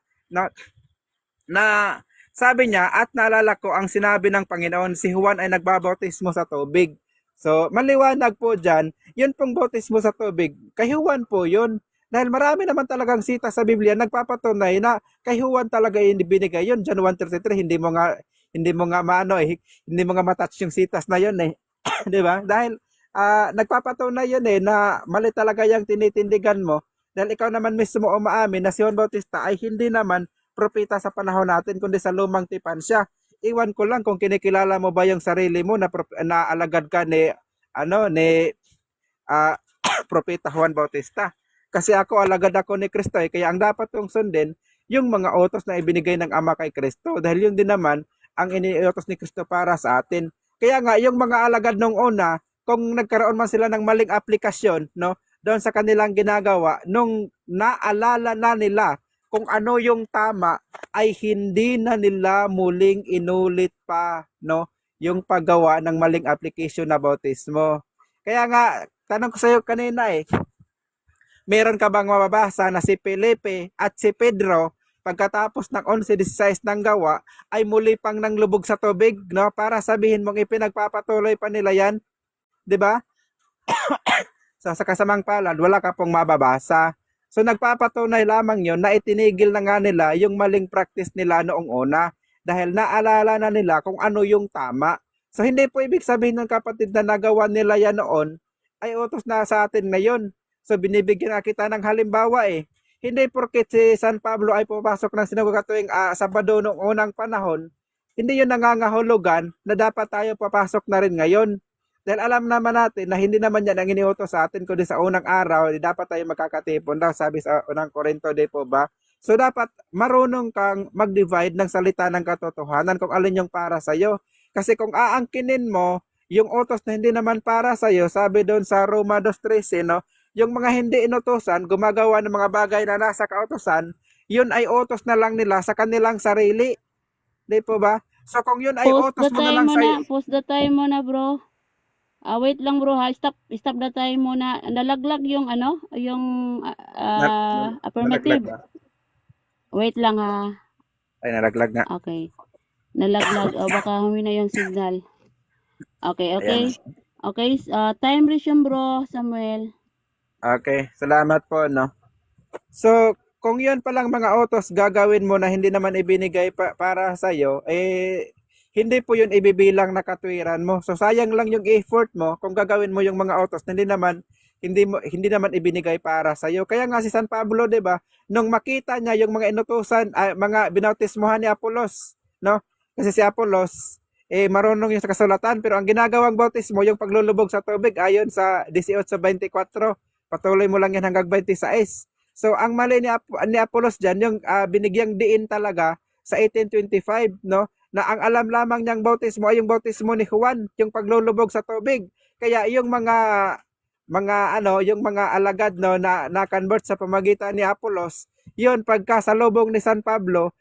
na sabi niya, at naalala ko ang sinabi ng Panginoon, si Juan ay nagbabautismo sa tubig. So, maliwanag po dyan, yun pong bautismo sa tubig, kay Juan po yun. Dahil marami naman talagang sita sa Biblia nagpapatunay na kay Juan talaga yung binigay yun. John 1:33, hindi mo nga hindi mo nga matouch yung sitas na yun eh. 'Di ba? Dahil nagpapatunay yun eh na mali talaga yung tinitindigan mo. Dahil ikaw naman mismo umaamin na si Juan Bautista ay hindi naman propeta sa panahon natin kundi sa lumang tipan siya. Iwan ko lang kung kinikilala mo ba yung sarili mo na alagad ka ni propeta Juan Bautista. Kasi alagad ako ni Kristo eh, kaya ang dapat kong sundin yung mga utos na ibinigay ng Ama kay Kristo dahil yun din naman ang iniutos ni Kristo para sa atin. Kaya nga yung mga alagad nung una, kung nagkaroon man sila ng maling aplikasyon, no, doon sa kanilang ginagawa, nung naalala na nila kung ano yung tama, ay hindi na nila muling inulit pa, no, yung paggawa ng maling application na bautismo. Kaya nga, tanong ko sa iyo kanina meron ka bang mababasa na si Felipe at si Pedro pagkatapos ng 11:16 ng gawa ay muli pang nanglubog sa tubig, no? Para sabihin mong ipinagpapatuloy pa nila yan, 'di ba? Sa kasamang palad, wala ka pong mababasa. So nagpapatunay lamang 'yon na itinigil na nga nila yung maling practice nila noong una dahil naalala na nila kung ano yung tama. So hindi po ibig sabihin ng kapatid na nagawa nila yan noon ay utos na sa atin ngayon. So binibigyan na kita ng halimbawa Hindi porket si San Pablo ay pupasok ng sinagoga tuwing Sabado noong unang panahon, hindi yun nangangahulugan na dapat tayo papasok na rin ngayon. Dahil alam naman natin na hindi naman yan ang iniutos sa atin, kundi sa unang araw, dapat tayo magkakatipon daw, sabi sa unang Korinto, di po ba? So dapat marunong kang mag-divide ng salita ng katotohanan kung alin yung para sa'yo. Kasi kung aangkinin mo yung utos na hindi naman para sa'yo, sabi doon sa Roma 2:13, no, yung mga hindi inutosan, gumagawa ng mga bagay na nasa kautosan, yun ay utos na lang nila sa kanilang sarili. Di po ba? So kung yun ay Post utos the mo na time lang mo sa'yo, na. Post the time mo na, bro. Wait lang, bro, ha. Stop the time mo na. Nalaglag yung ano, yung nalaglag affirmative. ba? Wait lang, ha. Ay, nalaglag nga. Okay. Nalaglag. O, baka humina yung signal. Okay, okay. Ayan. Okay, time resume, bro, Samuel. Okay, salamat po, no. So, kung yun palang mga utos gagawin mo na hindi naman ibinigay para sa'yo, hindi po yun ibibilang na katwiran mo. So, sayang lang yung effort mo kung gagawin mo yung mga utos na hindi naman ibinigay para sa'yo. Kaya nga si San Pablo, 'di ba, nung makita niya yung mga inutusan, mga binautismohan ni Apolos, no? Kasi si Apolos marunong yung sa kasulatan, pero ang ginagawang bautismo yung paglulubog sa tubig ayon sa 18:24. Patuloy mo lang yan hanggang 26. So ang mali ni Apolos diyan yung binigyang diin talaga sa 18:25, no? Na ang alam lamang niyang bautismo ay yung bautismo ni Juan, yung paglulubog sa tubig. Kaya yung yung mga alagad, no, na convert sa pamagitan ni Apolos, yun pagkasalubong ni San Pablo,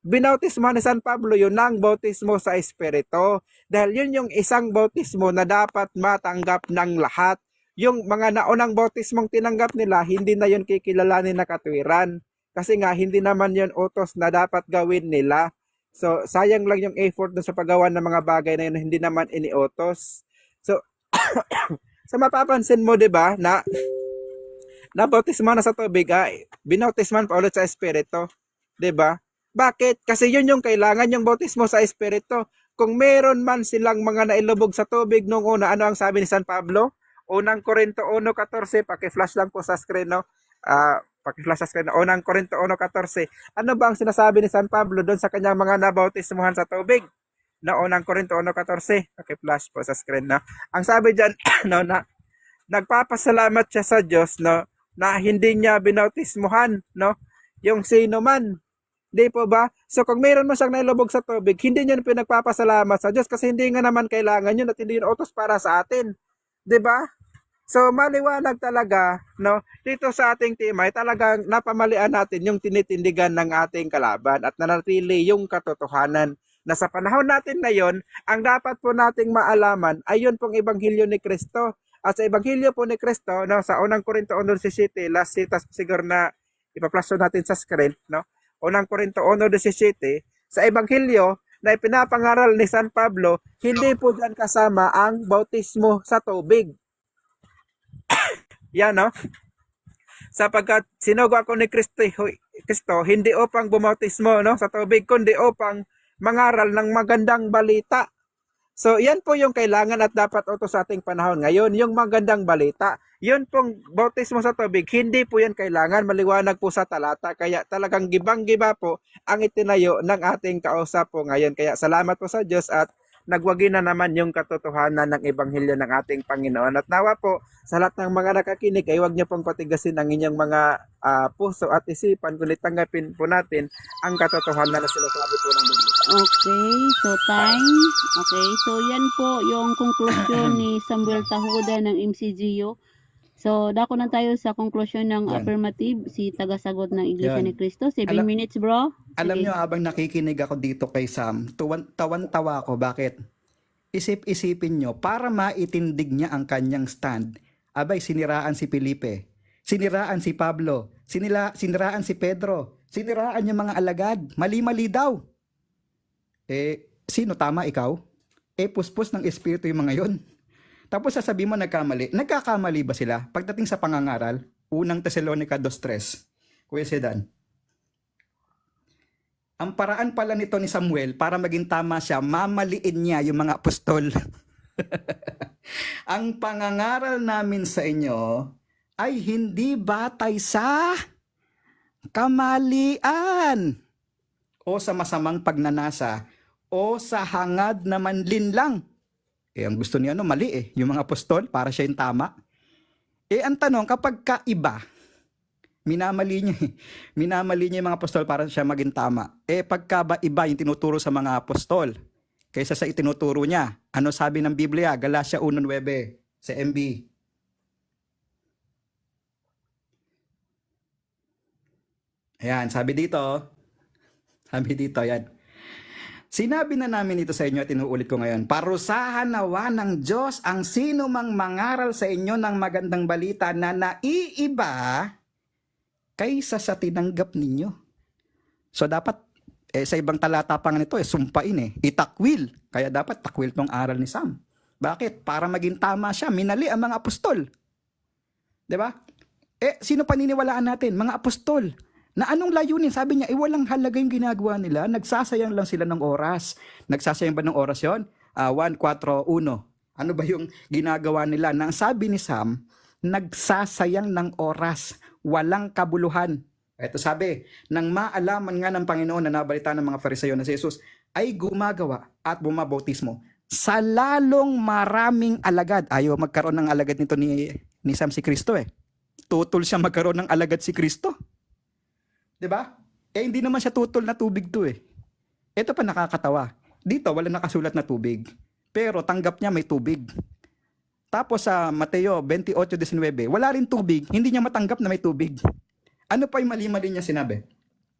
binautismo ni San Pablo yun ng bautismo sa Espiritu. Dahil yun yung isang bautismo na dapat matanggap ng lahat. Yung mga naunang bautismong tinanggap nila, hindi na yun kikilalanin na katwiran. Kasi nga, hindi naman yun utos na dapat gawin nila. So, sayang lang yung effort sa paggawa ng mga bagay na yun na hindi naman iniutos. So, so mapapansin mo, 'di ba, na bautismo na sa tubig, binautisman pa ulit sa Espiritu, 'di ba? Bakit? Kasi yun yung kailangan, yung bautismo sa Espiritu. Kung meron man silang mga nailubog sa tubig nung una, ano ang sabi ni San Pablo? Unang Korinto 1:14, paki-flash lang po sa screen, no? Paki-flash sa screen, unang Korinto 1:14. Ano ba ang sinasabi ni San Pablo doon sa kanyang mga nabautismuhan sa tubig? Na unang Korinto 1:14, paki-flash po sa screen, no? Ang sabi diyan, no, na nagpapasalamat siya sa Diyos, no, na hindi niya binautismuhan, no, yung sino man. Di po ba? So kung mayroon mo siyang nailubog sa tubig, hindi niya pinagpapasalamat sa Diyos kasi hindi nga naman kailangan yun at hindi yun utos para sa atin. Di ba? So maliwanag talaga, no, dito sa ating timay, talagang napamalian natin yung tinitindigan ng ating kalaban at nanatili yung katotohanan na sa panahon natin ngayon, ang dapat po nating maalaman ay yun pong Ebanghelyo ni Kristo. At sa Ebanghelyo po ni Kristo, no, sa unang Korinto 1:17, last citas siguro na ipa-flash natin sa screen, no? Unang Korinto 1:17, sa Ebanghelyo na ipinapangaral ni San Pablo, hindi po diyan kasama ang bautismo sa tubig. Yan, no? Sapagkat sinugo ako ni Kristo, hindi upang bumautismo, no, sa tubig, kundi upang mangaral ng magandang balita. So, yan po yung kailangan at dapat utos sa ating panahon ngayon, yung magandang balita. Yun pong bautismo sa tubig, hindi po yan kailangan, maliwanag po sa talata. Kaya talagang gibang-giba po ang itinayo ng ating kausap po ngayon. Kaya salamat po sa Diyos at nagwagi na naman yung katotohanan ng Ebanghelyo ng ating Panginoon. At nawa po, sa lahat ng mga nakakinig, ay huwag niyo pong patigasin ang inyong mga puso at isipan, kundi tanggapin po natin ang katotohanan na sinasabi po ng Biblia. Okay, so time. Okay, so yan po yung conclusion ni Samuel Tahuda ng MCGU. So, dako na tayo sa conclusion ng Yan. affirmative, si tagasagot ng Iglesia Yan. ni Cristo. 7 minutes, bro. Alam Sige. nyo, habang nakikinig ako dito kay Sam, tawan-tawa ako. Bakit? Isip-isipin nyo, para maitindig niya ang kanyang stand, abay, siniraan si Felipe, siniraan si Pablo, siniraan si Pedro, siniraan yung mga alagad, mali-mali daw. Sino tama, ikaw? Puspos ng Espiritu yung mga yon. Tapos sasabihin mo nagkamali. Nagkakamali ba sila? Pagdating sa pangangaral, unang Tesalonica 2:3, Kuya Sedan. Ang paraan pala nito ni Samuel para maging tama siya, mamaliin niya yung mga apostol. Ang pangangaral namin sa inyo ay hindi batay sa kamalian o sa masamang pagnanasa o sa hangad na manlinlang? Ang gusto niya mali yung mga apostol, para siya yung tama. Ang tanong, kapag kaiba, minamali niya minamali niya yung mga apostol para siya maging tama. Pagka ba iba yung tinuturo sa mga apostol kaysa sa itinuturo niya, ano sabi ng Biblia? Galatia 1:9 sa MB. Ayan, sabi dito, yan. Sinabi na namin ito sa inyo at inuulit ko ngayon. Parusahan nawa ng Diyos ang sino mang mangaral sa inyo ng magandang balita na naiiba kaysa sa tinanggap ninyo. So dapat sa ibang talata pa nga nito sumpain itakwil. Kaya dapat takwil tong aral ni Sam. Bakit? Para maging tama siya, minali ang mga apostol. 'Di ba? Sino paniniwalaan natin? Mga apostol. Na anong layunin? Sabi niya, walang halaga yung ginagawa nila. Nagsasayang lang sila ng oras. Nagsasayang ba ng oras yun? 1:4:1. Ano ba yung ginagawa nila? Nang sabi ni Sam, nagsasayang ng oras. Walang kabuluhan. Ito sabi, nang maalaman nga ng Panginoon na nabalita ng mga Farisayo na si Jesus ay gumagawa at bumabautismo sa lalong maraming alagad. Ayaw magkaroon ng alagad nito ni Sam si Kristo Tutol siya magkaroon ng alagad si Kristo. 'Di ba? Hindi naman siya tutol na tubig to Ito pa nakakatawa. Dito wala nakasulat na tubig. Pero tanggap niya may tubig. Tapos sa Mateo 28:19, wala rin tubig, hindi niya matanggap na may tubig. Ano pa yung mali-mali niya sinabi?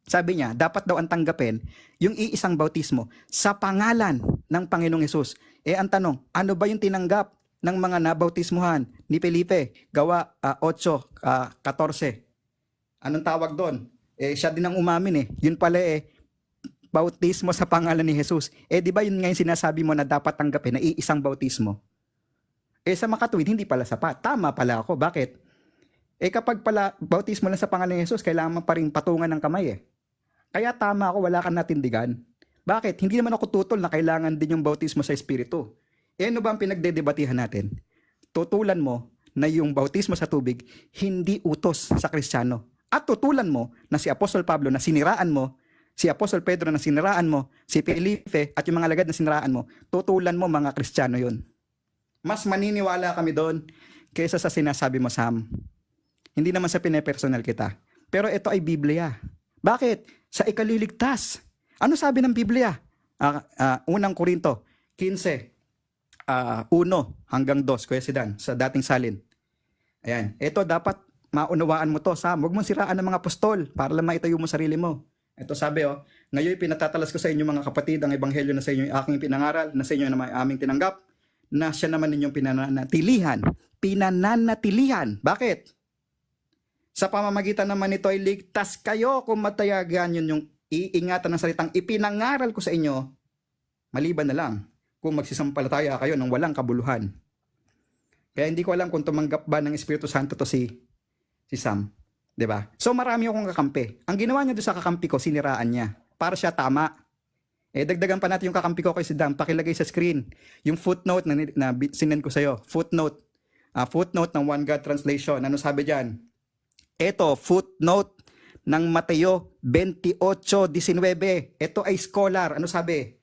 Sabi niya, dapat daw ang tanggapin yung iisang bautismo sa pangalan ng Panginoong Hesus. Ang tanong, ano ba yung tinanggap ng mga nabautismuhan ni Felipe? Gawa 8:14. Anong tawag doon? Siya din ang umamin Yun pala bautismo sa pangalan ni Jesus. Di ba yun nga yung sinasabi mo na dapat tanggapin na iisang bautismo? Sa makatuwid, hindi pala sapat. Tama pala ako. Bakit? Kapag pala bautismo lang sa pangalan ni Jesus, kailangan pa rin patungan ng kamay Kaya tama ako, wala kang natindigan. Bakit? Hindi naman ako tutol na kailangan din yung bautismo sa Espiritu. Ano ba ang pinagdedebatihan natin? Tutulan mo na yung bautismo sa tubig, hindi utos sa Kristiyano. At tutulan mo na si Apostol Pablo na siniraan mo, si Apostol Pedro na siniraan mo, si Felipe at yung mga alagad na siniraan mo, tutulan mo mga Kristiyano yun. Mas maniniwala kami doon kaysa sa sinasabi mo, Sam. Hindi naman sa pinepersonal kita. Pero ito ay Biblia. Bakit? Sa ikaliligtas. Ano sabi ng Biblia? Unang Korinto 15, 1 hanggang 2, Kuya Sidan, sa dating salin. Ayan. Ito dapat maunawaan mo to, Sam. Huwag mong siraan ng mga apostol para lang maitayo mo sarili mo. Ito sabi, ngayon pinatatalas ko sa inyo mga kapatid ang ebanghelyo na sa inyo yung aking pinangaral, na sa inyo na aming tinanggap, na siya naman ninyong pinananatilihan. Pinananatilihan. Bakit? Sa pamamagitan naman nito ay ligtas kayo kung matayagan yun yung iingatan ng salitang ipinangaral ko sa inyo, maliban na lang kung magsisampalataya kayo ng walang kabuluhan. Kaya hindi ko alam kung tumanggap ba ng Espiritu Santo to si Sam. 'Di ba? So marami akong kakampi. Ang ginawa niya doon sa kakampi ko, siniraan niya. Para siya tama. Dagdagan pa natin yung kakampi ko kay si Dam. Pakilagay sa screen yung footnote na sinend ko sa'yo. Footnote ng One God Translation. Ano sabi diyan? Ito, footnote ng Mateo 28:19. Ito ay scholar. Ano sabi?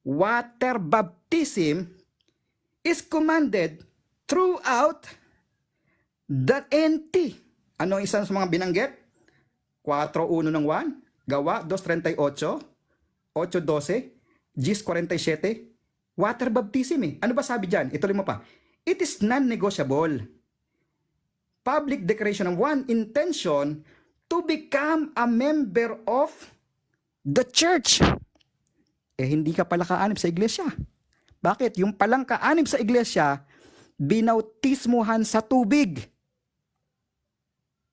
Water baptism is commanded throughout the NT. Ano ang isang sa mga binanggit? 4:1 ng 1, Gawa 2:38, 8:12, 10:47. Water baptism Ano ba sabi diyan? Ituloy mo pa. It is non-negotiable. Public declaration of one intention to become a member of the church. Hindi ka pala kaanib sa iglesia. Bakit? Yung palang kaanib sa iglesia, binautismuhan sa tubig.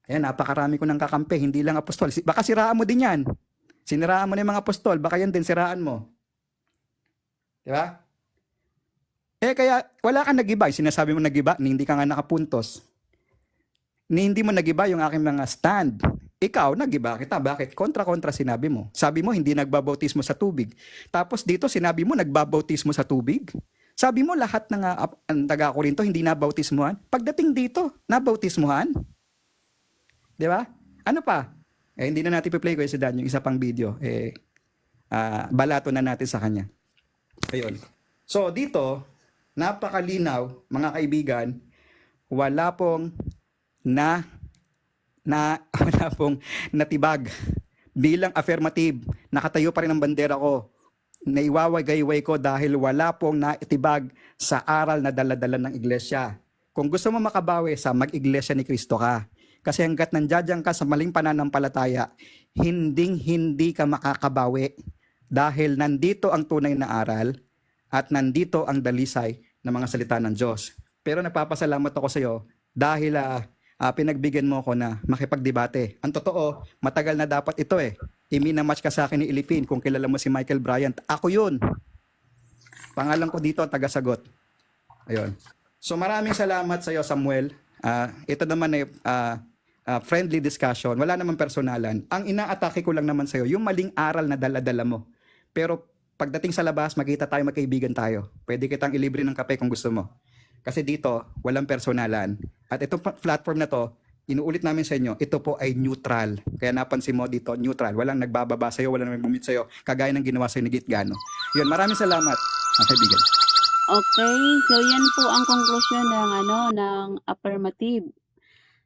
Ayan, napakarami ko ng kakampi, hindi lang apostol. Baka siraan mo din yan. Siniraan mo na yung mga apostol, baka yan din siraan mo. Diba? Kaya wala kang nagiba. Sinasabi mo nagiba, hindi ka nga nakapuntos. Hindi mo nagiba yung aking mga stand. Ikaw, nagiba kita. Bakit? Kontra-kontra sinabi mo. Sabi mo, hindi nagbabautismo sa tubig. Tapos dito, sinabi mo, nagbabautismo sa tubig. Sabi mo, lahat ng taga-Korinto hindi nabautismuhan. Pagdating dito, nabautismuhan. Di ba? Ano pa? Hindi na natin i-play ko si Dan yung isa pang video. Balato na natin sa kanya. Ayun. So dito, napakalinaw mga kaibigan, wala pong wala pong natibag bilang affirmative. Nakatayo pa rin ang bandera ko. Naiwawagayway ko dahil wala pong naitibag sa aral na daladala ng iglesia. Kung gusto mo makabawi sa mag-iglesia ni Kristo ka. Kasi hanggat nandiyan ka sa maling pananampalataya, hindi ka makakabawi. Dahil nandito ang tunay na aral at nandito ang dalisay ng mga salita ng Diyos. Pero nagpapasalamat ako sa iyo dahil pinagbigyan mo ako na makipagdebate. Ang totoo, matagal na dapat ito eh. Iminamatch ka sa akin ni Ilipin kung kilala mo si Michael Bryant. Ako yun. Pangalan ko dito ang tagasagot. Ayun. So maraming salamat sa iyo, Samuel. Ito naman ay friendly discussion. Wala naman personalan. Ang inaatake ko lang naman sa iyo, yung maling aral na dala-dala mo. Pero pagdating sa labas, magkita tayo, magkaibigan tayo. Pwede kitang ilibre ng kape kung gusto mo. Kasi dito, walang personalan. At itong platform na to, inuulit namin sa inyo, ito po ay neutral. Kaya napansin mo dito, neutral. Walang nagbababa sa'yo, walang nagbumit sa'yo, kagaya ng ginawa sa'yo ni Gitgano. Yun, maraming salamat, mga kaibigan. Okay, so yan po ang conclusion ng affirmative.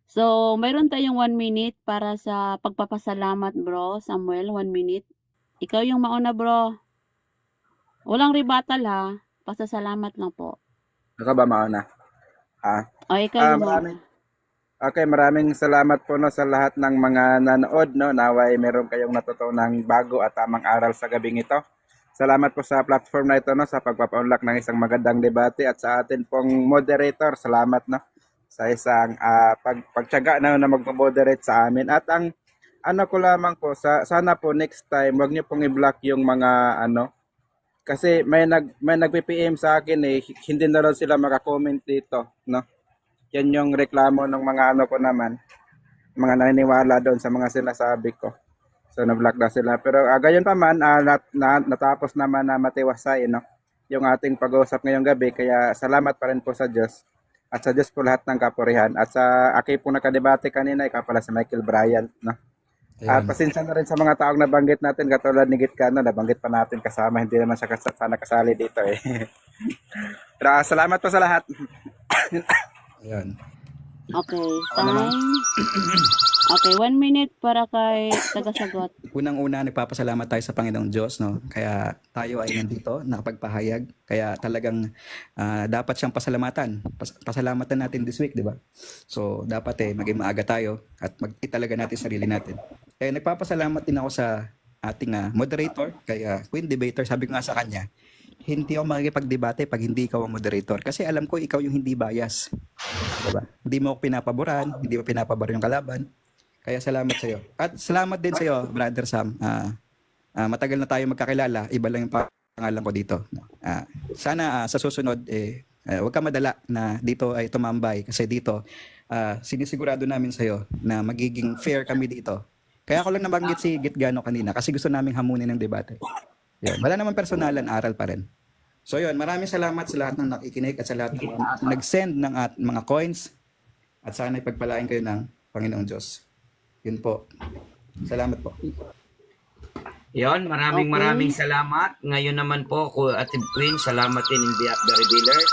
So, mayroon tayong 1 minute para sa pagpapasalamat, bro. Samuel, 1 minute. Ikaw yung mauna, bro. Walang rebuttal, ha. Pasasalamat lang po. Ako ba mauna? O, ikaw yung Maraming mauna. Okay, maraming salamat po no sa lahat ng mga nanood no. Naway meron kayong natutunang bago at tamang aral sa gabing ito. Salamat po sa platform na ito no sa pagpapaunlak ng isang magandang debate at sa atin pong moderator. Salamat no sa isang pagtiyaga na mag-moderate sa amin. At ang ano ko lamang po sana po next time wag niyo pong i-block yung mga kasi may nagpi-PM sa akin hindi na raw sila maka-comment dito no. Yan yung reklamo ng mga ko naman, mga naniniwala doon sa mga sinasabi ko. So na-block na sila. Pero gayon pa man, natapos naman na matiwasay yung ating pag-uusap ngayong gabi. Kaya salamat pa rin po sa Diyos. At sa Diyos po lahat ng kapurihan. At sa aking po nakadebate kanina, ikaw pala si Michael Bryant. No? At pasensya na rin sa mga taong nabanggit natin, katulad ni Gitgano, nabanggit pa natin kasama. Hindi naman siya sana kasali dito eh. Pero salamat po sa lahat. Ayan. Okay, time. Okay, 1 minute para kay tagasagot. Unang-una, nagpapasalamat tayo sa Panginoong Diyos, no? Kaya tayo ay nandito, nakapagpahayag. Kaya talagang dapat siyang pasalamatan. Pasalamatan natin this week, di ba? So, dapat maging maaga tayo at mag-italaga natin sarili natin. Kaya nagpapasalamat din ako sa ating moderator, kaya Queen Debater. Sabi ko nga sa kanya, hindi ako makikipagdebate pag hindi ikaw ang moderator. Kasi alam ko ikaw yung hindi bias. Diba? Hindi mo ako pinapaboran, hindi mo pinapabor yung kalaban. Kaya salamat sa iyo. At salamat din sa iyo, Brother Sam. Matagal na tayo magkakilala. Iba lang yung pangalan ko dito. Sana sa susunod, huwag ka madala na dito ay tumambay. Kasi dito, sinisigurado namin sa iyo na magiging fair kami dito. Kaya ako lang nabanggit si Gitgano kanina kasi gusto naming hamunin ng debate. Yun. Wala naman personalan, aral pa rin. So yun, maraming salamat sa lahat ng nakikinig at sa lahat ng nag-send ng mga coins at sana ipagpalain kayo ng Panginoong Diyos. Yun po. Salamat po. Yon, maraming salamat. Ngayon naman po, Ate Queen, salamat din in behalf of the revealers.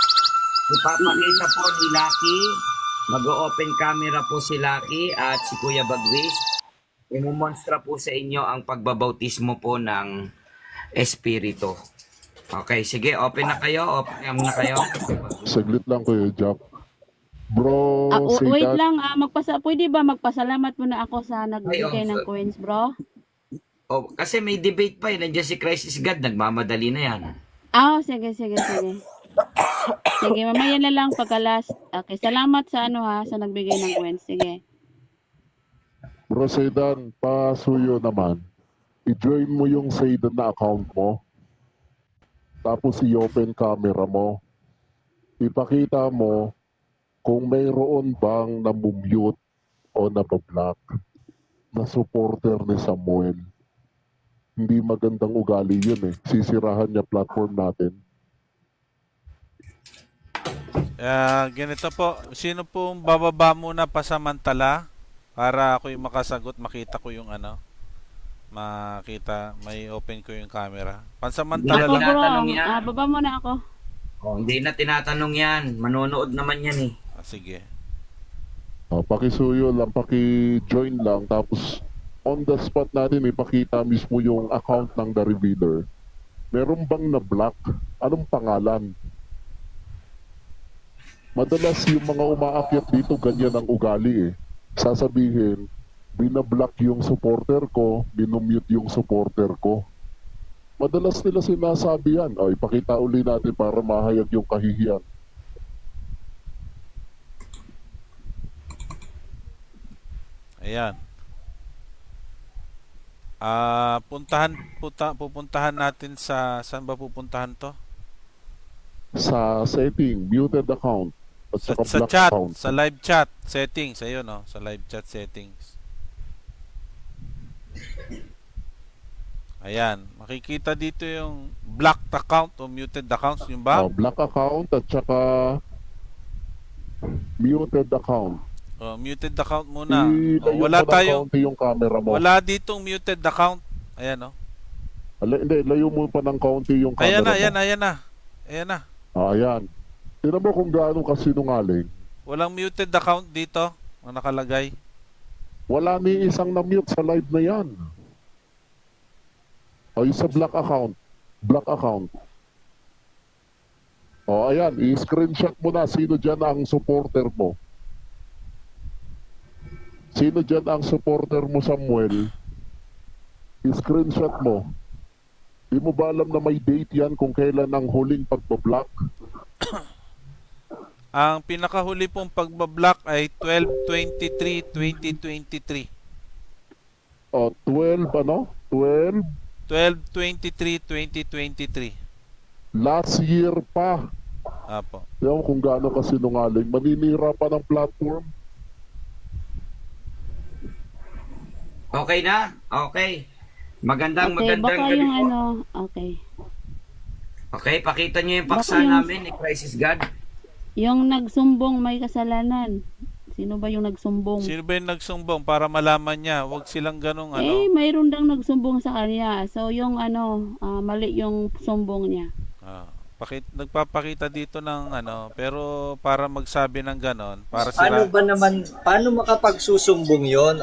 Ipapakita po ni Lucky, mag-open camera po si Lucky at si Kuya Bagwis. Imumonstra po sa inyo ang pagbabautismo po ng Espiritu. Okay, sige, open na kayo. Open na kayo. Saglit lang Kuya Jack. Bro, Wait lang, pwede ba magpasalamat muna ako sa nagbigay ng coins, bro? Kasi may debate pa nandiyan si Christ is God, nagmamadali na yan. Sige. Sige, mamaya na lang pagka-last. Okay, salamat sa sa nagbigay ng coins. Sige. Bro Saidan, pasuyo naman. I-join mo yung Saidan na account mo. Tapos i-open camera mo. Ipakita mo kung mayroon bang namumute o nabablock na supporter ni Samuel. Hindi magandang ugali yun Sisirahan niya platform natin. Ganito po, sino pong bababa muna pasamantala para ako yung makasagot, makita ko yung makita, may open ko yung camera. Hindi na Pansamantala Ako lang. bro, tinatanong yan. baba mo na ako. Oh, hindi na tinatanong yan. Manonood naman yan eh. Sige. Pakisuyo lang, paki-join lang, tapos on the spot natin ipakita mismo yung account ng The Revealer. Meron bang na-block? Anong pangalan? Madalas yung mga umaakyat dito, ganyan ang ugali eh. Sasabihin, binablock yung supporter ko, binumute yung supporter ko. Madalas nila sinasabi yan. O, ipakita uli natin para mahayag yung kahihiyan. Ayan. Pupuntahan natin sa, saan ba pupuntahan to? Sa setting, muted account, at Sa, saka sa block chat, account. sa live chat settings, ayun no, sa live chat settings. Ayan, makikita dito yung blocked account o muted accounts, yung ba? Block account at saka muted account. Muted account muna. Ilayo Wala mo ng tayong, kaunti yung camera mo. wala ditong muted account. Ayan no. Hindi, layo mo pa ng kaunti yung camera Ayan na, mo. ayan na, ayan na. Ayan na. Ayan. Tignan mo kung gaano kasinungaling. Walang muted account dito na nakalagay. Wala ni isang na-mute sa live na yan. O, yung sa block account. Block account. O, ayan. I-screenshot mo na sino dyan ang supporter mo. Sino dyan ang supporter mo, Samuel? I-screenshot mo. Di mo ba alam na may date yan kung kailan ang huling pagbablock? Ang pinakahuli pong pagbablock ay 12/23/2023. O, 12 ano? 12? 12/23/2023. Last year pa. Apo. Tignan mo kung gaano kasinungaling. Maninira pa ng platform. Okay na? Okay. Magandang Okay, baka gabi yung po. ano, okay. Okay, pakita niyo yung paksa Baka yung- namin ni Crisis God. Yung nagsumbong may kasalanan. Sino ba yung nagsumbong? Sino ba yung nagsumbong para malaman niya? Huwag silang ganong Eh, mayroon dang nagsumbong sa kanya. So, yung mali yung sumbong niya. nagpapakita dito ng pero para magsabi ng ganon, para Paano sila ba naman, paano makapagsusumbong yon?